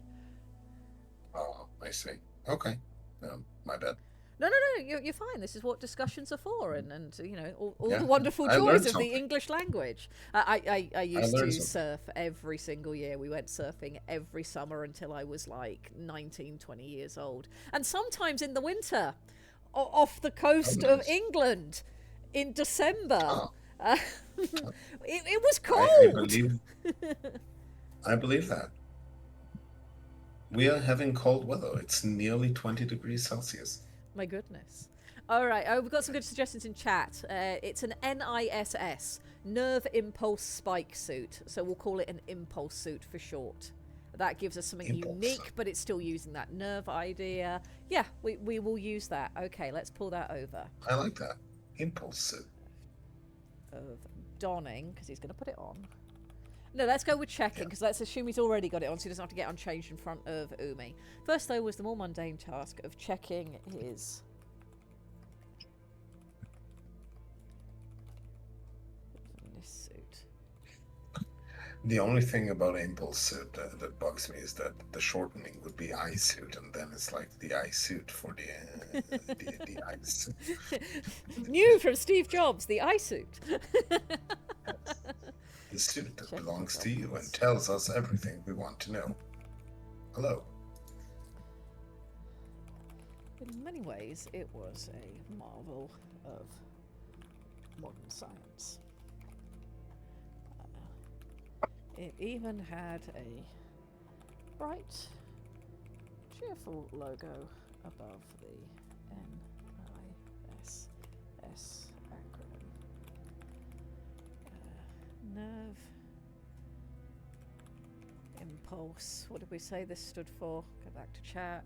Oh, I see. Okay. My bad. No, you're fine. This is what discussions are for, and you know, all Yeah, the wonderful I joys learned of the something. English language. I used to learned something. surf every single year. We went surfing every summer until I was like 19, 20 years old. And sometimes in the winter, off the coast of nice. England in December. Oh. It was cold. I believe that. We are having cold weather. It's nearly 20 degrees Celsius. My goodness. All right, we've got some good suggestions in chat. It's an NISS, Nerve Impulse Spike Suit. So we'll call it an impulse suit for short. That gives us something Impulse. unique, but it's still using that nerve idea. Yeah, we will use that. Okay, let's pull that over. I like that. Impulse suit. Of donning, because he's going to put it on. No, let's go with checking, because let's assume he's already got it on, so he doesn't have to get unchanged in front of Umi. First, though, was the more mundane task of checking his... this suit. The only thing about impulse suit that bugs me is that the shortening would be eye suit, and then it's like the eye suit for the eye suit. New from Steve Jobs, the eye suit. The suit that Check belongs the to you and buttons. tells us everything we want to know. Hello. In many ways, it was a marvel of modern science. It even had a bright, cheerful logo above the NISS acronym. Nerve Impulse. What did we say this stood for? Go back to chat.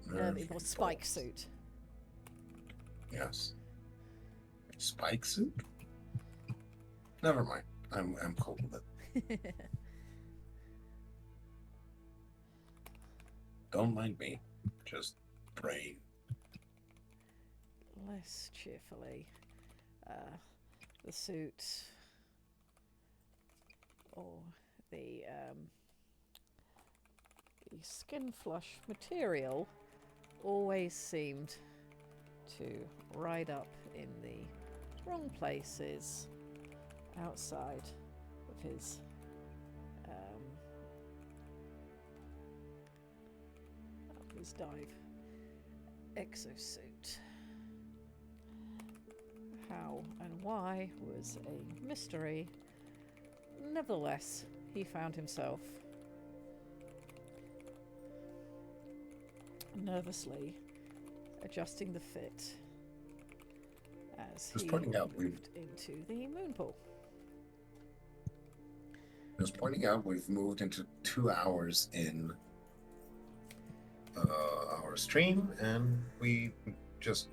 Nerve Impulse Spike Suit. Yes. Spike suit? Never mind. I'm cool with it. Don't mind me. Just brain. Less cheerfully. The suit or the skin flush material always seemed to ride up in the wrong places outside of his dive exosuit. How and why was a mystery. Nevertheless, he found himself nervously adjusting the fit as Just he pointing out moved into the moon pool. Just pointing out we've moved into 2 hours in our stream, and we just,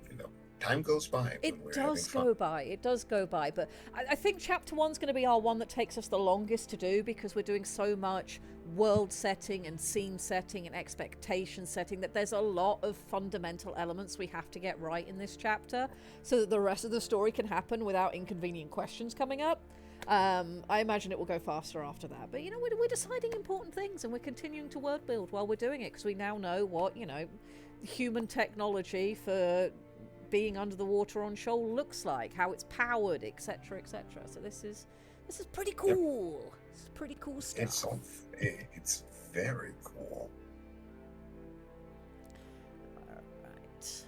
time goes by. It when we're does having fun. go by. It does go by. But I think chapter 1's going to be our one that takes us the longest to do because we're doing so much world setting and scene setting and expectation setting that there's a lot of fundamental elements we have to get right in this chapter so that the rest of the story can happen without inconvenient questions coming up. I imagine it will go faster after that. But, we're deciding important things and we're continuing to word build while we're doing it because we now know what, human technology for being under the water on shoal looks like, how it's powered, etc., etc. So this is pretty cool. Yep. This is pretty cool stuff. It's very cool. Alright.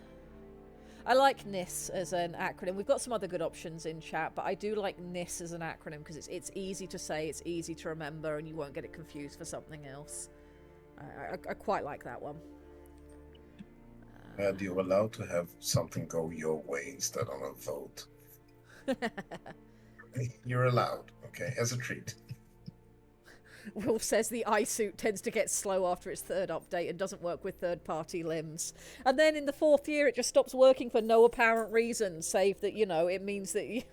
I like NIS as an acronym. We've got some other good options in chat, but I do like NIS as an acronym because it's easy to say, it's easy to remember, and you won't get it confused for something else. I quite like that one. And you're allowed to have something go your way instead of a vote. You're allowed, okay, as a treat. Will says the eye suit tends to get slow after its third update and doesn't work with third-party limbs. And then in the fourth year, it just stops working for no apparent reason, save that, it means that you...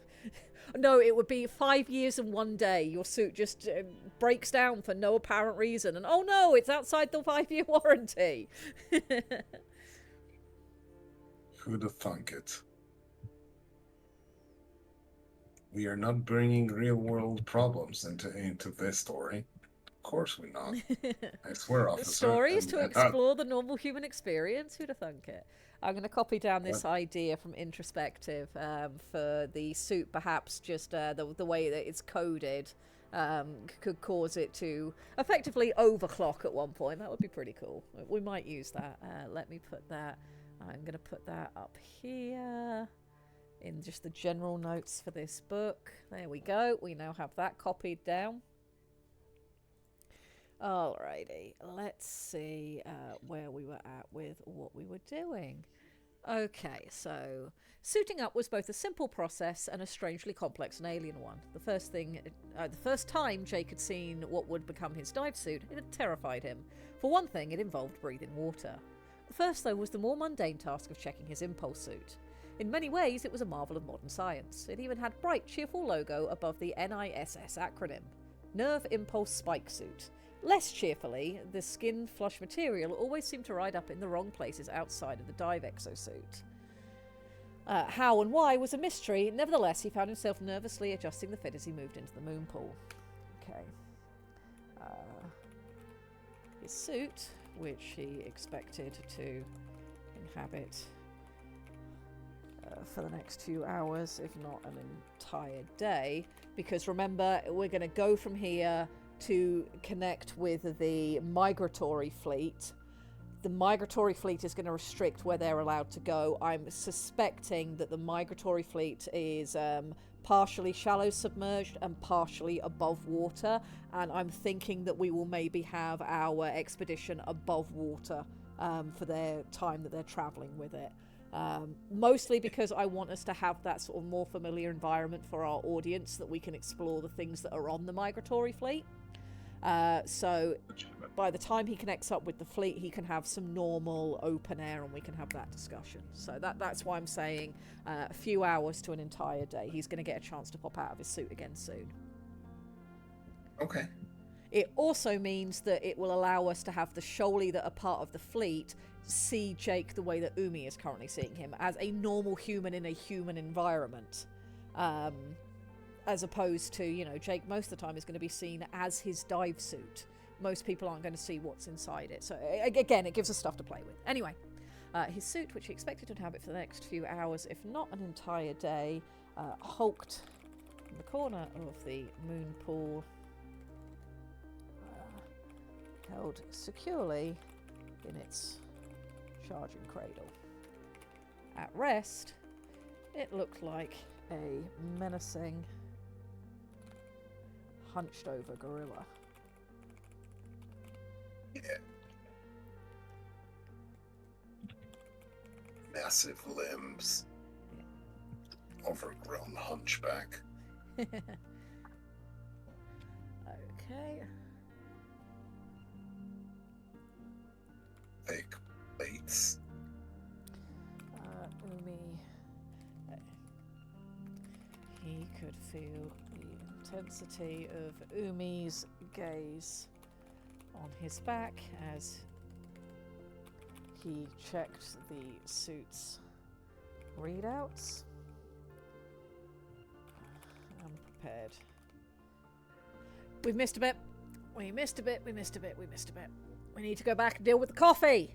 No, it would be 5 years and 1 day. Your suit just breaks down for no apparent reason. And oh no, it's outside the 5-year warranty. Who'd have thunk it? We are not bringing real-world problems into this story. Of course we're not. I swear, officer. The story is and- to and- explore the normal human experience. Who'd have thunk it? I'm going to copy down this idea from Introspective for the suit. Perhaps just the way that it's coded could cause it to effectively overclock at one point. That would be pretty cool. We might use that. Let me put that. I'm going to put that up here in just the general notes for this book. There we go. We now have that copied down. Alrighty, let's see where we were at with what we were doing. Okay, so suiting up was both a simple process and a strangely complex and alien one. The first time Jake had seen what would become his dive suit, it had terrified him. For one thing, it involved breathing water. The first, though, was the more mundane task of checking his impulse suit. In many ways, it was a marvel of modern science. It even had bright, cheerful logo above the NISS acronym. Nerve Impulse Spike Suit. Less cheerfully, the skin flush material always seemed to ride up in the wrong places outside of the dive exosuit. How and why was a mystery. Nevertheless, he found himself nervously adjusting the fit as he moved into the moon pool. Okay. His suit, which he expected to inhabit for the next few hours, if not an entire day, because remember, we're going to go from here to connect with the migratory fleet. The migratory fleet is going to restrict where they're allowed to go. I'm suspecting that the migratory fleet is partially shallow submerged and partially above water, and I'm thinking that we will maybe have our expedition above water for their time that they're traveling with it. Mostly because I want us to have that sort of more familiar environment for our audience, that we can explore the things that are on the migratory fleet. So by the time he connects up with the fleet, he can have some normal open air and we can have that discussion. So that's why I'm saying a few hours to an entire day. He's going to get a chance to pop out of his suit again soon. Okay. It also means that it will allow us to have the Shoali that are part of the fleet see Jake the way that Umi is currently seeing him, as a normal human in a human environment. As opposed to, Jake most of the time is going to be seen as his dive suit. Most people aren't going to see what's inside it. So, again, it gives us stuff to play with. Anyway, his suit, which he expected to inhabit for the next few hours, if not an entire day, hulked in the corner of the moon pool, held securely in its charging cradle. At rest, it looked like a menacing, hunched over gorilla. Yeah. Massive limbs. Overgrown hunchback. Okay. Fake plates. Umi. He could feel the intensity of Umi's gaze on his back as he checked the suit's readouts. Unprepared. We've missed a bit. We missed a bit. We missed a bit. We missed a bit. We need to go back and deal with the coffee.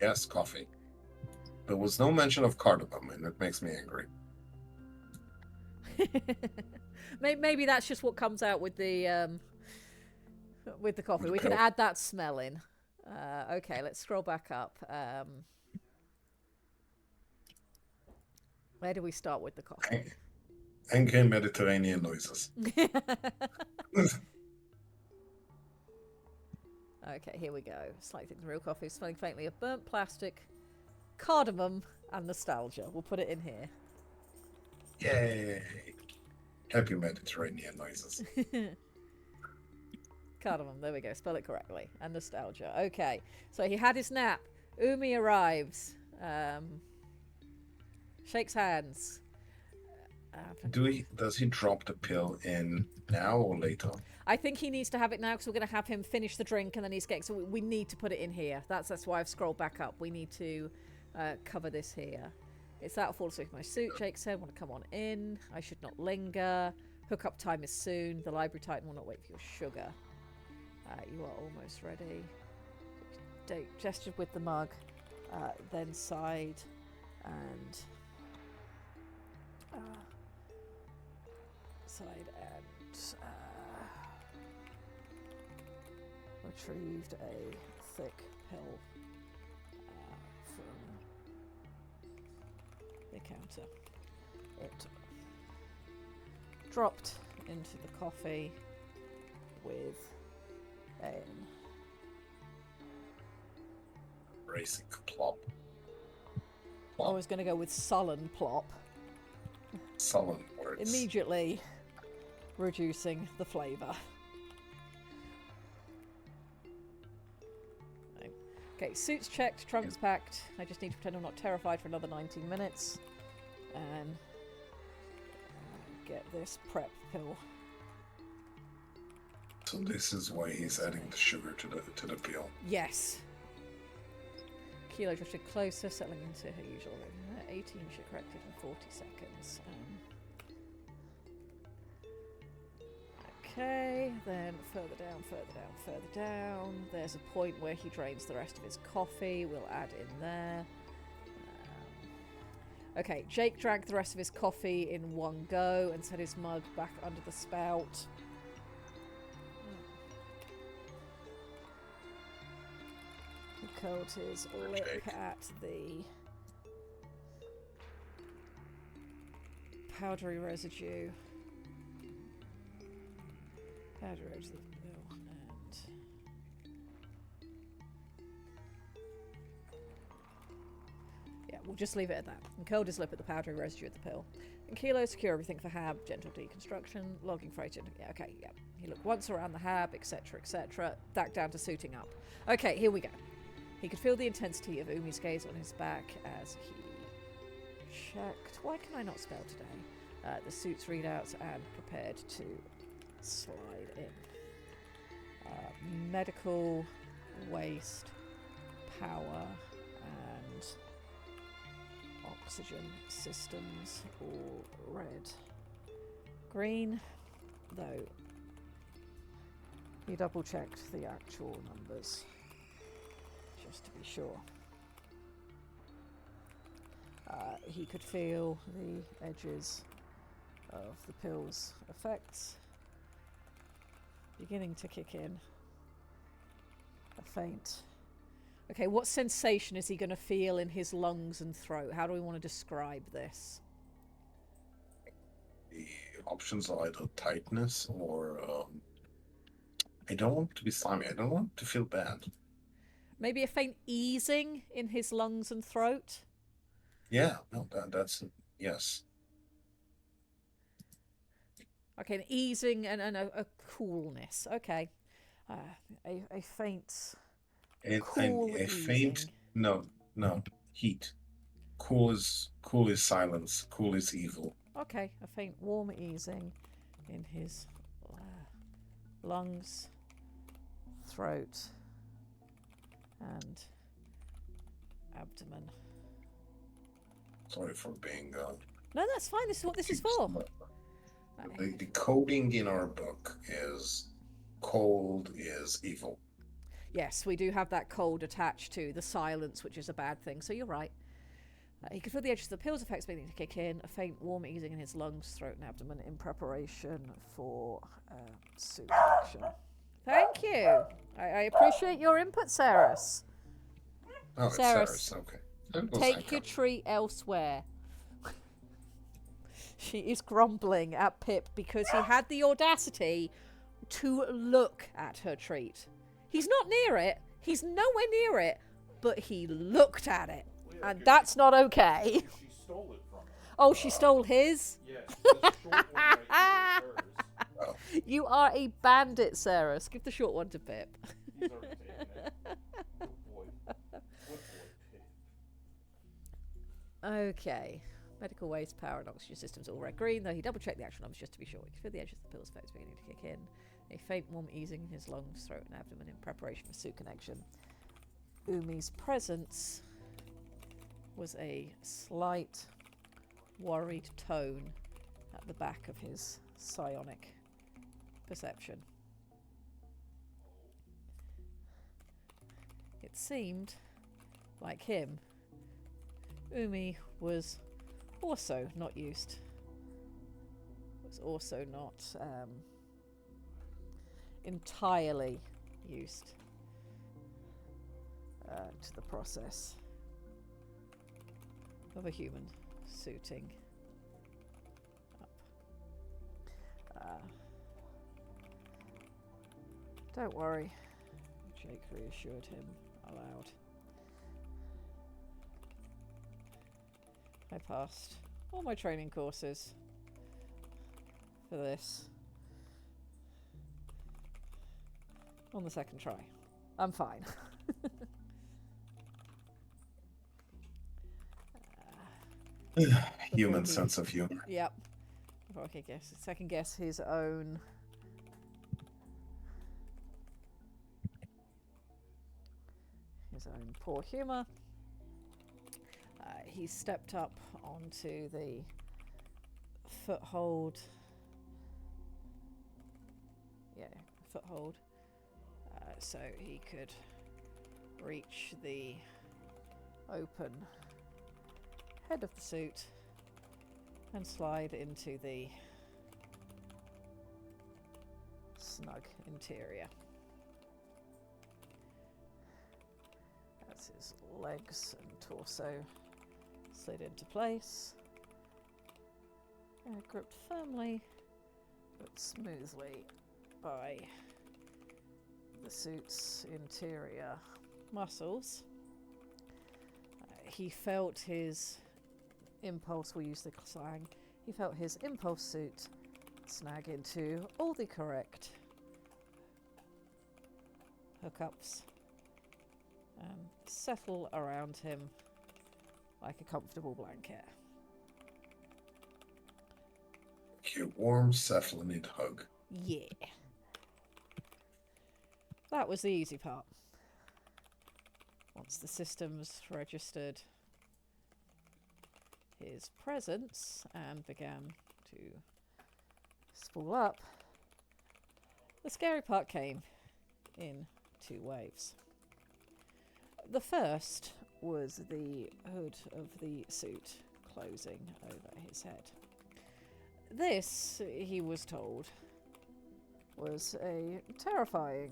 Yes, coffee. There was no mention of cardamom, and it makes me angry. Maybe that's just what comes out with the coffee. We can add that smell in. Okay, let's scroll back up. Where do we start with the coffee? Angry Mediterranean noises. Okay, here we go. Slightly thick real coffee, smelling faintly of burnt plastic cardamom and nostalgia. We'll put it in here. Yay! Happy Mediterranean noises. Cardamom, there we go. Spell it correctly. And nostalgia. Okay. So he had his nap. Umi arrives. Shakes hands. Does he drop the pill in now or later? I think he needs to have it now because we're going to have him finish the drink and then he's getting. So we need to put it in here. That's why I've scrolled back up. We need to cover this here. It's that fall asleep in my suit. Jake said, "Want to come on in? I should not linger. Hookup time is soon. The library titan will not wait for your sugar. You are almost ready." Date gestured with the mug, then sighed and retrieved a thick pill from the counter. It dropped into the coffee with an Racing plop. I was going to go with sullen plop, Sullen words. immediately reducing the flavour. Okay, suits checked, trunks packed. I just need to pretend I'm not terrified for another 19 minutes. And get this prep pill. So this is why he's adding the sugar to the pill. Yes. Kilo drifted closer, settling into her usual rhythm. 18 she corrected in 40 seconds. Okay, then further down. There's a point where he drains the rest of his coffee. We'll add in there. Okay, Jake drank the rest of his coffee in one go and set his mug back under the spout. He curled his lip at the powdery residue. And yeah, we'll just leave it at that. And curled his lip at the powdery residue of the pill. And Kilo, secure everything for Hab, gentle deconstruction, logging freighted. Yeah, okay, yeah. He looked once around the Hab, etc., etc. Back down to suiting up. Okay, here we go. He could feel the intensity of Umi's gaze on his back as he checked. Why can I not spell today? The suit's readouts and prepared to slide in. Medical, waste, power, and oxygen systems, all red. Green, though, he double checked the actual numbers just to be sure. He could feel the edges of the pill's effects beginning to kick in. A faint. Okay, what sensation is he going to feel in his lungs and throat? How do we want to describe this? The options are either tightness or I don't want to be slimy. I don't want to feel bad. Maybe a faint easing in his lungs and throat? Yeah, no, that's yes. Okay, an easing and a coolness. Okay. A faint cool A faint easing. no heat. Cool is silence. Cool is evil. Okay, a faint warm easing in his lungs, throat, and abdomen. Sorry for being. No, that's fine. This is what this is for. The coding in our book is cold is evil. Yes, we do have that cold attached to the silence, which is a bad thing. So you're right. He could feel the edges of the pill's effects beginning to kick in, a faint warm easing in his lungs, throat, and abdomen in preparation for suit action. Thank you. I appreciate your input, Saris. Oh, it's Saris, Saris. Okay. That was Take your treat elsewhere. She is grumbling at Pip because he had the audacity to look at her treat. He's not near it. He's nowhere near it, but he looked at it. We And that's not okay. She stole it from him. Oh, she stole his? Yes, this short one right here is hers. You are a bandit, Sarah. Give the short one to Pip. He's already taken it. Good boy. Good boy, Pip. Okay. Medical waste, power, and oxygen systems all red green, though he double checked the actual numbers just to be sure. He could feel the edges of the pill's effects beginning to kick in. A faint warm easing in his lungs, throat, and abdomen in preparation for suit connection. Umi's presence was a slight, worried tone at the back of his psionic perception. It seemed, like him, Umi was also not used. Was also not entirely used to the process of a human suiting up. Don't worry, Jake reassured him aloud. I passed all my training courses for this on the second try. I'm fine. Human sense of humor. Yep. Okay, second guess his own poor humor. He stepped up onto the foothold. So he could reach the open head of the suit and slide into the snug interior. As his legs and torso slid into place, gripped firmly but smoothly by the suit's interior muscles. He felt his impulse, we'll use the slang, he felt his impulse suit snag into all the correct hookups and settle around him like a comfortable blanket. Cute, warm, cephalonid hug. Yeah. That was the easy part. Once the systems registered his presence and began to spool up, the scary part came in two waves. The first was the hood of the suit closing over his head. This, he was told, was a terrifying,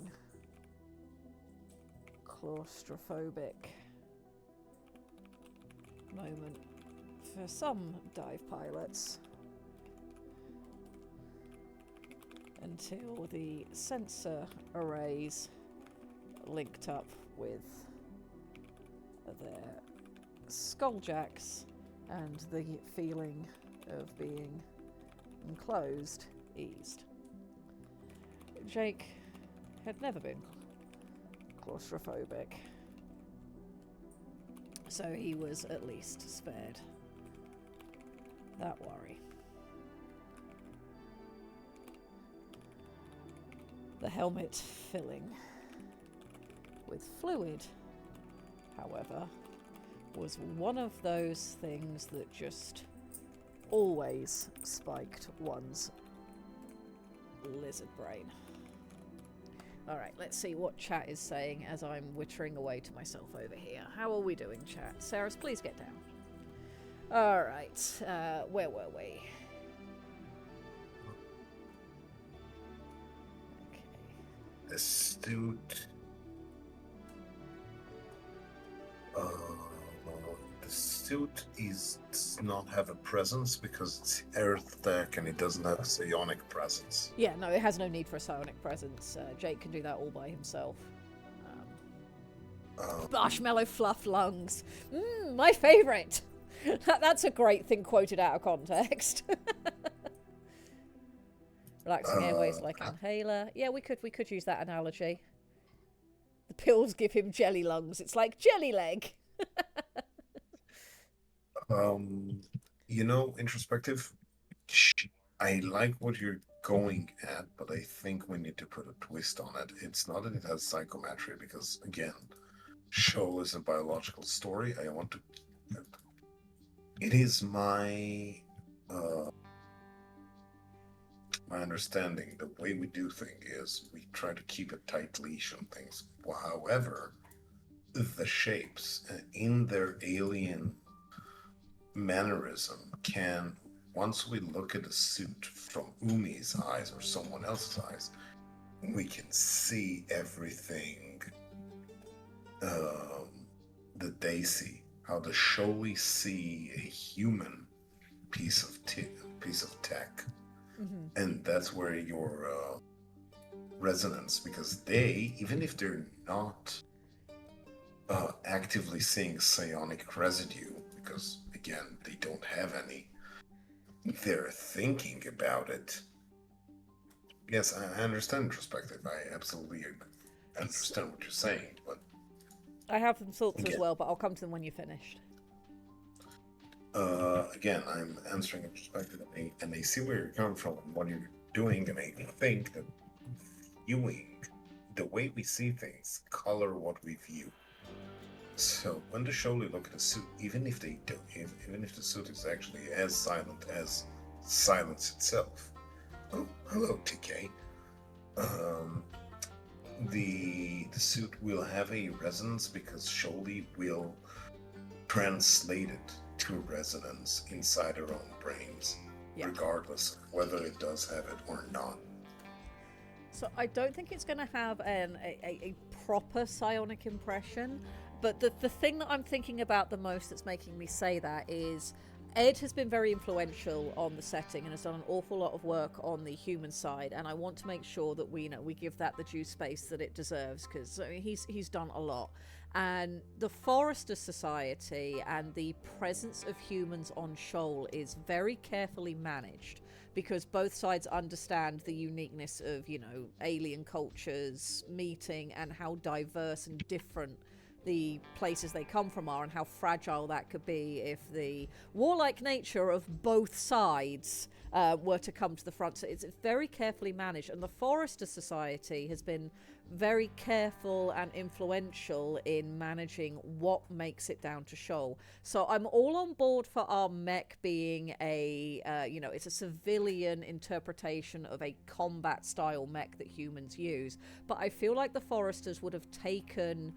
claustrophobic moment for some dive pilots until the sensor arrays linked up with their skull jacks and the feeling of being enclosed eased. Jake had never been claustrophobic, so he was at least spared that worry. The helmet filling with fluid, however, was one of those things that just always spiked one's lizard brain. Alright, let's see what chat is saying as I'm wittering away to myself over here. How are we doing, chat? Sarah, please get down. Alright, where were we? Okay. Astute. The suit does not have a presence because it's Earth tech and it doesn't have a psionic presence. Yeah, no, it has no need for a psionic presence. Jake can do that all by himself. Marshmallow fluff lungs. My favourite. That's a great thing quoted out of context. Relaxing airways like an inhaler. Yeah, we could use that analogy. The pills give him jelly lungs. It's like jelly leg. Introspective. I like what you're going at, but I think we need to put a twist on it. It's not that it has psychometry, because again, show is a biological story. I want to. It is my understanding. The way we do things is we try to keep a tight leash on things. However, the shapes in their alien mannerism can, once we look at a suit from Umi's eyes or someone else's eyes, we can see everything that they see. How the Sholi see a human piece of tech, and that's where your resonance, because they, even if they're not actively seeing psionic residue, because again they don't have any, they're thinking about it. Yes, I understand perspective. I absolutely understand what you're saying, but I have some thoughts as well, but I'll come to them when you're finished. again, I'm answering a perspective, and I see where you're coming from and what you're doing, and I think that viewing, the way we see things, color what we view. So when the Sholi look at a suit, even if they don't, even if the suit is actually as silent as silence itself. Oh, hello, TK. The suit will have a resonance because Sholi will translate it to resonance inside our own brains, regardless of whether it does have it or not. So I don't think it's going to have a proper psionic impression, but the thing that I'm thinking about the most that's making me say that is Ed has been very influential on the setting and has done an awful lot of work on the human side, and I want to make sure that we give that the due space that it deserves, because he's done a lot. And the Forrester Society and the presence of humans on Shoal is very carefully managed, because both sides understand the uniqueness of, alien cultures meeting and how diverse and different the places they come from are, and how fragile that could be if the warlike nature of both sides were to come to the front. So it's very carefully managed, and the Forrester Society has been very careful and influential in managing what makes it down to Shoal. So I'm all on board for our mech being it's a civilian interpretation of a combat style mech that humans use, but I feel like the Forresters would have taken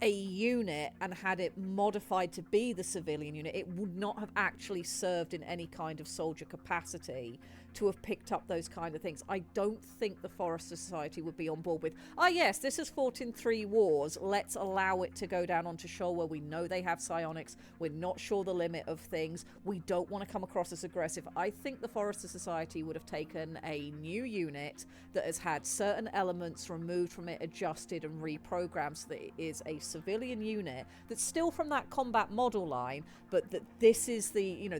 a unit and had it modified to be the civilian unit. It would not have actually served in any kind of soldier capacity to have picked up those kind of things. I don't think the Forrester Society would be on board with, yes, this has fought in 3 wars, let's allow it to go down onto Shoal where we know they have psionics, we're not sure the limit of things, we don't want to come across as aggressive. I think the Forrester Society would have taken a new unit that has had certain elements removed from it, adjusted and reprogrammed, so that it is a civilian unit that's still from that combat model line, but that this is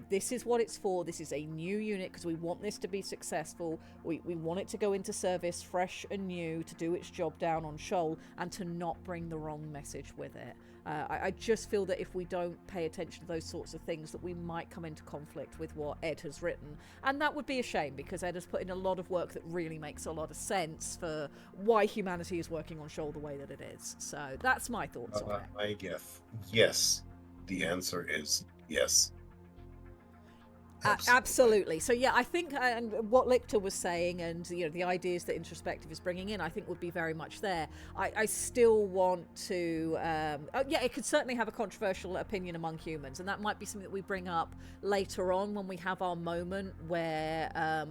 this is what it's for. This is a new unit because we want this to be successful. We want it to go into service fresh and new to do its job down on Shoal, and to not bring the wrong message with it. I just feel that if we don't pay attention to those sorts of things, that we might come into conflict with what Ed has written, and that would be a shame, because Ed has put in a lot of work that really makes a lot of sense for why humanity is working on Shoal the way that it is. So that's my thoughts on it. I guess yes. The answer is yes. Absolutely. So yeah, I think and what Lictor was saying, and the ideas that introspective is bringing in, I think would be very much there. I still want to it could certainly have a controversial opinion among humans, and that might be something that we bring up later on when we have our moment where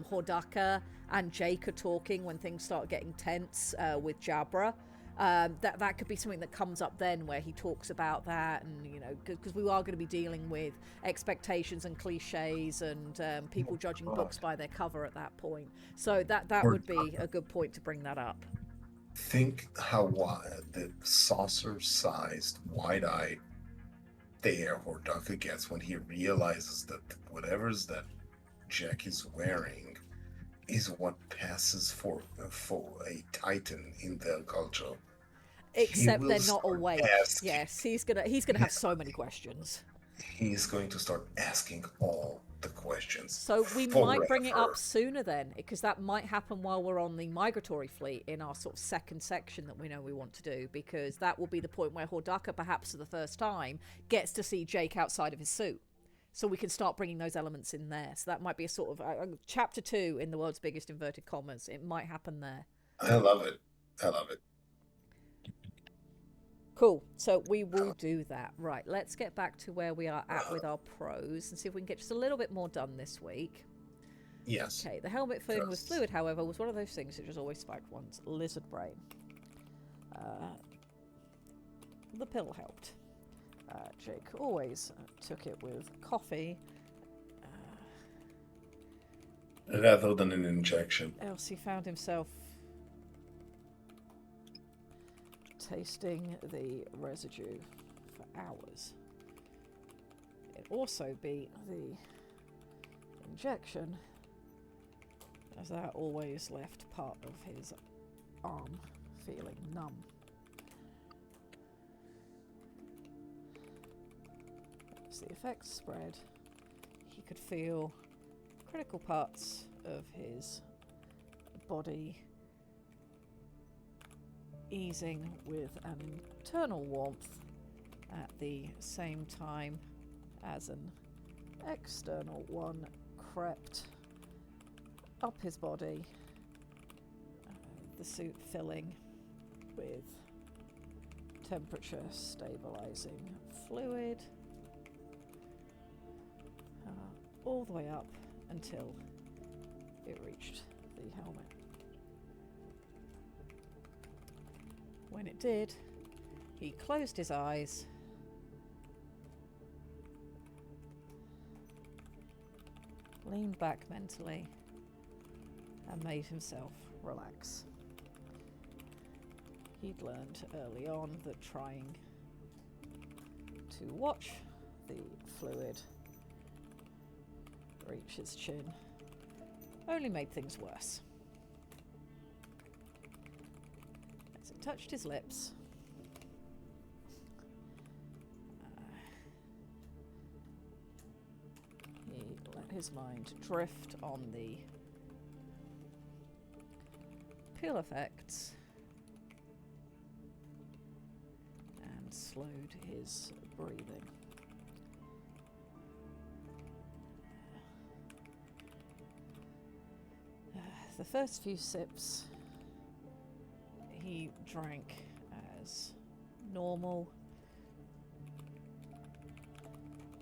Hordaka and Jake are talking, when things start getting tense with Jabra. That could be something that comes up then, where he talks about that, and because we are going to be dealing with expectations and cliches and people judging books by their cover at that point. So that would be a good point to bring that up. Think how wide the saucer-sized, wide-eyed stare Hordaka gets when he realizes that whatever's that Jack is wearing is what passes for a titan in their culture. He Except will they're not start awake. asking. Yes, he's gonna have so many questions. He's going to start asking all the questions So we might bring it up forever. sooner then, because that might happen while we're on the migratory fleet in our sort of second section that we know we want to do, because that will be the point where Hordaka, perhaps for the first time, gets to see Jake outside of his suit. So we can start bringing those elements in there. So that might be a sort of chapter 2 in the world's biggest inverted commas. It might happen there. I love it. I love it. Cool. So we will do that. Right, let's get back to where we are at with our prose and see if we can get just a little bit more done this week. Yes. Okay, the helmet filling with Yes. fluid, however, was one of those things that just always spiked one's lizard brain. The pill helped. Jake always took it with coffee, Rather than an injection. else he found himself tasting the residue for hours. It'd also be the injection, as that always left part of his arm feeling numb. As the effects spread, he could feel critical parts of his body easing with an internal warmth at the same time as an external one crept up his body, the suit filling with temperature stabilizing fluid, all the way up until it reached the helmet. When it did, he closed his eyes leaned back mentally and made himself relax. He'd learned early on that trying to watch the fluid reach his chin only made things worse. As it touched his lips, he let his mind drift on the pill effects and slowed his breathing. The first few sips he drank as normal,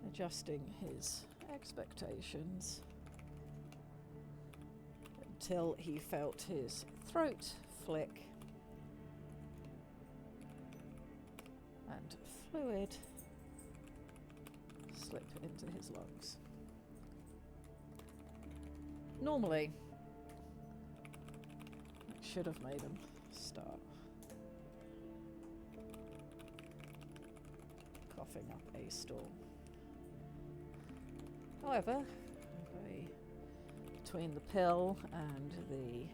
adjusting his expectations until he felt his throat flick and fluid slip into his lungs. Normally, it should have made him start coughing up a storm. However, between the pill and the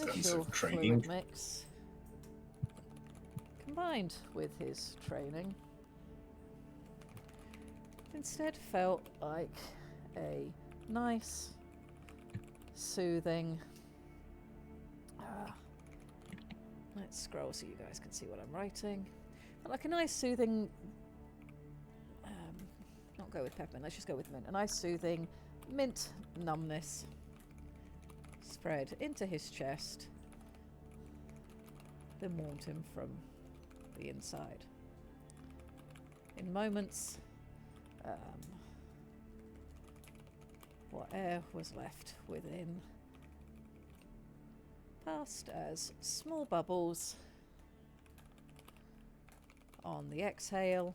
initial Extensive training. fluid mix, combined with his training, instead felt like a nice, soothing. Let's scroll so you guys can see what I'm writing. Like a nice, soothing. Not go with peppermint. Let's just go with mint. A nice, soothing mint numbness spread into his chest, then warmed him from the inside. In moments, what air was left within passed as small bubbles on the exhale,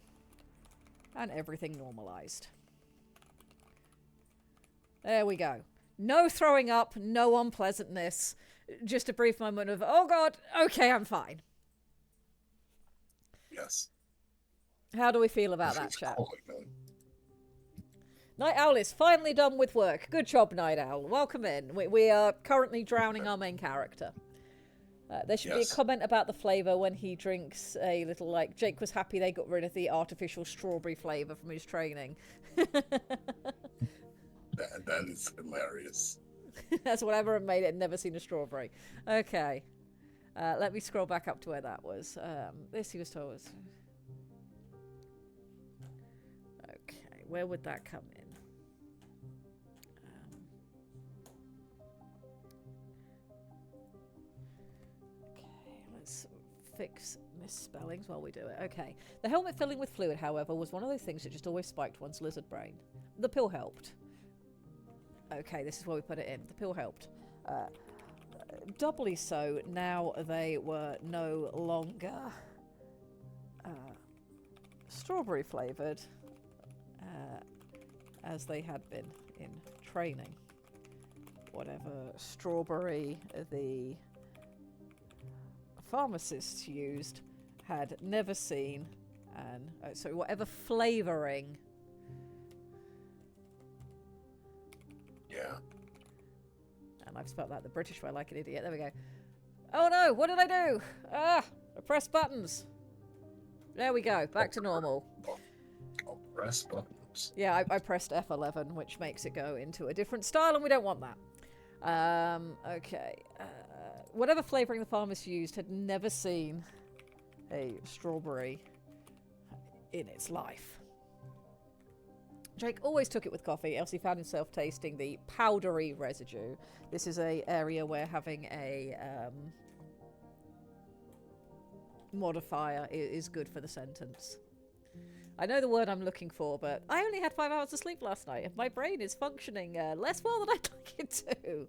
and everything normalized. There we go. No throwing up, no unpleasantness. Just a brief moment of, oh God, okay, I'm fine. Yes. How do we feel about that, It's chap? cold, man. Night Owl is finally done with work. Good job, Night Owl. Welcome in. We are currently drowning our main character. There should be a Yes. comment about the flavour when he drinks a little, like, Jake was happy they got rid of the artificial strawberry flavour from his training. That is hilarious. That's whatever made it. Never seen a strawberry. Okay. Let me scroll back up to where that was. This he was told was... Okay, where would that come in? Okay, let's fix misspellings while we do it. Okay. The helmet filling with fluid, however, was one of those things that just always spiked one's lizard brain. The pill helped. Okay, this is where we put it in. The pill helped. Doubly so now they were no longer strawberry flavoured as they had been in training. Whatever strawberry the pharmacists used had never seen, and so whatever flavouring. Yeah. And I've spelled that the British way like an idiot. There we go. Oh no, what did I do? I pressed buttons. There we go, back to normal. I'll press buttons. Yeah, I pressed F11, which makes it go into a different style, and we don't want that. Okay. Whatever flavouring the farmers used had never seen a strawberry in its life. Jake always took it with coffee, else he found himself tasting the powdery residue. This is an area where having a modifier is good for the sentence. I know the word I'm looking for, but I only had 5 hours of sleep last night, and my brain is functioning less well than I'd like it to.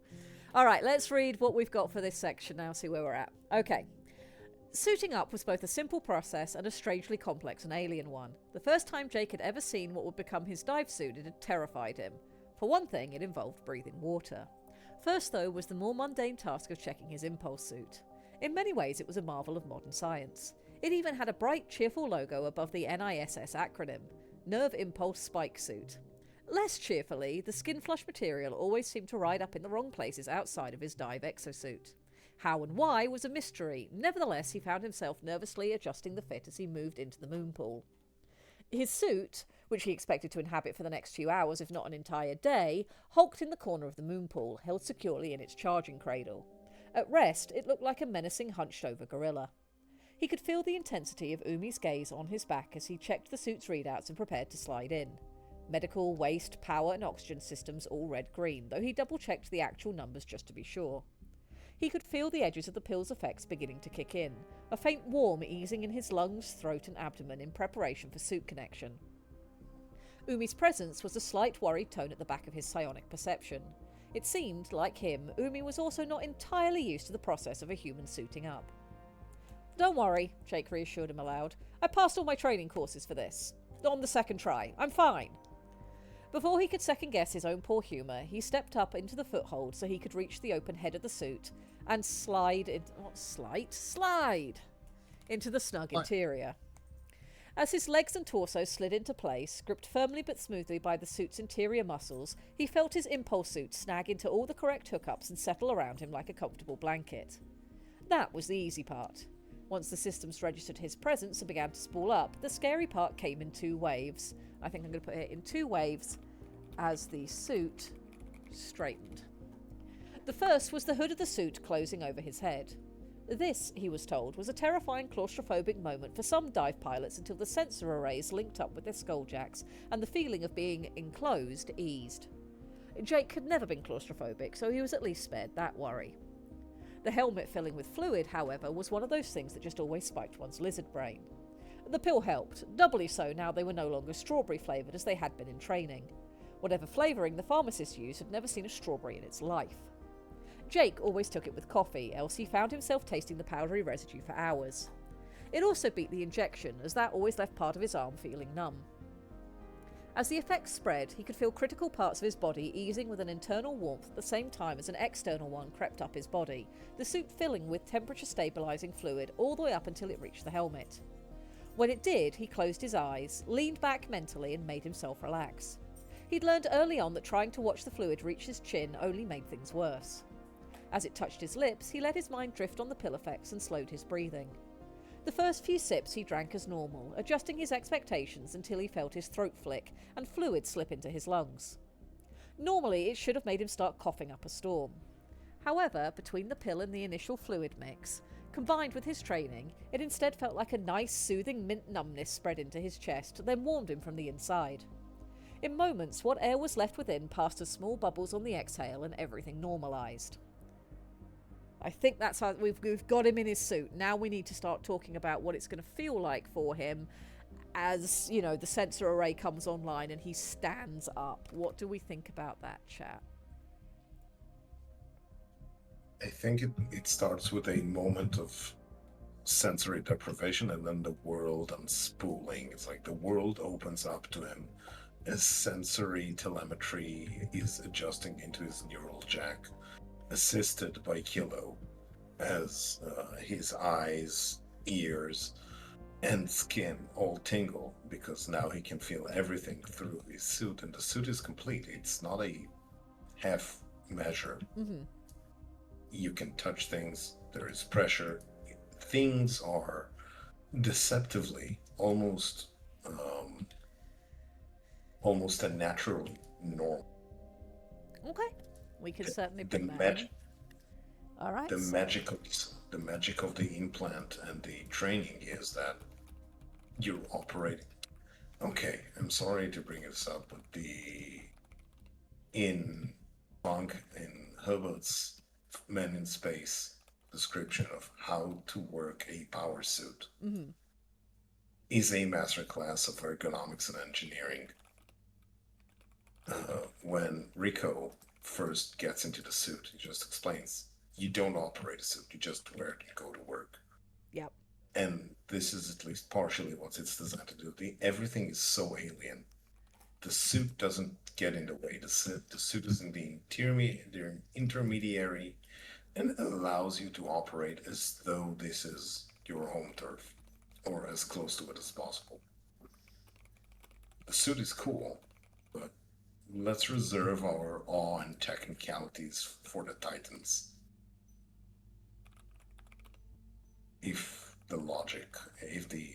All right, let's read what we've got for this section now, see where we're at. Okay. Suiting up was both a simple process and a strangely complex and alien one. The first time Jake had ever seen what would become his dive suit, it had terrified him. For one thing, it involved breathing water. First, though, was the more mundane task of checking his impulse suit. In many ways, it was a marvel of modern science. It even had a bright, cheerful logo above the NISS acronym, Nerve Impulse Spike Suit. Less cheerfully, the skin-flush material always seemed to ride up in the wrong places outside of his dive exosuit. How and why was a mystery. Nevertheless, he found himself nervously adjusting the fit as he moved into the moon pool. His suit, which he expected to inhabit for the next few hours, if not an entire day, hulked in the corner of the moon pool, held securely in its charging cradle. At rest, it looked like a menacing, hunched-over gorilla. He could feel the intensity of Umi's gaze on his back as he checked the suit's readouts and prepared to slide in. Medical, waste, power and oxygen systems all red-green, though he double-checked the actual numbers just to be sure. He could feel the edges of the pill's effects beginning to kick in, a faint warm easing in his lungs, throat and abdomen in preparation for suit connection. Umi's presence was a slight worried tone at the back of his psionic perception. It seemed, like him, Umi was also not entirely used to the process of a human suiting up. "Don't worry," Jake reassured him aloud. "I passed all my training courses for this. On the second try. I'm fine." Before he could second-guess his own poor humour, he stepped up into the foothold so he could reach the open head of the suit and slide into the snug interior. As his legs and torso slid into place, gripped firmly but smoothly by the suit's interior muscles, he felt his impulse suit snag into all the correct hookups and settle around him like a comfortable blanket. That was the easy part. Once the systems registered his presence and began to spool up, the scary part came in 2 waves. I think I'm going to put it in 2 waves as the suit straightened. The first was the hood of the suit closing over his head. This, he was told, was a terrifying claustrophobic moment for some dive pilots until the sensor arrays linked up with their skulljacks and the feeling of being enclosed eased. Jake had never been claustrophobic, so he was at least spared that worry. The helmet filling with fluid, however, was one of those things that just always spiked one's lizard brain. The pill helped, doubly so now they were no longer strawberry flavoured as they had been in training. Whatever flavouring the pharmacist used had never seen a strawberry in its life. Jake always took it with coffee, else he found himself tasting the powdery residue for hours. It also beat the injection, as that always left part of his arm feeling numb. As the effects spread, he could feel critical parts of his body easing with an internal warmth at the same time as an external one crept up his body, the suit filling with temperature stabilising fluid all the way up until it reached the helmet. When it did, he closed his eyes, leaned back mentally and made himself relax. He'd learned early on that trying to watch the fluid reach his chin only made things worse. As it touched his lips, he let his mind drift on the pill effects and slowed his breathing. The first few sips he drank as normal, adjusting his expectations until he felt his throat flick and fluid slip into his lungs. Normally, it should have made him start coughing up a storm. However, between the pill and the initial fluid mix, combined with his training, it instead felt like a nice, soothing mint numbness spread into his chest, then warmed him from the inside. In moments, what air was left within passed as small bubbles on the exhale and everything normalised. I think that's how we've got him in his suit. Now we need to start talking about what it's going to feel like for him as, you know, the sensor array comes online and he stands up. What do we think about that, chat? I think it starts with a moment of sensory deprivation and then the world unspooling. It's like the world opens up to him as sensory telemetry is adjusting into his neural jack, assisted by Kilo, as his eyes, ears, and skin all tingle because now he can feel everything through his suit, and the suit is complete. It's not a half measure. Mm-hmm. You can touch things, there is pressure. Things are deceptively almost a natural norm. Okay, we can certainly The bring that magic, in. All right. the magic of the implant and the training is that you're operating. Okay, I'm sorry to bring this up, but in Herbert's Men in Space description of how to work a power suit Mm-hmm. is a masterclass of ergonomics and engineering. When Rico first gets into the suit, he just explains, you don't operate a suit, you just wear it and go to work. Yep. And this is at least partially what it's designed to do. Everything is so alien. The suit doesn't get in the way. The suit is in the intermediary and allows you to operate as though this is your home turf, or as close to it as possible. The suit is cool, but let's reserve our awe and technicalities for the Titans. If the logic, if the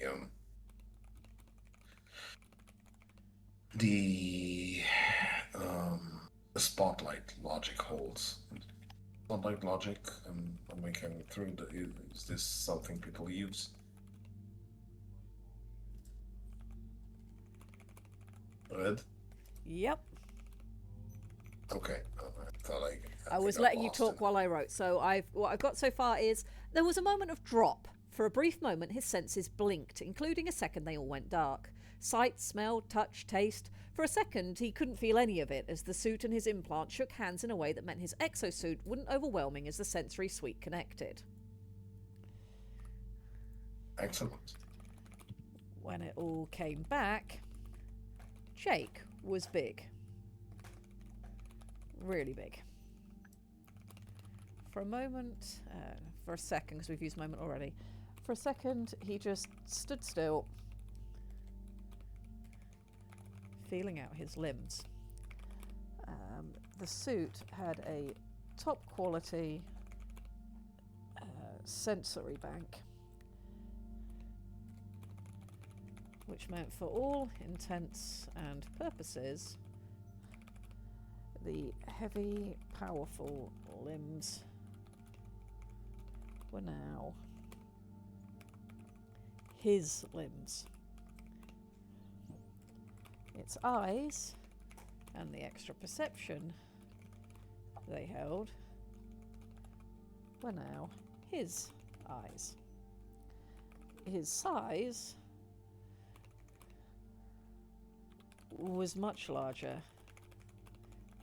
spotlight logic holds. Spotlight logic, am I coming through? Is this something people use? Red? Yep. Okay. I thought I was think letting you lost talk it. while I wrote. So what I've got so far is there was a moment of drop. For a brief moment, his senses blinked, including a second they all went dark. Sight, smell, touch, taste. For a second, he couldn't feel any of it as the suit and his implant shook hands in a way that meant his exosuit wasn't overwhelming as the sensory suite connected. Excellent. When it all came back, Jake was big. Really big. For a moment, for a second, because we've used moment already, for a second he just stood still, feeling out his limbs. The suit had a top quality sensory bank, which meant for all intents and purposes the heavy, powerful limbs were now his limbs. Its eyes and the extra perception they held were now his eyes. His size was much larger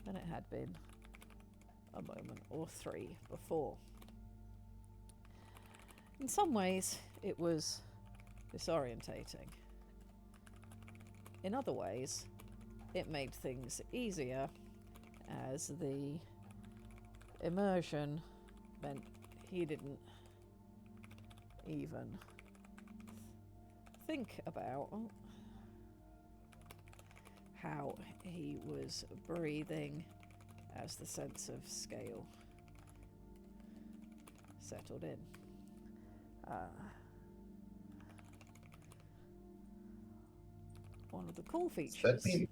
than it had been a moment or three before. In some ways, it was disorientating. In other ways, it made things easier, as the immersion meant he didn't even think about how he was breathing as the sense of scale settled in. One of the cool features. One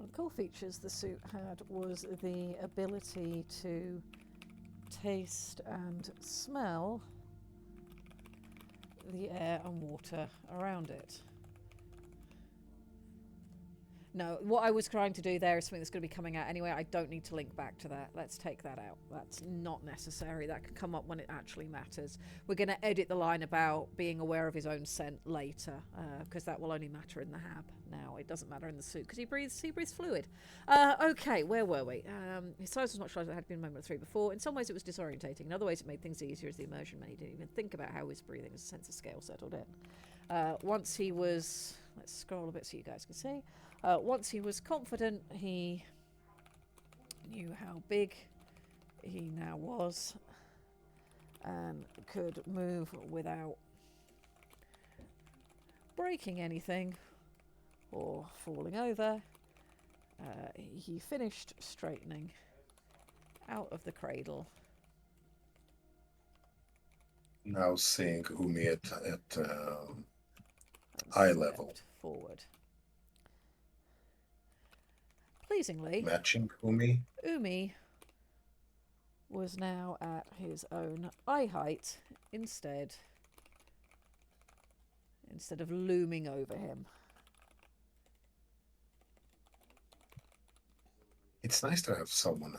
of the cool features the suit had was the ability to taste and smell the air and water around it. No, what I was trying to do there is something that's going to be coming out anyway. I don't need to link back to that. Let's take that out. That's not necessary. That can come up when it actually matters. We're going to edit the line about being aware of his own scent later, because that will only matter in the hab now. It doesn't matter in the suit, because he breathes fluid. Okay, where were we? His size was much larger than it had been in moment 3 before. In some ways it was disorientating. In other ways it made things easier as the immersion made. He didn't even think about how he was breathing as a sense of scale settled in. Once he was... Let's scroll a bit so you guys can see. Once he was confident, he knew how big he now was and could move without breaking anything or falling over. He finished straightening out of the cradle. Now seeing Umi at eye level. Forward. Pleasingly, Matching Umi. Umi was now at his own eye height instead of looming over him. It's nice to have someone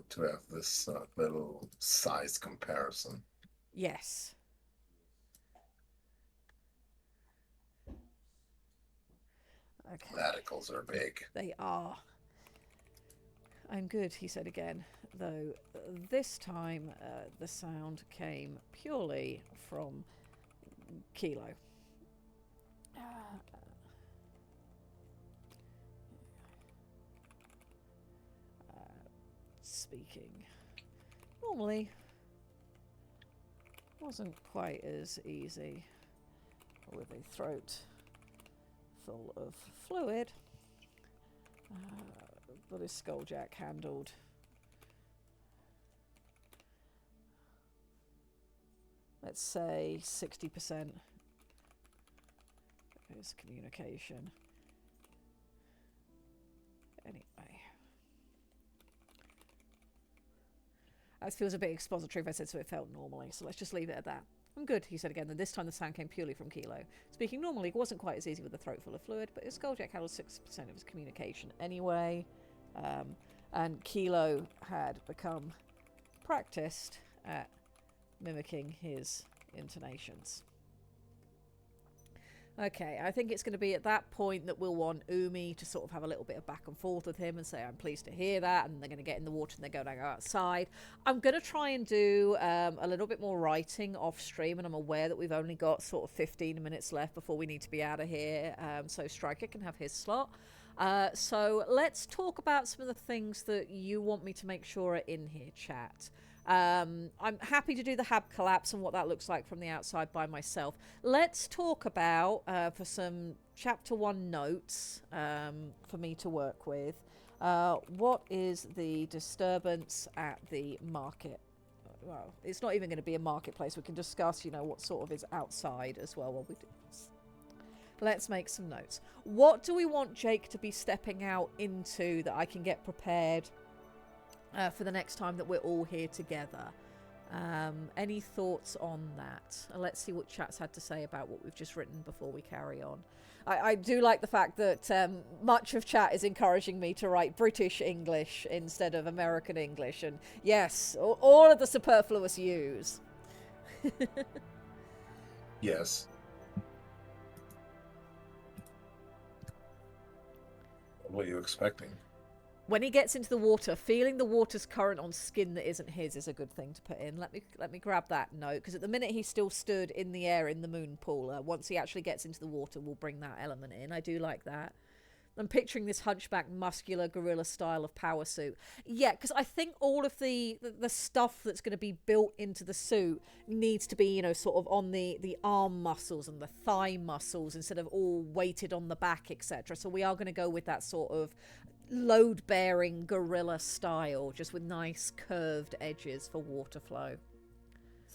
to have this little size comparison. Yes. Okay. Radicals are big. They are. I'm good, he said again, though this time the sound came purely from Kilo. Speaking normally wasn't quite as easy with a throat full of fluid, but his skulljack handled let's say 60% of his communication. Anyway, that feels a bit expository if I said so it felt normally, so let's just leave it at that. I'm good, he said again, and this time the sound came purely from Kilo. Speaking normally, it wasn't quite as easy with a throat full of fluid, but his skulljack handled 6% of his communication anyway. And Kilo had become practiced at mimicking his intonations. Okay, I think it's going to be at that point that we'll want Umi to sort of have a little bit of back and forth with him and say, I'm pleased to hear that, and they're going to get in the water and they're going to go outside. I'm going to try and do a little bit more writing off stream, and I'm aware that we've only got sort of 15 minutes left before we need to be out of here, so Striker can have his slot. So let's talk about some of the things that you want me to make sure are in here, chat. I'm happy to do the hab collapse and what that looks like from the outside by myself. Let's talk about, for some chapter 1 notes for me to work with, what is the disturbance at the market? Well, it's not even going to be a marketplace. We can discuss, you know, what sort of is outside as well while we do this. Let's make some notes. What do we want Jake to be stepping out into that I can get prepared for the next time that we're all here together? Any thoughts on that? Let's see what chat's had to say about what we've just written before we carry on. I do like the fact that much of chat is encouraging me to write British English instead of American English, and yes, all of the superfluous U's. Yes. What were you expecting? When he gets into the water, feeling the water's current on skin that isn't his is a good thing to put in. Let me grab that note, because at the minute he's still stood in the air in the moon pool. Once he actually gets into the water, we'll bring that element in. I do like that. I'm picturing this hunchback, muscular gorilla style of power suit. Yeah, because I think all of the stuff that's going to be built into the suit needs to be, you know, sort of on the arm muscles and the thigh muscles instead of all weighted on the back, etc. So we are going to go with that sort of load-bearing gorilla style, just with nice curved edges for water flow.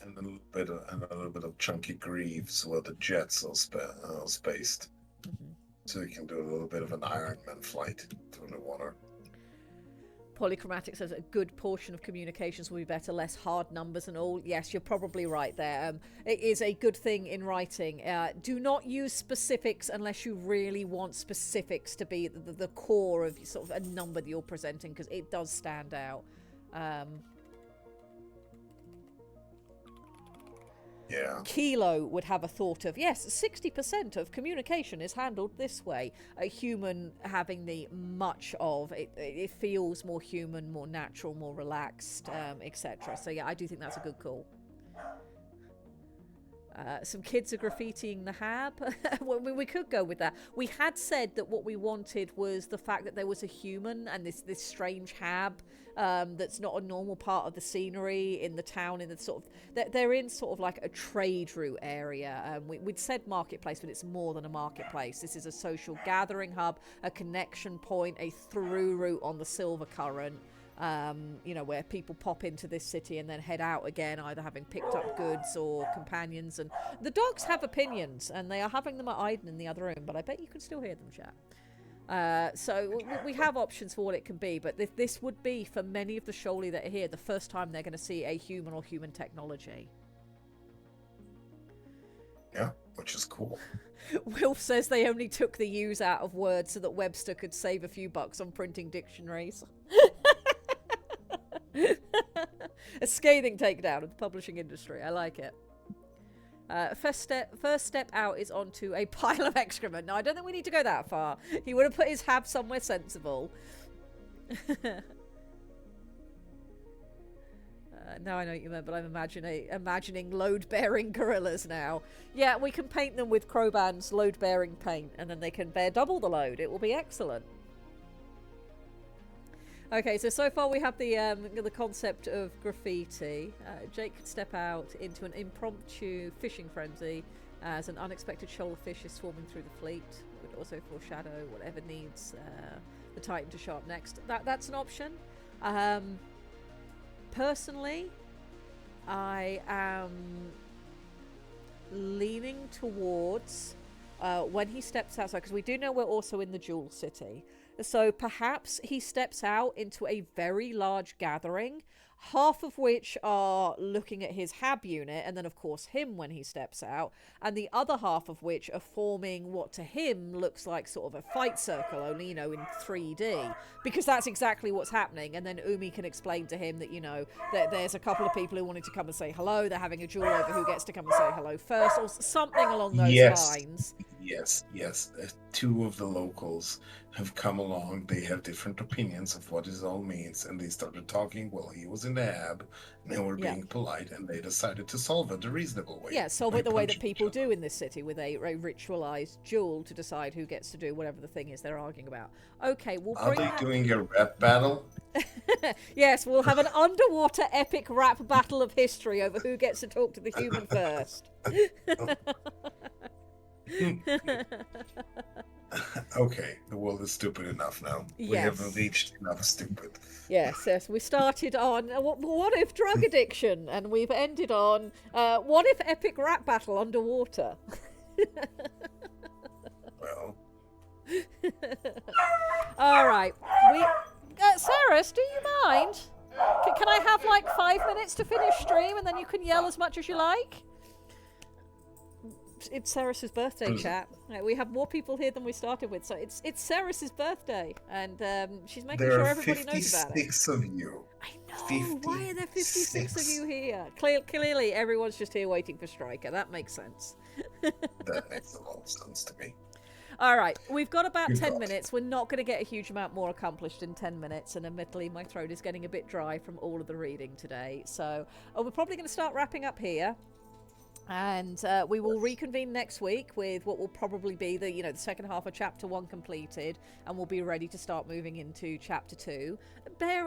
And a little bit of chunky greaves where the jets are spaced. So you can do a little bit of an Ironman flight through the water. Polychromatic says a good portion of communications will be better, less hard numbers and all. Yes, you're probably right there. It is a good thing in writing. Do not use specifics unless you really want specifics to be the core of sort of a number that you're presenting, because it does stand out. Yeah. Kilo would have a thought of, yes, 60% of communication is handled this way. A human having the much of, it feels more human, more natural, more relaxed, etc. So yeah, I do think that's a good call. Some kids are graffitiing the hab. Well, we could go with that. We had said that what we wanted was the fact that there was a human and this strange hab that's not a normal part of the scenery in the town. In the sort of, they're in sort of like a trade route area. We'd said marketplace, but it's more than a marketplace. This is a social gathering hub, a connection point, a through route on the Silver Current. You know, where people pop into this city and then head out again, either having picked up goods or companions. And the dogs have opinions, and they are having them at Iden in the other room, but I bet you can still hear them chat. So we have options for what it can be, but this would be, for many of the Sholi that are here, the first time they're going to see a human or human technology. Yeah, which is cool. Wilf says they only took the U's out of words so that Webster could save a few bucks on printing dictionaries. A scathing takedown of the publishing industry. I like it. First step out is onto a pile of excrement. No, I don't think we need to go that far. He would have put his hab somewhere sensible. Now I know what you meant, but I'm imagining load-bearing gorillas now. Yeah, we can paint them with Kroban's load-bearing paint, and then they can bear double the load. It will be excellent. Okay, so far we have the concept of graffiti. Jake could step out into an impromptu fishing frenzy as an unexpected shoal of fish is swarming through the fleet. It would also foreshadow whatever needs the Titan to show up next. That's an option. Personally, I am leaning towards when he steps outside, because we do know we're also in the Jewel City. So perhaps he steps out into a very large gathering, half of which are looking at his hab unit, and then of course him when he steps out, and the other half of which are forming what to him looks like sort of a fight circle, only, you know, in 3D, because that's exactly what's happening. And then Umi can explain to him that, you know, that there's a couple of people who wanted to come and say hello, they're having a duel over who gets to come and say hello first, or something along those lines. Yes. Two of the locals have come along. They have different opinions of what this all means, and they started talking while he was in the hab, and they were being polite, and they decided to solve it the reasonable way. Yeah, solve it the way that people do in this city, with a ritualized duel to decide who gets to do whatever the thing is they're arguing about. Okay, we'll bring Are they doing a rap battle? Yes, we'll have an underwater epic rap battle of history over who gets to talk to the human first. Okay, the world is stupid enough now. Yes. We have reached enough stupid. Yes. We started on what if drug addiction, and we've ended on what if epic rap battle underwater. Well, all right. Saris, do you mind? Can I have like 5 minutes to finish stream, and then you can yell as much as you like? It's Saris's birthday, chat. We have more people here than we started with, so it's Saris's birthday, and she's making sure everybody knows about it. There are 56 of you. I know. Why are there 56 of you here? Clearly, everyone's just here waiting for Striker. That makes sense. That makes a lot of sense to me. All right, we've got about Good 10 God. minutes. We're not going to get a huge amount more accomplished in 10 minutes, and admittedly, my throat is getting a bit dry from all of the reading today. So, we're probably going to start wrapping up here. And we will reconvene next week with what will probably be the second half of chapter 1 completed, and we'll be ready to start moving into chapter 2,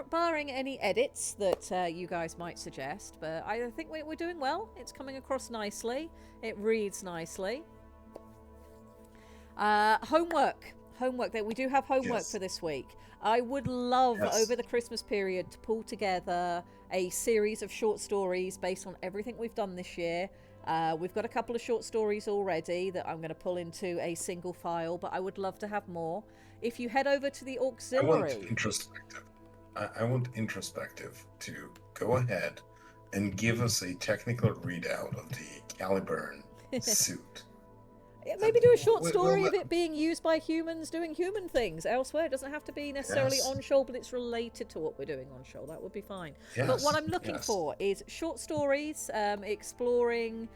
barring any edits that you guys might suggest. But I think we're doing well. It's coming across nicely. It reads nicely. Homework. That we do have homework Yes. for this week. I would love Yes. over the Christmas period to pull together a series of short stories based on everything we've done this year. We've got a couple of short stories already that I'm going to pull into a single file, but I would love to have more. If you head over to the I want auxiliary, introspective. I want introspective to go ahead and give us a technical readout of the Caliburn suit. maybe do a short Well, story of well, it being used by humans doing human things elsewhere. It doesn't have to be necessarily Yes. on Shoal, but it's related to what we're doing on Shoal. That would be fine. But Yes, what I'm looking yes. for is short stories exploring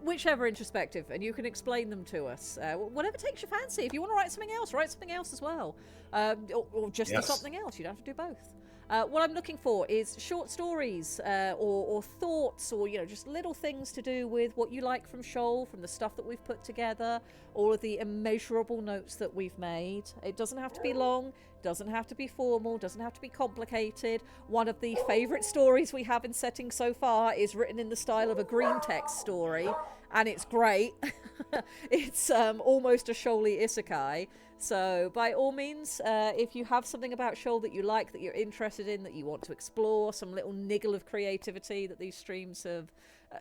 whichever introspective, and you can explain them to us. Whatever takes your fancy. If you want to write something else as well. Or just Yes. something else. You don't have to do both. What I'm looking for is short stories or thoughts or, just little things to do with what you like from Shoal, from the stuff that we've put together, all of the immeasurable notes that we've made. It doesn't have to be long, doesn't have to be formal, doesn't have to be complicated. One of the favourite stories we have in setting so far is written in the style of a green text story, and it's great. It's almost a Shoaly isekai. So, by all means, if you have something about Shoal that you like, that you're interested in, that you want to explore, some little niggle of creativity that these streams have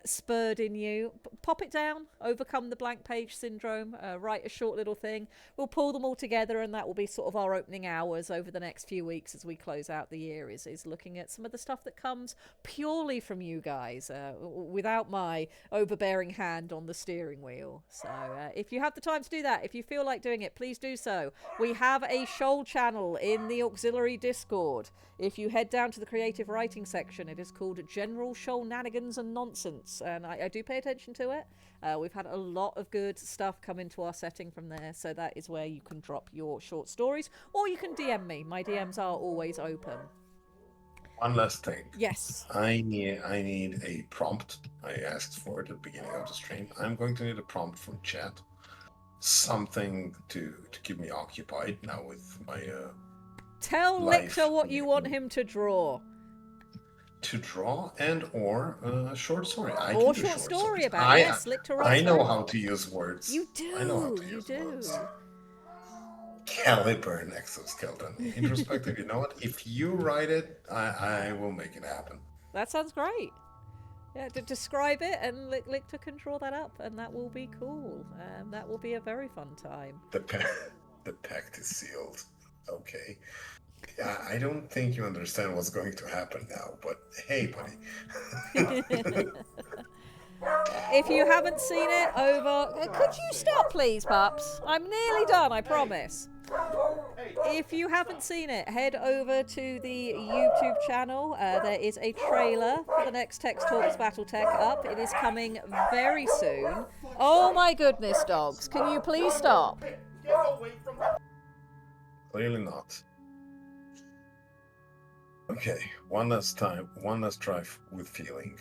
spurred in you, pop it down, overcome the blank page syndrome, write a short little thing. We'll pull them all together, and that will be sort of our opening hours over the next few weeks as we close out the year, is looking at some of the stuff that comes purely from you guys, without my overbearing hand on the steering wheel. So if you have the time to do that, if you feel like doing it, please do so. We have a Shoal channel in the auxiliary Discord. If you head down to the creative writing section, it is called General Shoalnanigans and Nonsense, and I do pay attention to it. We've had a lot of good stuff come into our setting from there, so that is where you can drop your short stories, or you can DM me. My DMs are always open. One last thing. Yes. I need a prompt. I asked for it at the beginning of the stream. I'm going to need a prompt from chat. Something to keep me occupied now with my Tell life. Lictor what you want him to draw. To draw and or a short story. I Or can do short story stories. about it. Yes, Lictor writes I know very how well. to use words. You do. I know how to You use do. words. Caliber and exoskeleton. Introspective, you know what? If you write it, I will make it happen. That sounds great. Yeah, to describe it, and Lictor can draw that up, and that will be cool. That will be a very fun time. The pact is sealed. Okay. Yeah, I don't think you understand what's going to happen now, but hey, buddy. If you haven't seen it, could you stop, please, Pups? I'm nearly done, I promise. If you haven't seen it, head over to the YouTube channel. There is a trailer for the next Text Talks Battletech up. It is coming very soon. Oh my goodness, dogs. Can you please stop? Clearly not. Okay, one last try with feeling.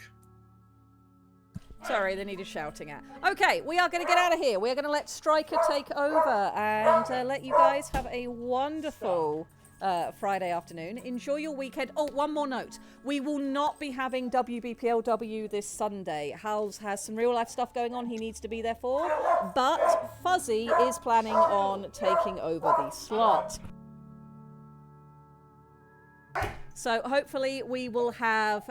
Sorry, they needed shouting at. Okay, we are going to get out of here. We're going to let Striker take over and let you guys have a wonderful Friday afternoon. Enjoy your weekend. Oh, one more note. We will not be having WBPLW this Sunday. Hals has some real life stuff going on he needs to be there for, but Fuzzy is planning on taking over the slot. So hopefully we will have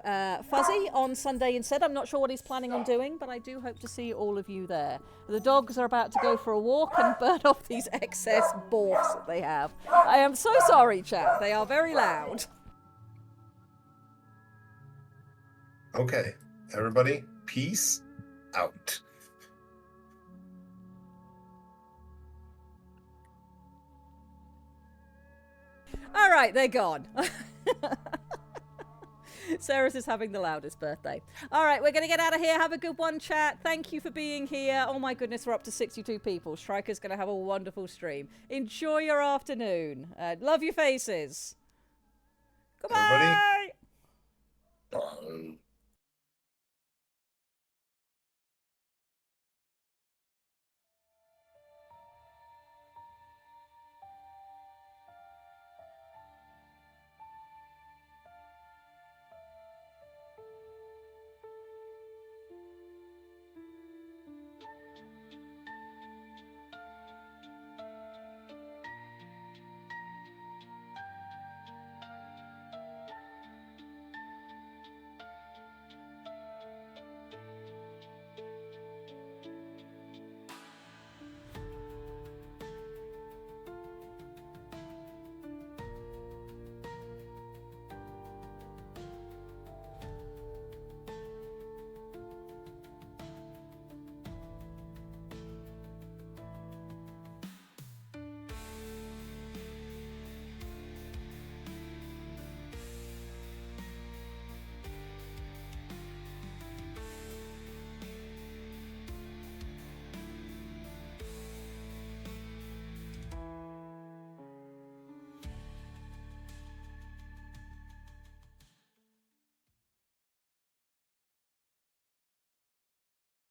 Fuzzy on Sunday instead. I'm not sure what he's planning on doing, but I do hope to see all of you there. The dogs are about to go for a walk and burn off these excess borks that they have. I am so sorry, chat. They are very loud. Okay, everybody, peace out. All right, they're gone. Sarah's is having the loudest birthday. All right, we're going to get out of here. Have a good one, chat. Thank you for being here. Oh my goodness, we're up to 62 people. Striker's going to have a wonderful stream. Enjoy your afternoon. Love your faces. Goodbye. Everybody. Bye.